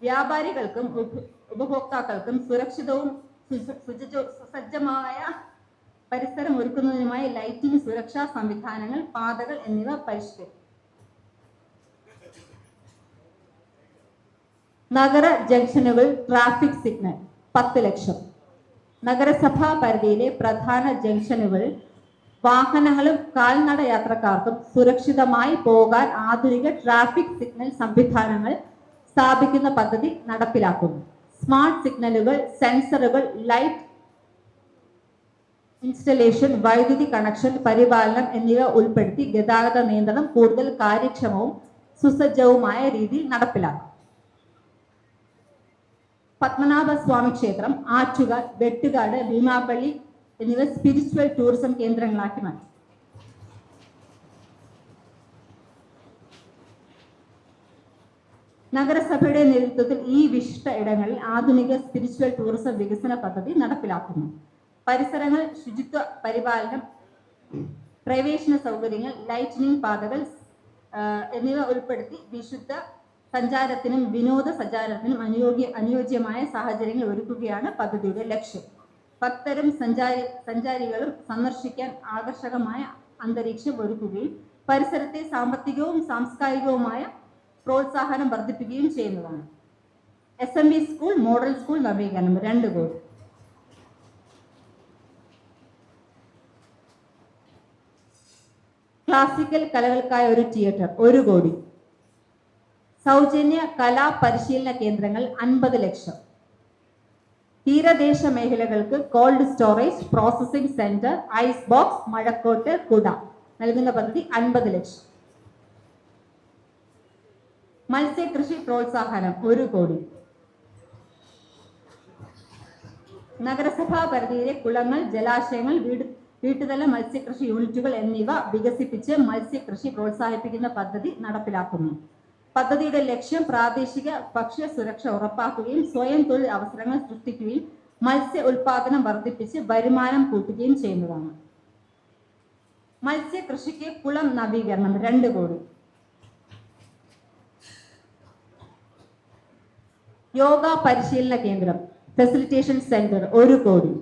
വ്യാപാരികൾക്കും ഉപഭോക്താക്കൾക്കും സുരക്ഷിതവും സുസജ്ജമായ പരിസരം ഒരുക്കുന്നതിനുമായി ലൈറ്റിംഗ്, സുരക്ഷാ സംവിധാനങ്ങൾ, പാതകൾ എന്നിവ പരിഷ്കരിക്കും. നഗര ജംഗ്ഷനുകൾ, ട്രാഫിക് സിഗ്നൽ 10 ലക്ഷം. നഗരസഭാ പരിധിയിലെ പ്രധാന ജംഗ്ഷനുകൾ വാഹനങ്ങളും കാൽനട യാത്രക്കാർക്കും സുരക്ഷിതമായി പോകാൻ ആധുനിക ട്രാഫിക് സിഗ്നൽ സംവിധാനങ്ങൾ സ്ഥാപിക്കുന്ന പദ്ധതി നടപ്പിലാക്കുന്നു. സ്മാർട്ട് സിഗ്നലുകൾ, സെൻസറുകൾ, ലൈറ്റ് ഇൻസ്റ്റലേഷൻ, വൈദ്യുതി കണക്ഷൻ, പരിപാലനം എന്നിവ ഉൾപ്പെടുത്തി ഗതാഗത നിയന്ത്രണം കൂടുതൽ കാര്യക്ഷമവും സുസജ്ജവുമായ രീതിയിൽ നടപ്പിലാക്കും. പത്മനാഭസ്വാമി ക്ഷേത്രം, ആറ്റുകാൽ, വെട്ടുകാട്, ഭീമാപള്ളി എന്നിവ സ്പിരിച്വൽ ടൂറിസം കേന്ദ്രങ്ങളാക്കി മാറ്റി. നഗരസഭയുടെ നേതൃത്വത്തിൽ ഈ വിശിഷ്ട ഇടങ്ങളിൽ ആധുനിക സ്പിരിച്വൽ ടൂറിസം വികസന പദ്ധതി നടപ്പിലാക്കുന്നു. പരിസരങ്ങൾ, ശുചിത്വ പരിപാലനം, പ്രവേശന സൗകര്യങ്ങൾ, ലൈറ്റിനിങ് പാതകൾ എന്നിവ ഉൾപ്പെടുത്തി വിശുദ്ധ സഞ്ചാരത്തിനും വിനോദ സഞ്ചാരത്തിനും അനുയോജ്യമായ സാഹചര്യങ്ങൾ ഒരുക്കുകയാണ് പദ്ധതിയുടെ ലക്ഷ്യം. ഭക്തരും സഞ്ചാരികളും സന്ദർശിക്കാൻ ആകർഷകമായ അന്തരീക്ഷം ഒരുക്കുകയും പരിസരത്തെ സാമ്പത്തികവും സാംസ്കാരികവുമായ പ്രോത്സാഹനം വർദ്ധിപ്പിക്കുകയും ചെയ്യുന്നതാണ്. SMV സ്കൂൾ, മോഡൽ സ്കൂൾ നവീകരണം 2 കോടി. ക്ലാസിക്കൽ കലകൾക്കായ ഒരു തിയേറ്റർ 1 കോടി. സൗജന്യ കലാ പരിശീലന കേന്ദ്രങ്ങൾ 50 ലക്ഷം. തീരദേശ മേഖലകൾക്ക് cold storage, processing centre, ice box, മഴക്കോട്ട്, കുട നൽകുന്ന പദ്ധതി 50 ലക്ഷം. മത്സ്യകൃഷി പ്രോത്സാഹനം 1 കോടി. നഗരസഭാ പരിധിയിലെ കുളങ്ങൾ, ജലാശയങ്ങൾ, വീട്ടുതല മത്സ്യകൃഷി യൂണിറ്റുകൾ എന്നിവ വികസിപ്പിച്ച് മത്സ്യകൃഷി പ്രോത്സാഹിപ്പിക്കുന്ന പദ്ധതി നടപ്പിലാക്കുന്നു. പദ്ധതിയുടെ ലക്ഷ്യം പ്രാദേശിക ഭക്ഷ്യ സുരക്ഷ ഉറപ്പാക്കുകയും സ്വയം തൊഴിൽ അവസരങ്ങൾ സൃഷ്ടിക്കുകയും മത്സ്യ ഉൽപാദനം വർദ്ധിപ്പിച്ച് വരുമാനം കൂട്ടുകയും ചെയ്യുന്നതാണ്. മത്സ്യകൃഷിക്ക് കുളം നവീകരണം 2 കോടി. യോഗ പരിശീലന കേന്ദ്രം, ഫെസിലിറ്റേഷൻ സെന്റർ 1 കോടി.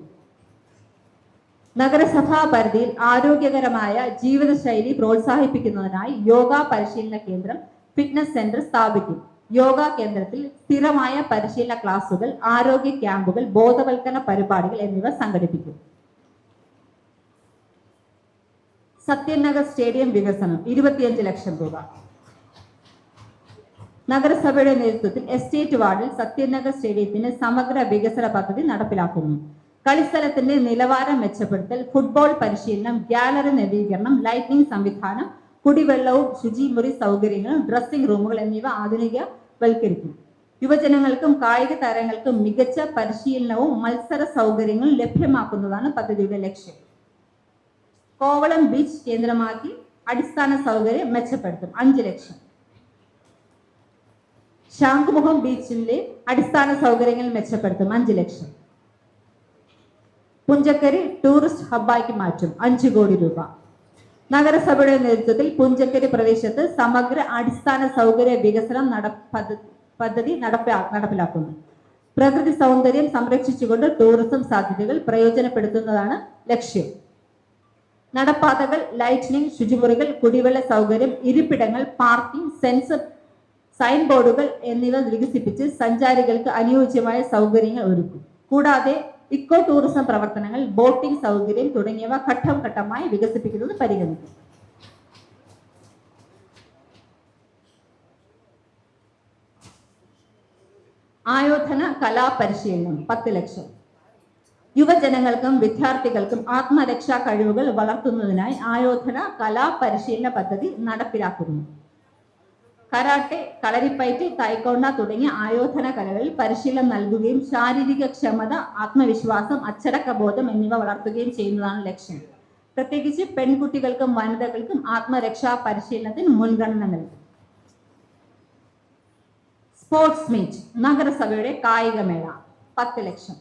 നഗരസഭാ പരിധിയിൽ ആരോഗ്യകരമായ ജീവിതശൈലി പ്രോത്സാഹിപ്പിക്കുന്നതിനായി യോഗ പരിശീലന കേന്ദ്രം, ഫിറ്റ്നസ് സെന്റർ സ്ഥാപിക്കും. യോഗ കേന്ദ്രത്തിൽ സ്ഥിരമായ പരിശീലന ക്ലാസുകൾ, ആരോഗ്യ ക്യാമ്പുകൾ, ബോധവൽക്കരണ പരിപാടികൾ എന്നിവ സംഘടിപ്പിക്കും. സത്യനഗർ സ്റ്റേഡിയം വികസനം 25 ലക്ഷം രൂപ. നഗരസഭയുടെ നേതൃത്വത്തിൽ എസ്റ്റേറ്റ് വാർഡിൽ സത്യനഗർ സ്റ്റേഡിയത്തിന് സമഗ്ര വികസന പദ്ധതി നടപ്പിലാക്കുന്നു. കളിസ്ഥലത്തിന്റെ നിലവാരം മെച്ചപ്പെടുത്തൽ, ഫുട്ബോൾ പരിശീലനം, ഗ്യാലറി നവീകരണം, ലൈറ്റിംഗ് സംവിധാനം, കുടിവെള്ളവും ശുചിമുറി സൗകര്യങ്ങളും ഡ്രസ്സിംഗ് റൂമുകൾ എന്നിവ ആധുനികവൽക്കരിക്കും. യുവജനങ്ങൾക്കും കായിക താരങ്ങൾക്കും മികച്ച പരിശീലനവും മത്സര സൗകര്യങ്ങളും ലഭ്യമാക്കുന്നതാണ് പദ്ധതിയുടെ ലക്ഷ്യം. കോവളം ബീച്ച് കേന്ദ്രമാക്കി അടിസ്ഥാന സൗകര്യം മെച്ചപ്പെടുത്തും, 5 ലക്ഷം. ശംഖുമുഖം ബീച്ചിലെ അടിസ്ഥാന സൗകര്യങ്ങൾ മെച്ചപ്പെടുത്തും, 5 ലക്ഷം. പുഞ്ചക്കരി ടൂറിസ്റ്റ് ഹബ്ബാക്കി മാറ്റും, 5 കോടി രൂപ. നഗരസഭയുടെ നേതൃത്വത്തിൽ പുഞ്ചക്കരി പ്രദേശത്ത് സമഗ്ര അടിസ്ഥാന സൗകര്യ വികസനം പദ്ധതി നടപ്പിലാക്കുന്നു. പ്രകൃതി സൗന്ദര്യം സംരക്ഷിച്ചുകൊണ്ട് ടൂറിസം സാധ്യതകൾ പ്രയോജനപ്പെടുത്തുന്നതാണ് ലക്ഷ്യം. നടപ്പാതകൾ, ലൈറ്റിനിങ്, ശുചിമുറികൾ, കുടിവെള്ള സൗകര്യം, ഇരിപ്പിടങ്ങൾ, പാർക്കിംഗ്, സെൻസർ, സൈൻ ബോർഡുകൾ എന്നിവ വികസിപ്പിച്ച് സഞ്ചാരികൾക്ക് അനുയോജ്യമായ സൗകര്യങ്ങൾ ഒരുക്കും. കൂടാതെ ഇക്കോ ടൂറിസം പ്രവർത്തനങ്ങൾ, ബോട്ടിംഗ് സൗകര്യം തുടങ്ങിയവ ഘട്ടം ഘട്ടമായി വികസിപ്പിക്കുന്നത് പരിഗണിക്കും. ആയോധന കലാപരിശീലനം 10 ലക്ഷം. യുവജനങ്ങൾക്കും വിദ്യാർത്ഥികൾക്കും ആത്മരക്ഷാ കഴിവുകൾ വളർത്തുന്നതിനായി ആയോധന കലാപരിശീലന പദ്ധതി നടപ്പിലാക്കുന്നു. കരാട്ടെ, കളരിപ്പയറ്റ്, തായ്ക്കൊണ്ട തുടങ്ങിയ ആയോധന കലകളിൽ പരിശീലനം നൽകുകയും ശാരീരിക ക്ഷമത, ആത്മവിശ്വാസം, അച്ചടക്കബോധം എന്നിവ വളർത്തുകയും ചെയ്യുന്നതാണ് ലക്ഷ്യം. പ്രത്യേകിച്ച് പെൺകുട്ടികൾക്കും വനിതകൾക്കും ആത്മരക്ഷാ പരിശീലനത്തിന് മുൻഗണന നൽകും. സ്പോർട്സ് മീറ്റ്, നഗരസഭയുടെ കായികമേള 10 ലക്ഷം.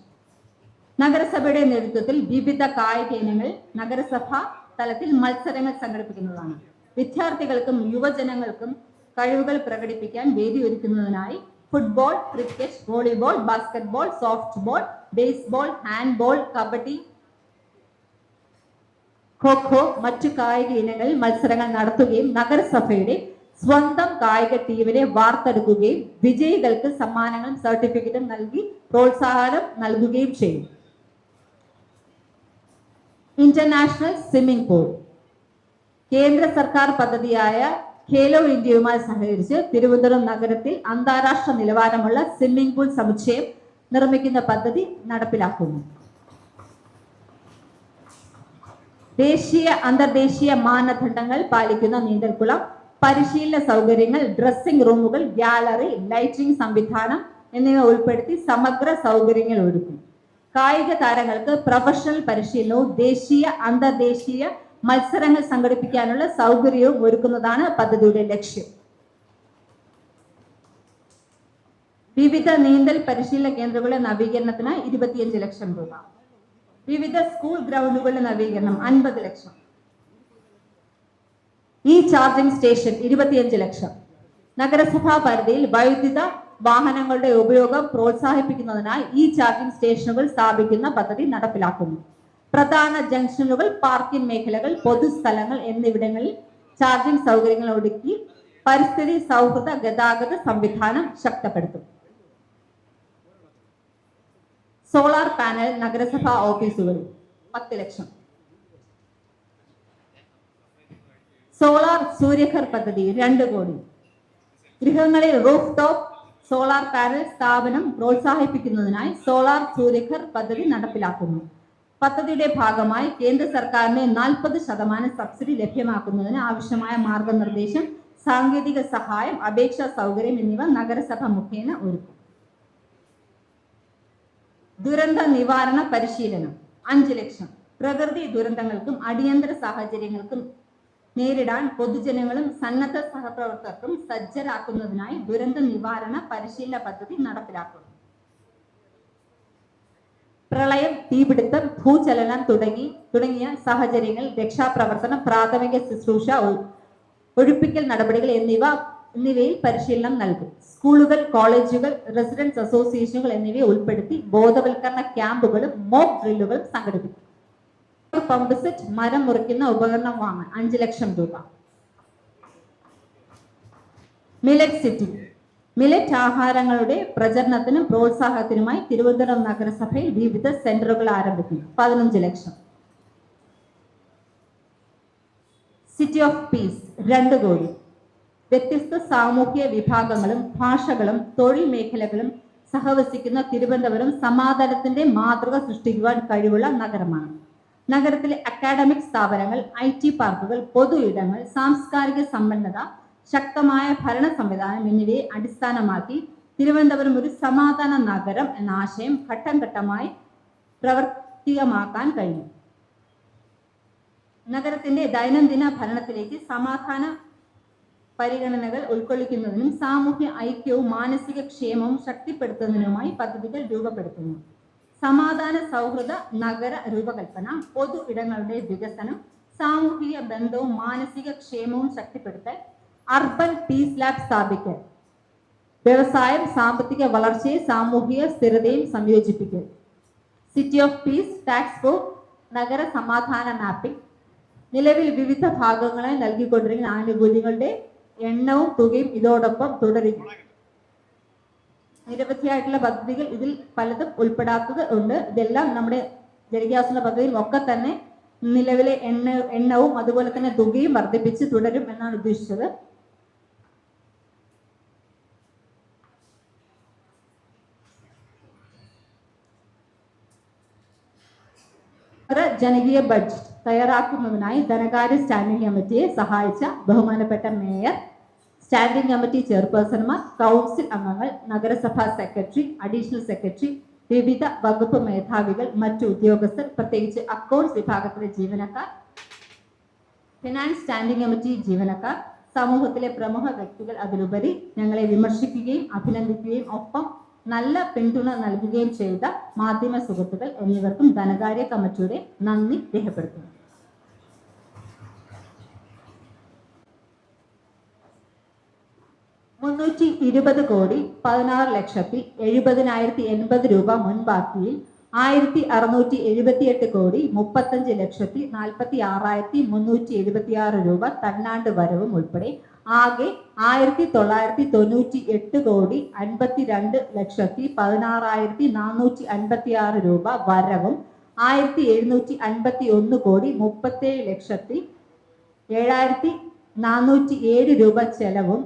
നഗരസഭയുടെ നേതൃത്വത്തിൽ വിവിധ കായിക ഇനങ്ങൾ നഗരസഭാ തലത്തിൽ മത്സരങ്ങൾ സംഘടിപ്പിക്കുന്നതാണ്. വിദ്യാർത്ഥികൾക്കും യുവജനങ്ങൾക്കും കഴിവുകൾ പ്രകടിപ്പിക്കാൻ വേദി ഒരുക്കുന്നതിനായി football, cricket, volleyball, basketball, softball, baseball, handball, kabaddi, kho-kho മറ്റു കായിക ഇനങ്ങളിൽ മത്സരങ്ങൾ നടത്തുകയും നഗരസഭയുടെ സ്വന്തം കായിക ടീമിനെ വാർത്തെടുക്കുകയും വിജയികൾക്ക് സമ്മാനങ്ങളും സർട്ടിഫിക്കറ്റും നൽകി പ്രോത്സാഹനം നൽകുകയും ചെയ്യും. ഇന്റർനാഷണൽ സ്വിമ്മിംഗ് പൂൾ, കേന്ദ്ര സർക്കാർ പദ്ധതിയായ ഖേലോ ഇന്ത്യയുമായി സഹകരിച്ച് തിരുവനന്തപുരം നഗരത്തിൽ അന്താരാഷ്ട്ര നിലവാരമുള്ള സ്വിമ്മിംഗ് പൂൾ സമുച്ചയം നിർമ്മിക്കുന്ന പദ്ധതി നടപ്പിലാക്കുന്നു. ദേശീയ അന്തർദേശീയ മാനദണ്ഡങ്ങൾ പാലിക്കുന്ന നീന്തൽക്കുളം, പരിശീലന സൗകര്യങ്ങൾ, ഡ്രസ്സിംഗ് റൂമുകൾ, ഗ്യാലറി, ലൈറ്റിംഗ് സംവിധാനം എന്നിവ ഉൾപ്പെടുത്തി സമഗ്ര സൗകര്യങ്ങൾ ഒരുക്കും. കായിക താരങ്ങൾക്ക് പ്രൊഫഷണൽ പരിശീലനവും ദേശീയ അന്തർദേശീയ മത്സരങ്ങൾ സംഘടിപ്പിക്കാനുള്ള സൗകര്യവും ഒരുക്കുന്നതാണ് പദ്ധതിയുടെ ലക്ഷ്യം. വിവിധ നീന്തൽ പരിശീലന കേന്ദ്രങ്ങളുടെ നവീകരണത്തിന് 25 ലക്ഷം രൂപ. വിവിധ സ്കൂൾ ഗ്രൗണ്ടുകളുടെ നവീകരണം 50 ലക്ഷം. ഈ ചാർജിംഗ് സ്റ്റേഷൻ 25 ലക്ഷം. നഗരസഭാ പരിധിയിൽ വൈദ്യുത വാഹനങ്ങളുടെ ഉപയോഗം പ്രോത്സാഹിപ്പിക്കുന്നതിനായി ഈ ചാർജിംഗ് സ്റ്റേഷനുകൾ സ്ഥാപിക്കുന്ന പദ്ധതി നടപ്പിലാക്കുന്നു. പ്രധാന ജംഗ്ഷനുകൾ, പാർക്കിംഗ് മേഖലകൾ, പൊതുസ്ഥലങ്ങൾ എന്നിവിടങ്ങളിൽ ചാർജിംഗ് സൗകര്യങ്ങൾ ഒരുക്കി പരിസ്ഥിതി സൗഹൃദ ഗതാഗത സംവിധാനം ശക്തിപ്പെടുത്തും. സോളാർ പാനൽ നഗരസഭാ ഓഫീസുകളിൽ 10 ലക്ഷം. സോളാർ സൂര്യഘർ പദ്ധതി 2 കോടി. ഗൃഹങ്ങളിൽ റൂഫ് ടോപ്പ് സോളാർ പാനൽ സ്ഥാപനം പ്രോത്സാഹിപ്പിക്കുന്നതിനായി സോളാർ സൂര്യഘർ പദ്ധതി നടപ്പിലാക്കുന്നു. പദ്ധതിയുടെ ഭാഗമായി കേന്ദ്ര സർക്കാരിന്റെ 40% സബ്സിഡി ലഭ്യമാക്കുന്നതിന് ആവശ്യമായ മാർഗനിർദ്ദേശം, സാങ്കേതിക സഹായം, അപേക്ഷാ സൗകര്യം എന്നിവ നഗരസഭ മുഖേന ഒരുക്കും. ദുരന്ത നിവാരണ പരിശീലനം 5 ലക്ഷം. പ്രകൃതി ദുരന്തങ്ങൾക്കും അടിയന്തര സാഹചര്യങ്ങൾക്കും നേരിടാൻ പൊതുജനങ്ങളും സന്നദ്ധ സഹപ്രവർത്തകർക്കും സജ്ജരാക്കുന്നതിനായി ദുരന്ത നിവാരണ പരിശീലന പദ്ധതി നടപ്പിലാക്കുന്നു. പ്രളയം, തീപിടുത്തം, ഭൂചലനം തുടങ്ങിയ സാഹചര്യങ്ങളിൽ രക്ഷാപ്രവർത്തനം, പ്രാഥമിക ശുശ്രൂഷ, ഒഴിപ്പിക്കൽ നടപടികൾ എന്നിവയിൽ പരിശീലനം നൽകും. സ്കൂളുകൾ, കോളേജുകൾ, റെസിഡൻസ് അസോസിയേഷനുകൾ എന്നിവയെ ഉൾപ്പെടുത്തി ബോധവൽക്കരണ ക്യാമ്പുകളും മോക്ക് ഡ്രില്ലുകളും സംഘടിപ്പിക്കും. പമ്പ് സെറ്റ്, മരം മുറിക്കുന്ന ഉപകരണം വാങ്ങാൻ 5 ലക്ഷം രൂപ. മില്ലറ്റ് സിറ്റി, മില്ലറ്റ് ആഹാരങ്ങളുടെ പ്രചരണത്തിനും പ്രോത്സാഹനത്തിനുമായി തിരുവനന്തപുരം നഗരസഭയിൽ വിവിധ സെന്ററുകൾ ആരംഭിക്കും. 15 ലക്ഷം. സിറ്റി ഓഫ് പീസ് 2 കോടി. വ്യത്യസ്ത സാമൂഹ്യ വിഭാഗങ്ങളും ഭാഷകളും തൊഴിൽ മേഖലകളും സഹവസിക്കുന്ന തിരുവനന്തപുരം സമാധാനത്തിന്റെ മാതൃക സൃഷ്ടിക്കുവാൻ കഴിവുള്ള നഗരമാണ്. നഗരത്തിലെ അക്കാഡമിക് സ്ഥാപനങ്ങൾ, IT പാർക്കുകൾ, പൊതു ഇടങ്ങൾ, സാംസ്കാരിക സമ്പന്നത, ശക്തമായ ഭരണ സംവിധാനം എന്നിവയെ അടിസ്ഥാനമാക്കി തിരുവനന്തപുരം ഒരു സമാധാന നഗരം എന്ന ആശയം ഘട്ടം ഘട്ടമായി പ്രവർത്തികമാക്കാൻ കഴിയും. നഗരത്തിന്റെ ദൈനംദിന ഭരണത്തിലേക്ക് സമാധാന പരിഗണനകൾ ഉൾക്കൊള്ളിക്കുന്നതിനും സാമൂഹ്യ ഐക്യവും മാനസിക ക്ഷേമവും ശക്തിപ്പെടുത്തുന്നതിനുമായി പദ്ധതികൾ രൂപപ്പെടുത്തുന്നു. സമാധാന സൗഹൃദ നഗര രൂപകൽപ്പന, പൊതു ഇടങ്ങളുടെ വികസനം, സാമൂഹിക ബന്ധവും മാനസിക ക്ഷേമവും ശക്തിപ്പെടുത്തൽ, അർബൻ പീസ് ലാബ് സ്ഥാപിക്കൽ, വ്യവസായം, സാമ്പത്തിക വളർച്ചയെ സാമൂഹിക സ്ഥിരതയും സംയോജിപ്പിക്കൽ, സിറ്റി ഓഫ് പീസ്, ടാക്സ് ഫോർ നഗര സമാധാന മാപ്പിംഗ്, നിലവിൽ വിവിധ ഭാഗങ്ങളെ നൽകിക്കൊണ്ടിരിക്കുന്ന ആനുകൂല്യങ്ങളുടെ എണ്ണവും തുകയും ഇതോടൊപ്പം തുടരുന്നു. നിരവധിയായിട്ടുള്ള പദ്ധതികൾ ഇതിൽ പലതും ഉൾപ്പെടാത്തത് ഉണ്ട്. ഇതെല്ലാം നമ്മുടെ ജനകീയാസൂത്രണ പദ്ധതിയിൽ ഒക്കെ തന്നെ നിലവിലെ എണ്ണവും അതുപോലെ തന്നെ തുകയും വർദ്ധിപ്പിച്ച് തുടരും എന്നാണ് ഉദ്ദേശിച്ചത്. ജനകീയ ബഡ്ജറ്റ് തയ്യാറാക്കുന്നതിനായി ധനകാര്യ സ്റ്റാൻഡിംഗ് കമ്മിറ്റിയെ സഹായിച്ച ബഹുമാനപ്പെട്ട മേയർ, സ്റ്റാൻഡിംഗ് കമ്മിറ്റി ചെയർപേഴ്സൺമാർ, കൗൺസിൽ അംഗങ്ങൾ, നഗരസഭാ സെക്രട്ടറി, അഡീഷണൽ സെക്രട്ടറി, വിവിധ വകുപ്പ് മേധാവികൾ, മറ്റു ഉദ്യോഗസ്ഥർ, പ്രത്യേകിച്ച് അക്കൗണ്ട്സ് വിഭാഗത്തിലെ ജീവനക്കാർ, ഫിനാൻസ് സ്റ്റാൻഡിംഗ് കമ്മിറ്റി ജീവനക്കാർ, സമൂഹത്തിലെ പ്രമുഖ വ്യക്തികൾ, അതിലുപരി ഞങ്ങളെ വിമർശിക്കുകയും അഭിനന്ദിക്കുകയും ഒപ്പം നല്ല പിന്തുണ നൽകുകയും ചെയ്ത മാധ്യമ സുഹൃത്തുക്കൾ എന്നിവർക്കും ധനകാര്യ കമ്മിറ്റിയുടെ നന്ദി രേഖപ്പെടുത്തുന്നു. $320,16,70,80,080 രൂപ മുൻപാക്കിയിൽ 1,678,40,46,376 രൂപ തന്നാണ്ട് വരവും ഉൾപ്പെടെ ആകെ 1,998,52,16,456 രൂപ വരവും 1,757,7,407 രൂപ ചെലവും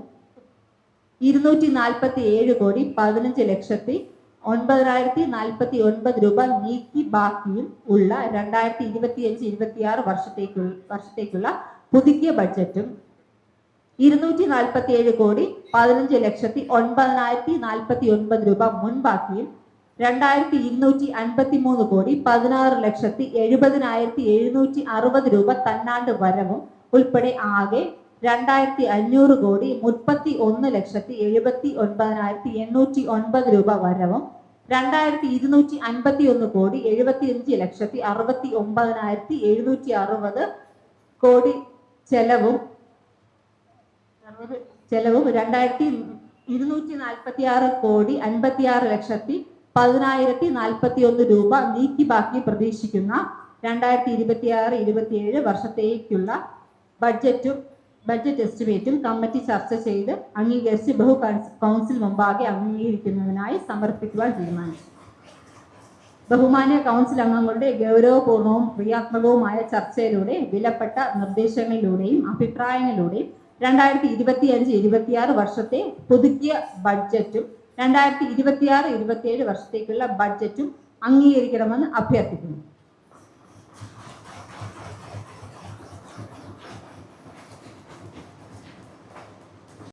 2,47,15,09,049 രൂപ നീക്കി ബാക്കിയും ഉള്ള 2025-26 വർഷത്തേക്കുള്ള പുതുക്കിയ ബഡ്ജറ്റും 247,15,09,049 രൂപ മുൻപാക്കിയും 2,253,16,70,760 രൂപ തന്നാണ്ട് വരവും ഉൾപ്പെടെ ആകെ 2,500,31,79,809 രൂപ വരവും 2,251,75,69,760 ചെലവും 2,246,56,10,41 രൂപ നീക്കി ബാക്കി പ്രതീക്ഷിക്കുന്ന 2026-27 വർഷത്തേക്കുള്ള ബഡ്ജറ്റ് എസ്റ്റിമേറ്റും കമ്മിറ്റി ചർച്ച ചെയ്ത് അംഗീകരിച്ച് കൗൺസിൽ മുമ്പാകെ അംഗീകരിക്കുന്നതിനായി സമർപ്പിക്കുവാൻ തീരുമാനിച്ചു. ബഹുമാന്യ കൗൺസിൽ അംഗങ്ങളുടെ ഗൗരവപൂർണവും ക്രിയാത്മകവുമായ ചർച്ചയിലൂടെ വിലപ്പെട്ട നിർദ്ദേശങ്ങളിലൂടെയും അഭിപ്രായങ്ങളിലൂടെയും 2025-26 വർഷത്തെ പുതുക്കിയ ബഡ്ജറ്റും 2026-27 വർഷത്തേക്കുള്ള ബഡ്ജറ്റും അംഗീകരിക്കണമെന്ന് അഭ്യർത്ഥിക്കുന്നു.